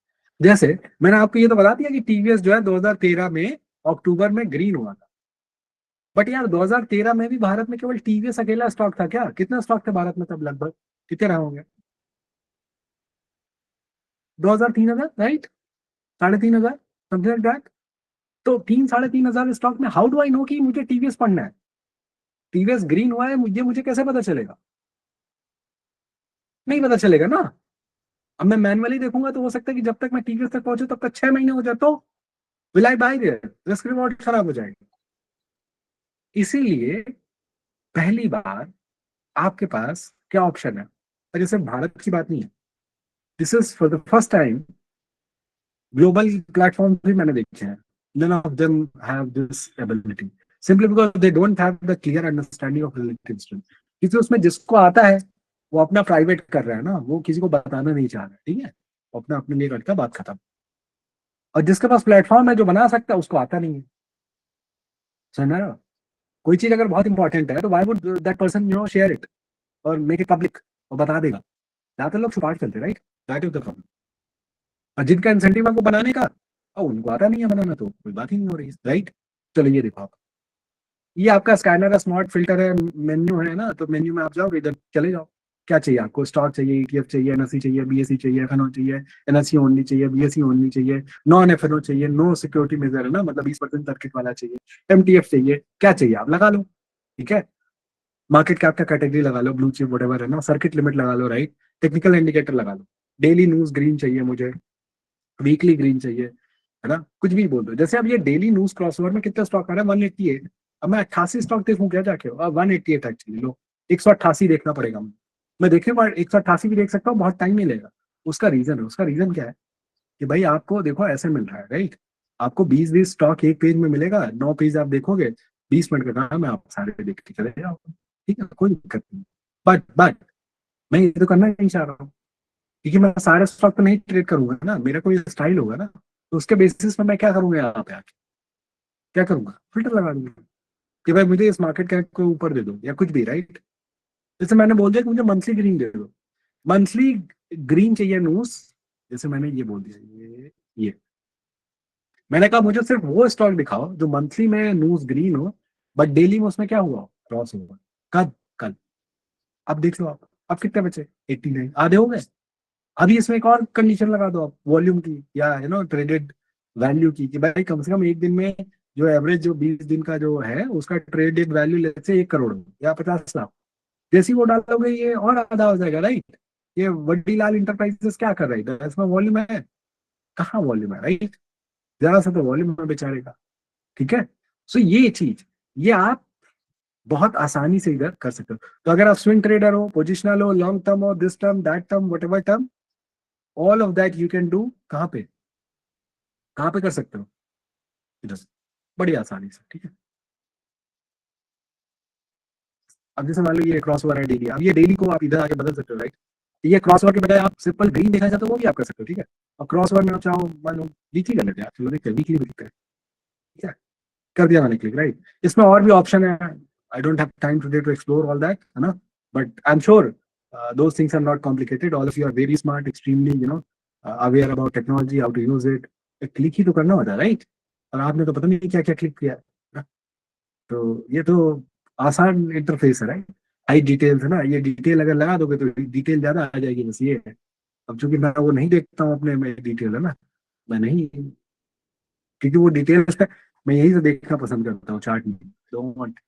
जैसे मैंने आपको ये तो बता दिया कि टीवीएस जो है 2013 में अक्टूबर में ग्रीन हुआ था, बट यार 2013 में भी भारत में केवल टीवीएस अकेला स्टॉक था क्या? कितना स्टॉक थे भारत में तब, लगभग कितने रहे होंगे, 2000-3000, राइट, 3500, समथिंग लाइक दैट। तो 3-3.5 हजार स्टॉक में हाउ डू आई नो कि मुझे टीवीएस पढ़ना है, टीवीएस ग्रीन हुआ है, मुझे कैसे पता चलेगा? नहीं पता चलेगा ना। अब मैं मैनुअली देखूंगा तो हो सकता है कि जब तक मैं टीवीएस तक पहुंचू तब तक 6 महीने हो जाए, तो will I bye there, risk reward खराब हो जाएगा। इसीलिए पहली बार आपके पास क्या ऑप्शन है, और जैसे भारत की बात नहीं है, this is for the first time, global platform भी मैंने देखे हैं, none of them have this ability simply because they don't have the clear understanding of related instruments, क्योंकि उसमें जिसको आता है वो अपना प्राइवेट कर रहा है ना, वो किसी को बताना नहीं चाह रहा है, ठीक है, वो अपना अपने लिए करता, बात खत्म। और जिसके पास प्लेटफॉर्म है जो बना सकता है उसको आता नहीं है, समझ रहे हो? कोई चीज अगर बहुत इंपॉर्टेंट है तो why would that person share it और मेक इट पब्लिक, और बता देगा। ज्यादातर लोग छुपा के चलते, right, that is the problem. और जिनका इंसेंटिव है वो बनाने का, और उनको आता नहीं है बनाना, तो कोई बात ही नहीं हो रही, राइट। चलो ये देखो आप, ये आपका स्कैनर है, स्मार्ट फिल्टर है, मेन्यू है ना, तो मेन्यू में आप जाओगे, इधर चले जाओ, क्या चाहिए आपको, स्टॉक चाहिए, ईटीएफ चाहिए, एनएससी चाहिए, बीएससी चाहिए, एफएनओ चाहिए, एनएससी ओनली चाहिए, बीएससी ओनली चाहिए, नॉन एफएनओ चाहिए, नो सिक्योरिटी मेजर है ना, मतलब 20% सर्किट वाला चाहिए, एमटीएफ चाहिए, क्या चाहिए आप लगा लो, ठीक है। मार्केट कैप का कैटेगरी लगा लो, ब्लू चिप व्हाटएवर है ना, सर्किट लिमिट लगा लो, राइट, टेक्निकल इंडिकेटर लगा लो, डेली न्यूज ग्रीन चाहिए मुझे, वीकली ग्रीन चाहिए, है ना, कुछ भी बोल दो। जैसे अब ये डेली न्यूज क्रॉसओवर में कितना स्टॉक आ रहा है, 188, अब मैं 88 स्टॉक देखूं क्या जाके, 188 एक्चुअली, लो 188 देखना पड़ेगा, मैं देखने पर 188 भी देख सकता हूँ, बहुत टाइम नहीं लेगा। उसका रीजन है, उसका रीजन क्या है कि भाई आपको देखो ऐसे मिल रहा है, राइट, आपको 20-20 स्टॉक एक पेज में मिलेगा, 9 पेज आप देखोगे, 20 मिनट का काम है, आप सारे देख के चले जाओ, ठीक है, कोई दिक्कत नहीं। बट मैं ये तो करना नहीं चाह रहा हूँ, क्योंकि मैं सारे स्टॉक तो नहीं ट्रेड करूंगा ना, मेरा कोई स्टाइल होगा ना, तो उसके बेसिस पे मैं क्या करूंगा, यहाँ पे आके क्या करूंगा, फिल्टर लगा दूंगा कि भाई मुझे इस मार्केट कैप को ऊपर दे दो या कुछ भी, राइट। जैसे मैंने बोल दिया कि मुझे मंथली ग्रीन दे दो, मंथली ग्रीन चाहिए न्यूज, जैसे मैंने ये बोल दिया, ये मैंने कहा मुझे सिर्फ वो स्टॉक दिखाओ जो मंथली में न्यूज ग्रीन हो, बट डेली में उसमें क्या हुआ, क्रॉस हुआ, कब, कल। अब देख लो आप, अब कितने बचे, 89, आधे हो गए। अभी इसमें एक और कंडीशन लगा दो आप, वॉल्यूम की या ट्रेडेड वैल्यू की, कि भाई कम से कम एक दिन में जो एवरेज जो 20 दिन का जो है उसका ट्रेडेड वैल्यू लेट से 1 करोड़ हो या 50 लाख, जैसे ही वो डालोगे ये और आधा हो जाएगा, राइट। ये वड्डीलाल इंटरप्राइजेस क्या कर रही है, इसमें वॉल्यूम है, कहाँ वॉल्यूम है, राइट, जरा सा तो वॉल्यूम है बेचारे का, ठीक है। सो ये चीज, ये आप बहुत आसानी से इधर कर सकते हो। तो अगर आप स्विंग ट्रेडर हो, पोजिशनल हो, लॉन्ग टर्म हो, this term that term whatever term, all of that you can do, कहाँ पे कर सकते हो, इधर, बड़ी आसानी से, ठीक है। अब जैसे मान लो ये क्रॉस ओवर है डेली, अब ये डेली को आप इधर आके बदल सकते हो, राइट। ये क्रॉस ओवर के बजाय आप सिंपल ग्रीन देखना चाहते हो वो भी आप कर सकते हो, ठीक है। और क्रॉस ओवर में आप चाहो मान लो वीकली कर लेते हैं, चलो देखते हैं वीकली भी देखते हैं, ठीक है, कर दिया मैंने क्लिक, राइट। इसमें और भी ऑप्शन है, I don't have time today to explore all that, है ना, but I am sure those things are not complicated, all of you are very smart, extremely aware about technology, how to use it, click ही तो करना होता है, right. और आपने तो पता नहीं क्या क्या क्लिक किया है ना? तो ये तो आसान इंटरफेस है, राइट। हाई डिटेल्स है ना, ये डिटेल अगर लगा दोगे तो डिटेल ज्यादा आ जाएगी, बस ये है। अब चूंकि मैं वो नहीं देखता हूँ अपने में डिटेल, है ना, मैं नहीं, क्योंकि वो डिटेल्स है, मैं यही से देखना पसंद करता हूँ चार्ट में। डोंट वांट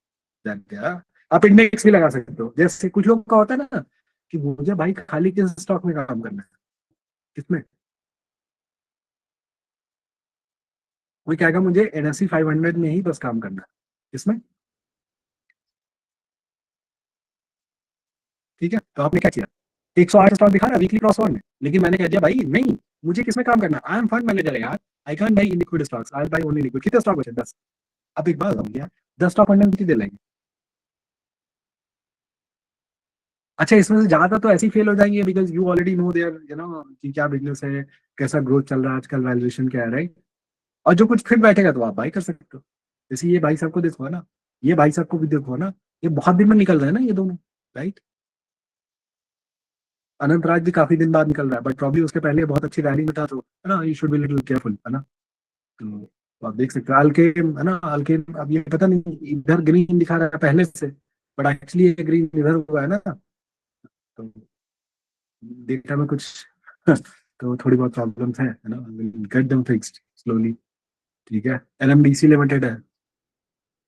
दैट यार। आप इंडेक्स भी लगा सकते हो, जैसे कुछ लोग का होता है ना कि मुझे भाई खाली किस स्टॉक में काम करना है, किसमें, कोई कहेगा मुझे NSE 500 में ही बस काम करना है, इसमें, ठीक है। तो आपने क्या किया, 108 स्टॉक दिखा रहा वीकली क्रॉस ओवर में, लेकिन मैंने कह दिया भाई नहीं, मुझे किसमें काम करना, आई एम फंड मैनेजर यार, I can't by liquid stocks, I by only liquid. कितने स्टॉक बचे, 10। अब एक बात बताऊं, 10 स्टॉक फंड में कितनी दे लेंगे? अच्छा, इसमें से ज्यादा तो ऐसे ही फेल हो जाएंगे, because you already know there, you know कि क्या बिजनेस है, कैसा ग्रोथ चल रहा है आजकल, वैल्यूएशन क्या है, राइट। और जो कुछ फिट बैठेगा तो आप बाई कर सकते हो। जैसे ये भाई साहब को देखो ना, ये भाई साहब को भी देखो ना, ये बहुत दिन में निकल रहे हैं ना ये दोनों, राइट। अनंत राज भी काफी दिन बाद निकल रहा है, बट प्रॉब्ली उसके पहले बहुत अच्छी रैली में था, तो है ना, you should be little careful, है ना। तो आप देख सकते हो अल्केम, है ना, अल्केम, अब ये पता नहीं इधर ग्रीन दिखा रहा है पहले से, बट एक्चुअली ये ग्रीन इधर हुआ है ना, तो डेटा में कुछ तो थोड़ी बहुत प्रॉब्लम्स है ना, गेट देम फिक्स्ड स्लोली, ठीक है। NMDC लिमिटेड है,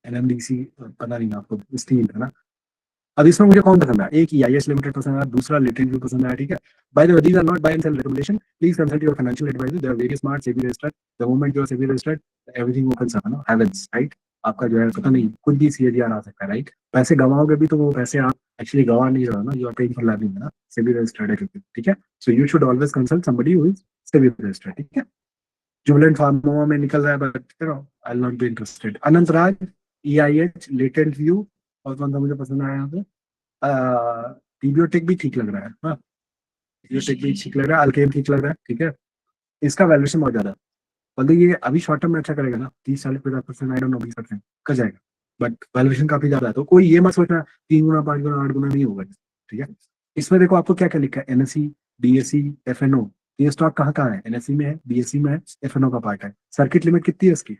NMDC पता नहीं आपको, स्टील है ना। अब इसमें मुझे कौन पसंद है, एक EIS लिमिटेड पसंद है, दूसरा लिटिल व्यू पसंद है, ठीक है। By the way, these are not buy and sell recommendation, please consult your financial advisor, they are very smart, SEBI registered, the moment you are SEBI registered everything opens up, है ना, heaven's, right. आपका जो है पता नहीं कुछ भी CAGR आ सकता है, राइट। पैसे गवाओगे भी तो वो पैसे आप एक्चुअली गवा नहीं रहे हो ना, you are paying for learning, है ना, सेबी रजिस्टर्ड है क्योंकि, ठीक है। So you should always consult somebody who is SEBI registered, ठीक है। जुबिलेंट फार्मा में निकल रहा है, but you know I will not be interested. Anant Raj, EIH, Latent View, और कौन सा मुझे पसंद आया यहाँ पे, टीबियोटेक भी ठीक लग रहा है, हाँ, टीबियोटेक भी ठीक लग रहा है, अल्केम ठीक लग रहा है, ठीक है। इसका वैल्यूएशन बहुत ज्यादा है, मतलब ये अभी शॉर्ट टर्म में अच्छा करेगा ना, 30-40-50%, आई डोंट नो, 20% कर जाएगा, बट वैल्यूएशन काफी ज्यादा है, तो कोई ये मत सोचना 3 गुना 5 गुना 8 गुना नहीं होगा, ठीक है। इसमें देखो आपको क्या क्या लिखा है, NSE, BSE, FNO, ये स्टॉक कहाँ कहाँ है, NSE में है, BSE में है, FNO का पार्ट है। सर्किट लिमिट कितनी है इसकी,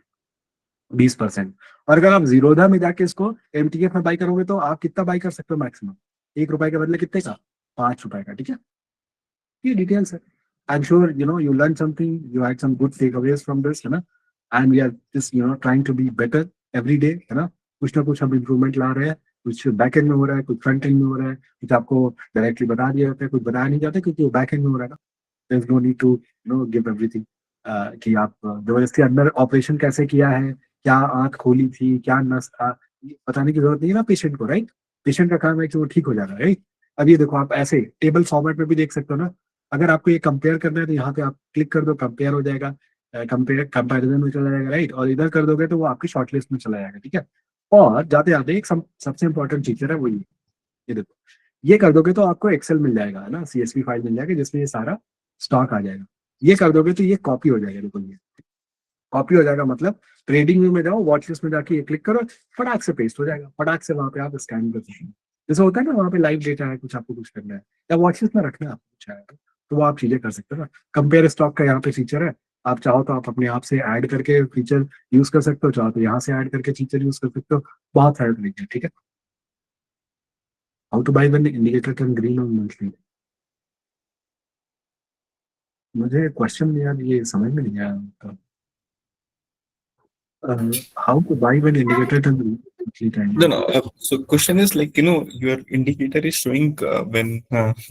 20%। और अगर आप जीरोधा में जाके इसको MTF में बाई करोगे तो आप कितना बाई कर सकते हो मैक्सिमम, ₹1 के बदले कितने का, ₹5 का, ठीक है। ये डिटेल्स है। I am sure you know you learn something, you had some good takeaways from this, है ना। And we are just you know trying to be better every day, है ना। कुछ ना कुछ हम इम्प्रूवमेंट ला रहे हैं, कुछ बैक एंड में हो रहा है, कुछ फ्रंट एंड में हो रहा है, कुछ आपको डायरेक्टली बता दिया जाता है, कुछ बताया नहीं जाता क्योंकि वो बैक एंड में हो रहा है ना। There is no need to know give everything, कि आप जबरदस्ती अंदर ऑपरेशन कैसे किया है, क्या आंख खोली थी, क्या नस था, ये बताने की जरूरत नहीं है ना पेशेंट को, राइट। पेशेंट का काम है कि वो ठीक हो जाएगा, राइट। अब ये देखो आप ऐसे टेबल फॉर्मेट में भी देख सकते हो ना, अगर आपको ये कंपेयर करना है तो यहाँ पे आप क्लिक कर दो, कंपेयर हो जाएगा, कंपेयर कंपैरिजन में चला जाएगा, राइट। और इधर कर दोगे तो वो आपकी शॉर्टलिस्ट में चला जाएगा, ठीक है। और जाते जाते एक सबसे इंपॉर्टेंट फीचर है वो ये देखो, ये कर दोगे तो आपको एक्सेल मिल जाएगा, है ना, CSV फाइल मिल जाएगा जिसमें ये सारा स्टॉक आ जाएगा। ये कर दोगे तो ये कॉपी हो जाएगा, बिल्कुल ये कॉपी हो जाएगा, मतलब ट्रेडिंग व्यू में जाओ, वॉच लिस्ट में जाके ये क्लिक करो, फटाक से पेस्ट हो जाएगा, फटाक से वहां पे आप स्कैन कर सकते हैं। जैसे होता है ना वहाँ पे लाइव डेटा है, कुछ आपको कुछ करना है या वॉच लिस्ट में रखना है आपको कुछ है, तो वो आप चीजें कर सकते हो ना। कंपेयर स्टॉक का यहाँ पे फीचर है, आप चाहो तो आप अपने आप से ऐड करके फीचर यूज कर सकते हो, चाहो तो यहाँ से ऐड करके फीचर यूज कर सकते हो, बहुत सारे तरीके हैं, ठीक है। How to buy when indicator turn green on monthly, मुझे क्वेश्चन यार ये समझ में नहीं आया, how to buy when indicator turn green? No, no. So question is like, your indicator is showing when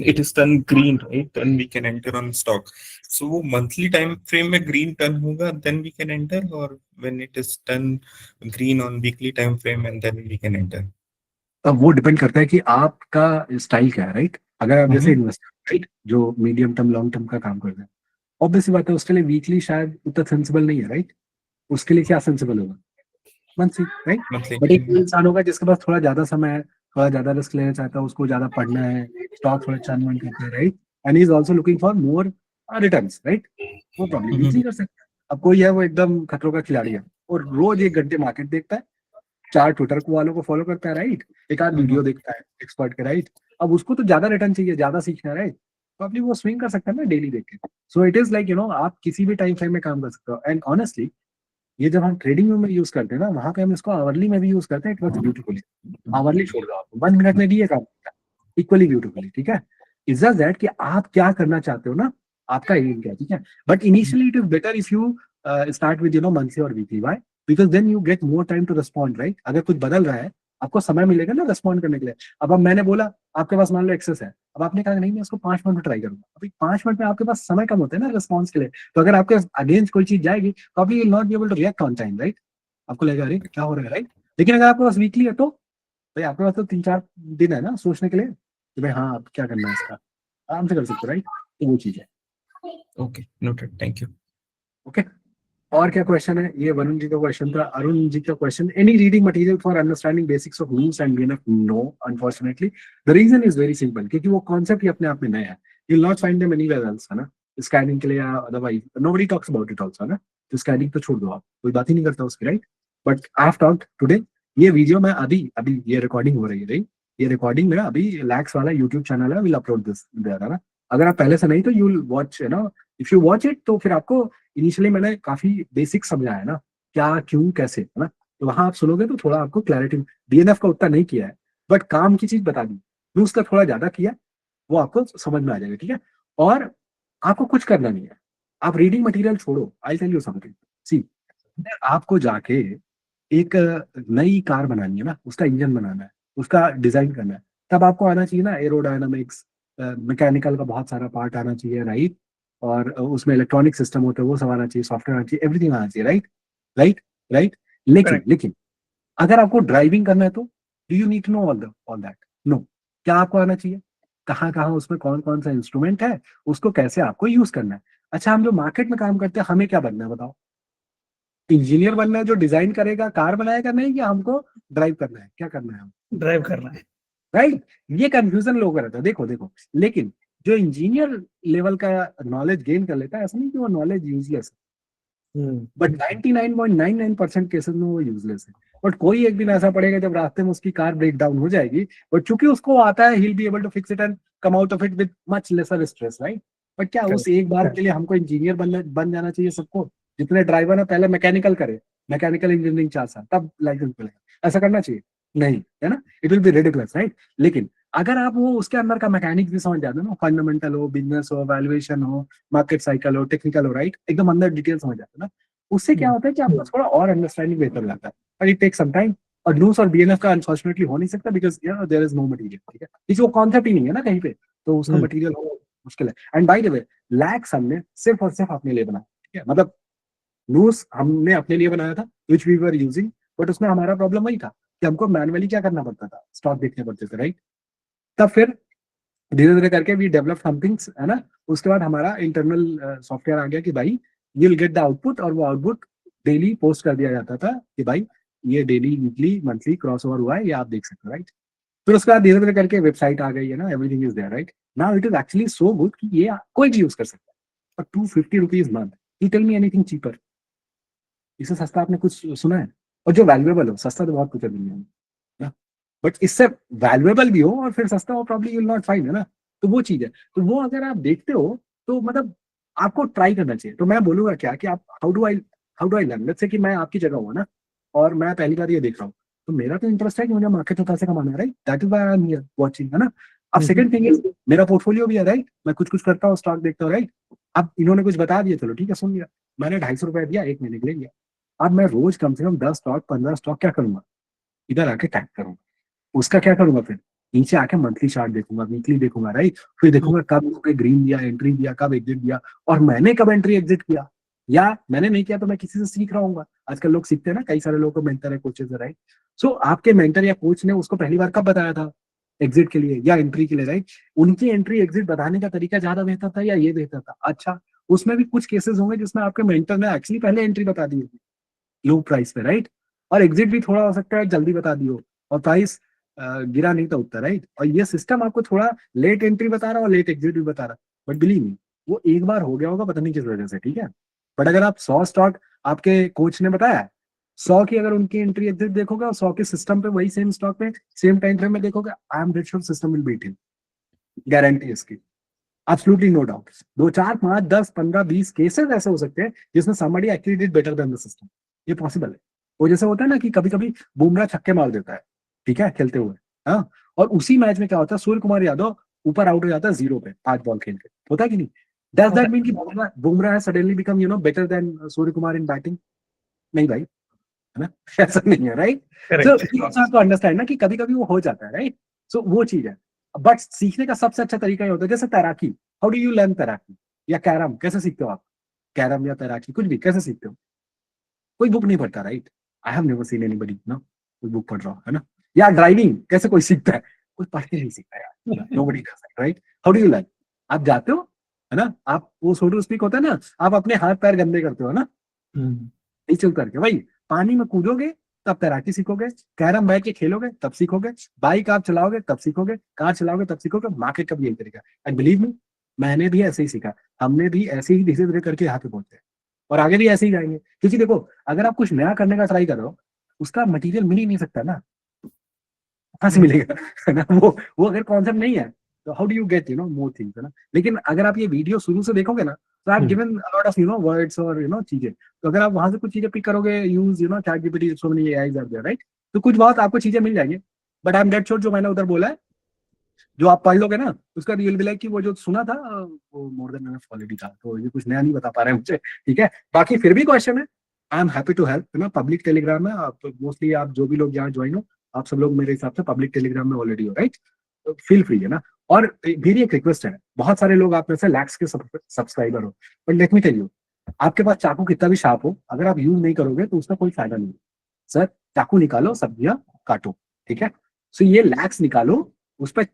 it is turn green, right? Then we can enter on stock. So monthly time frame में green turn होगा, then we can enter, or when it is turn green on weekly time frame and then we can enter. अब वो depend करता है कि आपका style क्या है, राइट। अगर आप जैसे इन्वेस्टर, राइट, जो मीडियम टर्म लॉन्ग टर्म का काम करते हैं, ऑब्वियसली बात है उसके लिए वीकली शायद उतना सेंसिबल नहीं है, राइट। उसके लिए क्या सेंसिबल होगा, मंथली, राइट। Monthly. बट एक इंसान होगा जिसके पास थोड़ा ज्यादा समय है, थोड़ा ज्यादा रिस्क लेना चाहता है, उसको ज्यादा पढ़ना है, स्टॉक थोड़ा चर्न करते हैं, right, and is also looking for more returns, right, वो प्रॉब्लम वीकली कर सकता है। अब कोई है वो एकदम खतरों का खिलाड़ी है और रोज 1 घंटे मार्केट देखता है, 4 ट्विटर वालों को फॉलो करता है, राइट, एक आध वीडियो देखता है एक्सपर्ट के, राइट। अब उसको तो ज्यादा रिटर्न चाहिए, ज्यादा सीखना है, राइट, प्रॉब्ली वो स्विंग कर सकता है ना डेली देख के। सो इट इज लाइक आप किसी भी टाइम फ्रेम में काम कर सकते हो। एंड ऑनेस्टली ये जब हम ट्रेडिंग में यूज करते हैं ना, वहां पे हम इसको आवरली में भी यूज करते हैं। It works beautifully. आवरली छोड़ दो आप, 1 मिनट में भी ये काम करता है इक्वली ब्यूटीफुली, ठीक है। इट्स जस्ट दैट कि आप क्या करना चाहते हो ना, आपका एम क्या है, ठीक है। But initially it is better if you start with monthly और weekly. Why? Because then you get more time to respond, right. अगर कुछ बदल रहा है, आपको समय मिलेगा ना रिस्पॉन्ड करने के लिए। अब मैंने बोला आपके पास मान लो एक्सेस है, अब आपने कहा नहीं मैं इसको 5 मिनट में ट्राई करूंगा। अभी 5 मिनट में आपके पास समय कम होता है ना रिस्पॉन्स के लिए। तो अगर आपके अगेंस्ट कोई चीज जाएगी तो अभी you not be able to react on time, right. आपको लगेगा अरे क्या हो रहा है, राइट। लेकिन अगर आपके पास वीकली है तो भाई आपके पास तो 3-4 दिन है ना सोचने के लिए कि भाई हाँ अब क्या करना है इसका, आराम से कर सकते हो, राइट। तो वो चीज है। Okay, noted. Thank you. Okay. और क्या क्वेश्चन है? ये वरुण जी का क्वेश्चन था। अरुण जी का question, any reading material for understanding basics of rules and BNF? No unfortunately. The reason is very simple, क्योंकि वो कॉन्सेप्ट ही अपने आप में नया है। You will not find them anywhere else, है ना। स्कैनिंग के लिए या otherwise nobody talks about it also, है ना। तो स्कैनिंग तो छोड़ दो आप, कोई बात ही नहीं करता उसकी, right. But I have talked today. ये वीडियो मैं अभी अभी ये रिकॉर्डिंग हो रही है, राइट। ये रिकॉर्डिंग मेरा अभी लैक्स वाला यूट्यूब चैनल है, विल अपलोड दिस देयर, है ना। अगर आप पहले से नहीं तो यू विल वॉच, है ना। इफ यू वॉच इट तो फिर आपको इनिशियली मैंने काफी बेसिक समझाया है ना, क्या क्यों कैसे, है ना। तो वहां आप सुनोगे तो थोड़ा आपको क्लैरिटी। डीएनएफ का उतना नहीं किया है, बट काम की चीज बता दी। यूज का थोड़ा ज्यादा किया, वो आपको समझ में आ जाएगा, ठीक है। और आपको कुछ करना नहीं है, आप रीडिंग मटेरियल छोड़ो। आई टेल यू समथिंग, सी, आपको जाके एक नई कार बनानी है ना, उसका इंजन बनाना है, उसका डिजाइन करना है, तब आपको आना चाहिए ना एरोडायनामिक्स, मैकेनिकल का बहुत सारा पार्ट आना चाहिए, राइट। और उसमें इलेक्ट्रॉनिक सिस्टम होते हैं, वो सब आना चाहिए, सॉफ्टवेयर आना चाहिए, एवरीथिंग आना चाहिए, राइट राइट राइट। लेकिन Correct. लेकिन अगर आपको ड्राइविंग करना है तो do you need to know all that? No. क्या आपको आना चाहिए? कहाँ कहाँ उसमें कौन कौन सा इंस्ट्रूमेंट है, उसको कैसे आपको यूज करना है। अच्छा, हम जो मार्केट में काम करते हैं, हमें क्या बनना है बताओ? इंजीनियर बनना है जो डिजाइन करेगा, कार बनाएगा? नहीं, कि हमको ड्राइव करना है, क्या करना है हम, ड्राइव करना है। राइट। ये कंफ्यूजन लोगों का रहता है, देखो देखो। लेकिन जो इंजीनियर लेवल का नॉलेज गेन कर लेता है, ऐसा नहीं कि वो नॉलेज यूजलेस है, बट 99.99% केसेस में वो यूजलेस है। बट कोई एक दिन ऐसा पड़ेगा जब रास्ते में उसकी कार ब्रेक डाउन हो जाएगी, बट चूंकि उसको आता है, he will be able to fix it and come out of it with much lesser stress, right. But क्या उस एक बार के लिए हमको इंजीनियर बन जाना चाहिए सबको? जितने ड्राइवर है पहले मैकेनिकल करे, मैकेनिकल इंजीनियरिंग 4 साल, तब लाइसेंस मिलेगा, ऐसा करना चाहिए? नहीं, है ना। It will be ridiculous, right. लेकिन अगर आप वो उसके अंदर का मैकेनिक्स भी समझ जाते हो ना, फंडामेंटल हो, बिजनेस हो, वैल्यूएशन हो, मार्केट साइकिल हो, टेक्निकल हो, राइट, एकदम अंदर डिटेल समझ जाते हो ना, उससे क्या होता है कि आपको थोड़ा और अंडरस्टैंडिंग बेहतर लगता है। But it take some time. और लूस और बीएनएफ का अनफॉर्चुनेटली हो नहीं सकता, because there is no material, ठीक है। क्योंकि वो कॉन्सेप्ट ही नहीं है ना कहीं पे, तो उसका मटेरियल हो मुश्किल है। एंड बाय द वे, लैक्स हमने सिर्फ और सिर्फ अपने लिए बनाया, ठीक है। मतलब लूस हमने अपने लिए बनाया था, which we were using. But उसमें हमारा प्रॉब्लम वही था कि हमको मैनुअली क्या करना पड़ता था, स्टॉक देखने पड़ते थे, राइट। तब फिर धीरे धीरे करके वी डेवलप समथिंग्स, है ना। उसके बाद हमारा इंटरनल सॉफ्टवेयर आ गया कि भाई you will get the output, और वो आउटपुट डेली पोस्ट कर दिया जाता था कि भाई ये daily, weekly, monthly cross over हुआ है, ये आप देख सकते हो, राइट। फिर उसके बाद धीरे धीरे करके वेबसाइट आ गई, है ना, everything is there, right. Now it is actually so good कि ये कोई भी यूज कर सकता है। और 250 rupees month, you tell me anything cheaper? इससे सस्ता आपने कुछ सुना है? और जो वैल्यूएबल हो, सस्ता तो बहुत कुछ है दुनिया में, बट इससे वैल्यूएबल भी हो और फिर सस्ता हो, probably you will not find, है ना। तो वो चीज है। तो वो अगर आप देखते हो तो मतलब आपको ट्राई करना चाहिए। तो मैं बोलूंगा क्या कि आप how do I learn. Let's say कि मैं आपकी जगह हूँ ना, और मैं पहली बार ये देख रहा हूँ, तो मेरा तो इंटरेस्ट है कि मुझे मार्केट में पैसे कमाना है, right. That is why I am here watching, है ना। अब सेकंड थिंग इज मेरा पोर्टफोलियो भी है, राइट। मैं कुछ कुछ करता हूँ, स्टॉक देखता हूँ, राइट। अब इन्होंने कुछ बता दिया, चलो ठीक है, सुन लिया। मैंने 250 रुपए दिया, 1 महीने के लिए लिया। अब मैं रोज कम से कम 10 स्टॉक, 15 स्टॉक क्या करूंगा, इधर आके टैग करूंगा। उसका क्या करूंगा, फिर नीचे आके मंथली चार्ट देखूंगा, वीकली देखूंगा, राइट। फिर देखूंगा कब उसने ग्रीन दिया, एंट्री दिया, कब एग्जिट दिया, और मैंने कब एंट्री एग्जिट किया, या मैंने नहीं किया तो मैं किसी से सीख रहा हूँ। आजकल लोग सीखते हैं ना, कई सारे लोगों को मेंटर है, कोचेस है, राइट। सो आपके मेंटर या कोच ने उसको पहली बार कब बताया था, एग्जिट के लिए या एंट्री के लिए, राइट। उनकी एंट्री एग्जिट बताने का तरीका ज्यादा बेहतर था या ये बेहतर था? अच्छा, उसमें भी कुछ केसेस होंगे जिसमें आपके मेंटर ने एक्चुअली पहले एंट्री बता दी होगी लो प्राइस पे, राइट। और एग्जिट भी थोड़ा हो सकता है जल्दी बता दी हो, और प्राइस गिरा नहीं था उतना, राइट। और ये सिस्टम आपको थोड़ा लेट एंट्री बता रहा है और लेट एग्जिट भी बता रहा है, बट बिलीव मी, वो एक बार हो गया होगा, पता नहीं किस वजह से, ठीक है। बट अगर आप 100 स्टॉक आपके कोच ने बताया, 100 की अगर उनकी एंट्री एग्जिट देखोगे और 100 के सिस्टम पे वही सेम स्टॉक पे सेम टाइम फ्रेम में देखोगे, I am sure system will beat him, guarantee इसकी, एब्सोल्युटली नो डाउट। 2, 4, 5, 10, 15, 20 केसेस ऐसे हो सकते हैं जिसमें somebody actually did better than the system, ये पॉसिबल है। वो जैसे होता है ना कि कभी कभी बुमराह छक्के मार देता है, ठीक है, खेलते हुए, हाँ, और उसी मैच में क्या होता है, सूर्य कुमार यादव ऊपर आउट हो जाता है 0 पे 5 बॉल खेल के, होता है कि नहीं? डज दैट मीन कि Bumrah suddenly become better than Surya Kumar इन बैटिंग? नहीं भाई, है ना? ऐसा नहीं है, राइट? सो आपको अंडरस्टैंड ना कि कभी कभी वो हो जाता है, राइट? सो वो चीज है। बट सीखने का सबसे अच्छा तरीका ये होता है, जैसे तैराकी, हाउ डू यू लर्न तैराकी? या कैरम कैसे सीखते हो आप? कैरम या तैराकी कुछ भी कैसे सीखते हो? कोई बुक नहीं पढ़ता, right? I have never seen anybody ना कोई बुक पढ़ रहा हो, है ना? या ड्राइविंग कैसे कोई सीखता है? कोई पढ़ के नहीं सीखता यार, nobody does that, right? How do you learn? आप जाते हो, है ना, आप वो सो टू स्पीक होता है ना, आप अपने हाथ पैर गंदे करते हो ना नीचे उतर के, वही पानी में कूदोगे तब तैराकी सीखोगे, कैरम बैठ के खेलोगे तब सीखोगे, बाइक आप चलाओगे तब सीखोगे, कार चलाओगे तब सीखोगे, मार्केट का भी यही तरीका। एंड बिलीव मी, मैंने भी ऐसे ही सीखा, हमने भी ऐसे ही धीरे धीरे करके यहाँ पे पहुंचे, और आगे भी ऐसे ही जाएंगे। क्योंकि देखो, अगर आप कुछ नया करने का ट्राई करो, उसका मटेरियल मिल ही नहीं सकता ना, कहाँ से मिलेगा? है ना? वो अगर कॉन्सेप्ट नहीं है तो how do you get more things, है ना? लेकिन अगर आप ये वीडियो शुरू से देखोगे ना, तो आप गिवन लॉट ऑफ वर्ड्स और चीजें, तो अगर आप वहां से कुछ चीजें पिक करोगे, use chat GPT, so many AIs are there, right? तो कुछ बहुत आपको चीजें मिल जाएंगी। But I am dead sure, जो मैंने उधर बोला है, जो आप पढ़ लोगे ना, उसका रियल भी लाइक कि वो जो सुना था वो मोर देन एनफ ऑलरेडी था, तो ये कुछ नया नहीं बता पा रहे हैं मुझे, ठीक है? बाकी फिर भी क्वेश्चन है, I am happy to help, है ना? पब्लिक टेलीग्राम में आप मोस्टली, आप जो भी लोग यहाँ ज्वाइन हो, आप सब लोग मेरे हिसाब से पब्लिक टेलीग्राम में ऑलरेडी हो, राइट? फील फ्री, है ना? और मेरी एक रिक्वेस्ट है, बहुत सारे लोग आप में से लैक्स के सब्सक्राइबर हो, but let me tell you, आपके पास चाकू कितना भी शार्प हो, अगर आप यूज नहीं करोगे तो उसका कोई फायदा नहीं है। सर, चाकू निकालो, सब्जियां काटो, ठीक है? सो ये लैक्स निकालो, उस पर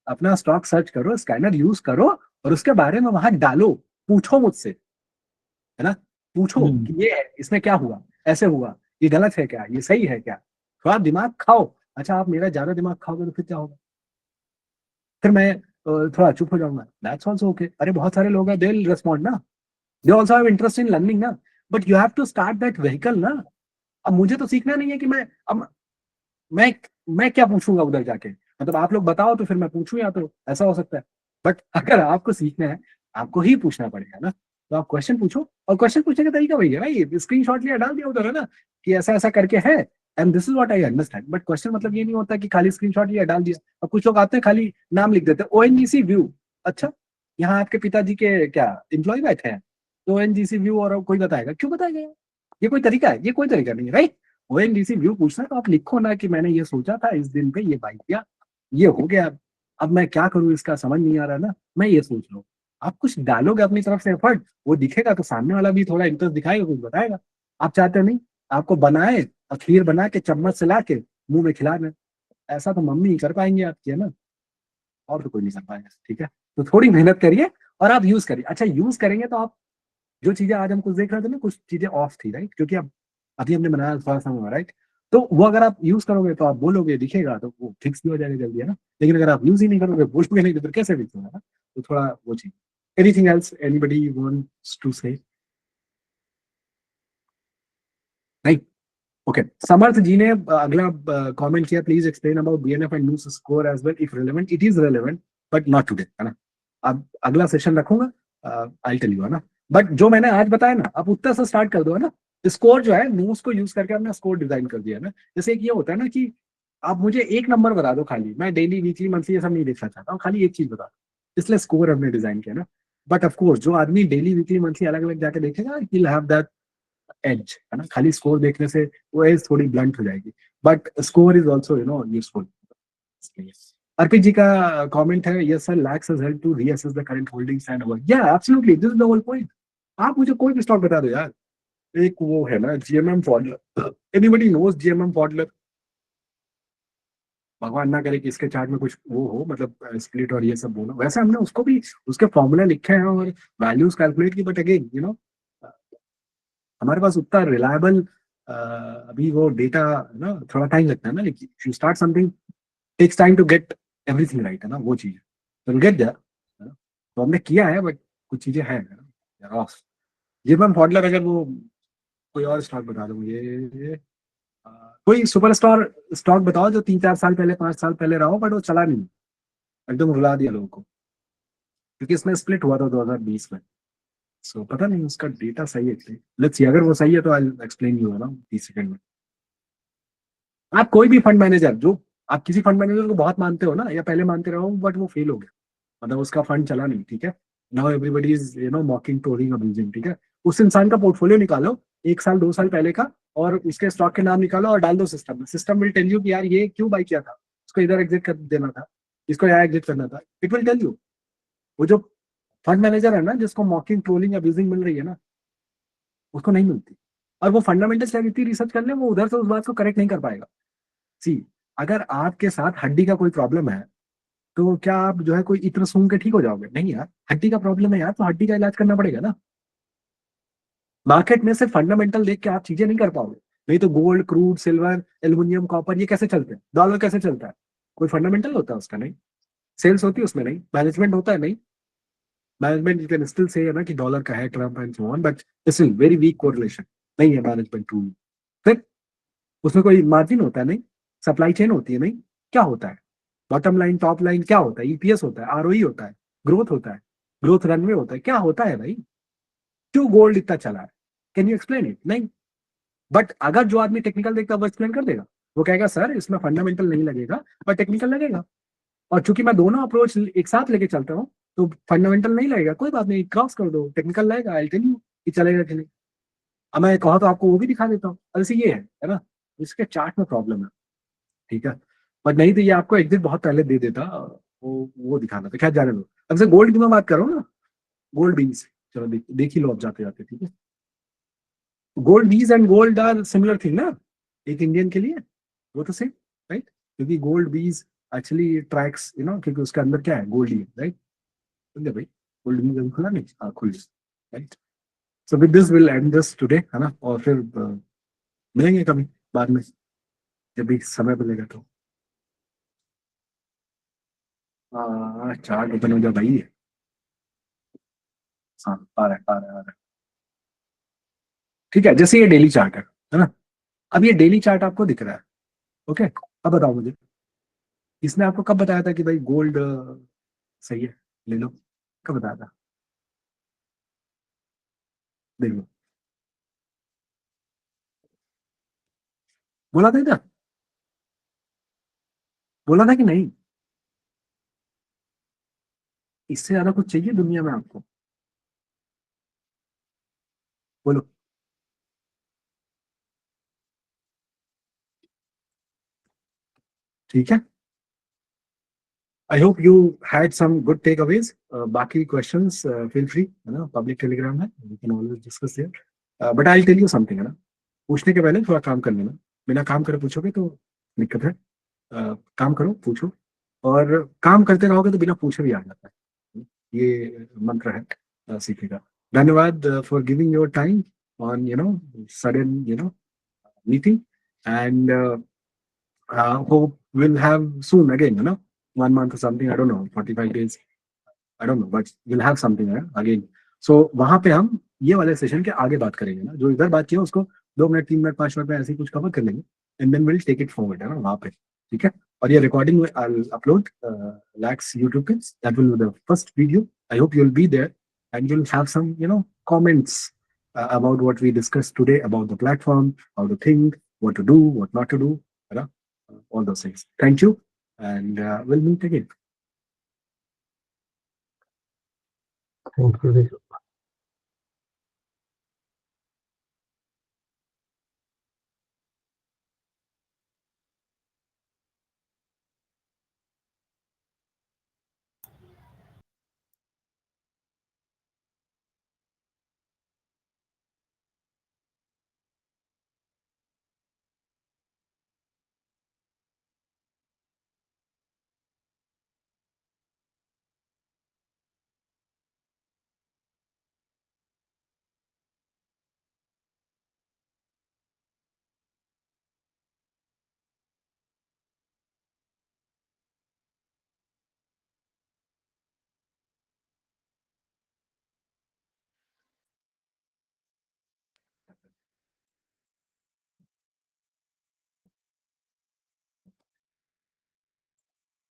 अपना स्टॉक सर्च करो, स्कैनर यूज करो, और उसके बारे में वहां डालो, पूछो मुझसे, है ना? पूछो कि ये है, इसमें क्या हुआ, ऐसे हुआ, ये गलत है क्या, ये सही है क्या? थोड़ा दिमाग खाओ। अच्छा, आप मेरा ज्यादा दिमाग खाओगे तो फिर क्या होगा? फिर मैं थोड़ा चुप हो जाऊंगा, दैट्स आल्सो ओके। अरे बहुत सारे लोग हैं, दे विल रिस्पॉन्ड ना, they also have interest in learning ना, but you have to start that vehicle ना। अब मुझे तो सीखना नहीं है कि अब मैं मैं क्या पूछूंगा उधर जाके, मतलब आप लोग बताओ तो फिर मैं पूछूं, या तो ऐसा हो सकता है। बट अगर आपको सीखना है, आपको ही पूछना पड़ेगा ना, तो आप क्वेश्चन पूछो, और क्वेश्चन पूछने का तरीका वही है भाई, स्क्रीनशॉट लिया डाल दिया उधर, है ना, कि ऐसा ऐसा करके है, and this is what I understand. But question मतलब ये नहीं होता कि खाली स्क्रीनशॉट लिया डाल दिया। अब कुछ लोग आते हैं खाली नाम लिख देते हैं, ओएनजीसी व्यू, अच्छा, यहाँ आपके पिताजी के क्या एम्प्लॉय बैठे हैं, तो ओएनजीसी व्यू, और कोई बताएगा? क्यों बताएगा यार? ये कोई तरीका है? ये कोई तरीका नहीं है, राइट? ओएनजीसी व्यू पूछना है तो आप लिखो ना कि मैंने ये सोचा था इस दिन पे, ये बाइक किया, ये हो गया, अब मैं क्या करूं, इसका समझ नहीं आ रहा ना, मैं ये सोच रहा हूँ। आप कुछ डालोगे अपनी तरफ से एफर्ट, वो दिखेगा तो सामने वाला भी थोड़ा इंटरेस्ट दिखाएगा, कुछ बताएगा। आप चाहते हो नहीं, आपको बनाए और खीर बना के चम्मच से ला के मुंह में खिला दें, ऐसा तो मम्मी ही कर पाएंगे आपकी, है ना? और तो कोई नहीं कर पाएगा, ठीक है? तो थोड़ी मेहनत करिए और आप यूज करिए। अच्छा, यूज करेंगे तो आप, जो चीजें आज हम कुछ देख रहे थे ना, कुछ चीजें ऑफ थी, राइट? क्योंकि अब अभी हमने बनाया थोड़ा सा हुआ, राइट? तो वो अगर आप यूज करोगे तो आप बोलोगे, दिखेगा, तो वो फिक्स भी हो जाएगा जल्दी, है ना? लेकिन अगर आप यूज ही नहीं करोगे, बोलोगे नहीं, तो फिर कैसे फिक्स होगा ना? तो थोड़ा वो चीज। Anything else anybody wants to say? नहीं? ओके, समर्थ जी ने अगला कमेंट किया, please explain about BNF and news score as well if relevant. It is relevant but not today, है ना? अब अगला सेशन रखूंगा, आई टेल यू, है ना? बट जो मैंने आज बताया ना, आप उत्तर से स्टार्ट कर दो, है ना? स्कोर जो है, न्यूज़ को यूज करके हमने स्कोर डिजाइन कर दिया है ना। जैसे एक ये होता है ना कि आप मुझे एक नंबर बता दो खाली, मैं डेली वीकली मंथली ये सब नहीं देखना चाहता हूँ, खाली एक चीज बता दो, इसलिए स्कोर हमने डिजाइन किया ना। बट ऑफकोर्स जो आदमी डेली वीकली मंथली अलग अलग जाके देखेगा, he will have that edge, है ना? खाली स्कोर देखने से वो एज थोड़ी ब्लंट हो जाएगी, but score is also useful. Arpit ji का कमेंट है, yes sir, Lax has helped to reassess the current holdings and over. या absolutely, this is the whole point. आप मुझे कोई भी स्टॉक बता दो यार, एक वो है ना जीएमएम फॉडलर, एनीबडी नोज जीएमएम फॉडलर? भगवान ना करे कि इसके चार्ट में कुछ वो हो, मतलब स्प्लिट और ये सब बोलो, वैसे हमने उसको भी उसके फॉर्मूला लिखे हैं और वैल्यूज कैलकुलेट की, बट अगेन हमारे पास उतना रिलायबल अभी वो डेटा ना, थोड़ा टाइम लगता है ना, लेकिन you start something takes time to get everything right, है ना? वो चीज तो गेट देयर, तो हमने किया है, बट कुछ चीजें हैं ना। जीएमएम फॉडलर, अगर वो कोई और स्टॉक बता दो मुझे, कोई सुपरस्टार स्टॉक बताओ जो 3-4 साल पहले, 5 साल पहले रहा हो, बट वो चला नहीं, एकदम रुला दिया लोगों को, क्योंकि इसमें स्प्लिट हुआ था 2020 में। सो पता नहीं उसका डेटा सही है। लेट्स सी, अगर वो सही है तो आई एक्सप्लेन यू, है ना, 30 सेकंड में। आप कोई भी फंड मैनेजर, जो आप किसी फंड मैनेजर को बहुत मानते हो ना, या पहले मानते रहो, बट वो फेल हो गया, मतलब उसका फंड चला नहीं, ठीक है, now everybody is मॉकिंग, touring, abusing, ठीक है, उस इंसान का पोर्टफोलियो निकालो 1 साल 2 साल पहले का, और उसके स्टॉक के नाम निकालो और डाल दो सिस्टम में। सिस्टम विल टेल यू कि यार ये क्यों बाई किया था, इसको इधर एग्जिट कर देना था, इसको यहाँ एग्जिट करना था, इट विल टेल यू। वो जो फंड मैनेजर है ना, जिसको मॉकिंग, ट्रोलिंग, अब्यूजिंग मिल रही है ना, उसको नहीं मिलती। और वो फंडामेंटल इतनी रिसर्च कर ले, वो उधर से उस बात को करेक्ट नहीं कर पाएगा। सी, अगर आपके साथ हड्डी का कोई प्रॉब्लम है, तो क्या आप जो है कोई इत्र सूंघ के ठीक हो जाओगे? नहीं यार, हड्डी का प्रॉब्लम है यार, तो हड्डी का इलाज करना पड़ेगा ना। मार्केट में सिर्फ फंडामेंटल देख के आप चीजें नहीं कर पाओगे। नहीं तो gold, crude, silver, aluminium, copper, ये कैसे चलते हैं? डॉलर कैसे चलता है? कोई फंडामेंटल होता है उसका? नहीं। सेल्स होती है उसमें? नहीं। मैनेजमेंट होता है? नहीं। Management you can still say ना कि डॉलर का है, Trump and so on, but still very weak correlation नहीं है मैनेजमेंट टूल। फिर उसमें कोई मार्जिन होता है? नहीं। सप्लाई चेन होती है? नहीं। क्या होता है? बॉटम लाइन, टॉप लाइन क्या होता है? ईपीएस होता है, आरओई होता है, ग्रोथ होता है, ग्रोथ रनवे होता है, क्या होता है भाई? क्यों गोल्ड इतना चला है? Can you explain it? नहीं। बट अगर जो आदमी टेक्निकल देखता है वो एक्सप्लेन कर देगा। वो कहेगा सर इसमें फंडामेंटल नहीं लगेगा पर टेक्निकल लगेगा। और चूंकि मैं दोनों अप्रोच एक साथ लेके चलता हूँ, तो फंडामेंटल नहीं लगेगा, कोई बात नहीं, क्रॉस कर दो, टेक्निकल लगेगा, आई टेल यू कि चलेगा कि नहीं। अब मैं कहा तो आपको वो भी दिखा देता हूँ। ऐसे ये है ना, इसके चार्ट में प्रॉब्लम है, ठीक है, बट नहीं तो ये आपको एग्जिट बहुत पहले दे देता, वो दिखाना था। क्या जाने दो। अब से गोल्ड की मैं बात करूँ ना, गोल्ड बीन्स, चलो देख ही लो अब जाते जाते, ठीक है। Gold bees and gold are similar thing ना, एक इंडियन के लिए वो तो सेम, राइट, क्योंकि गोल्ड बीज एक्चुअली ट्रैक्स, क्योंकि उसके अंदर क्या है, गोल्ड ही है, राइट। समझे भाई? गोल्ड बीज अभी खुला नहीं, हाँ खुल, right. So with this will and this today, है ना, और फिर मिलेंगे कभी बाद में जब भी समय मिलेगा तो। चार्ट ओपन हो जा भाई। हाँ, आ रहा है आ रहा है आ रहा है। ठीक है, जैसे ये डेली चार्ट है ना, अब ये डेली चार्ट आपको दिख रहा है, ओके। अब बताओ मुझे, इसने आपको कब बताया था कि भाई गोल्ड सही है, ले लो? कब बताया था? देख लो, बोला था इधर, बोला था कि नहीं? इससे ज्यादा कुछ चाहिए दुनिया में आपको? बोलो। ठीक है, I hope you had some good takeaways. बाकी क्वेश्चंस फील फ्री, है ना, पब्लिक टेलीग्राम है, we can always discuss there, but I tell you something, है ना, पूछने के पहले थोड़ा काम कर लेना। बिना काम करे पूछोगे तो दिक्कत है। काम करो, पूछो, और काम करते रहोगे तो बिना पूछे भी आ जाता है। ये मंत्र है सीखने का। धन्यवाद for giving your time on sudden meeting, and hope we'll have soon again, 1 month or something, I don't know, 45 days, I don't know, but we'll have something again. So वहां पे हम ये वाले सेशन के आगे बात करेंगे ना, जो इधर बात किया उसको 2 मिनट 3 मिनट 5 मिनट में ऐसे ही कुछ कवर कर लेंगे, and then will take it forward, है ना, वहां पे, ठीक है। और ये recording I will upload Lax YouTube पे, that will be the first video. I hope you will be there and you will have some comments about what we discussed today about the platform, how to think, what to do, what not to do, all those things. Thank you, and we'll meet again. Thank you.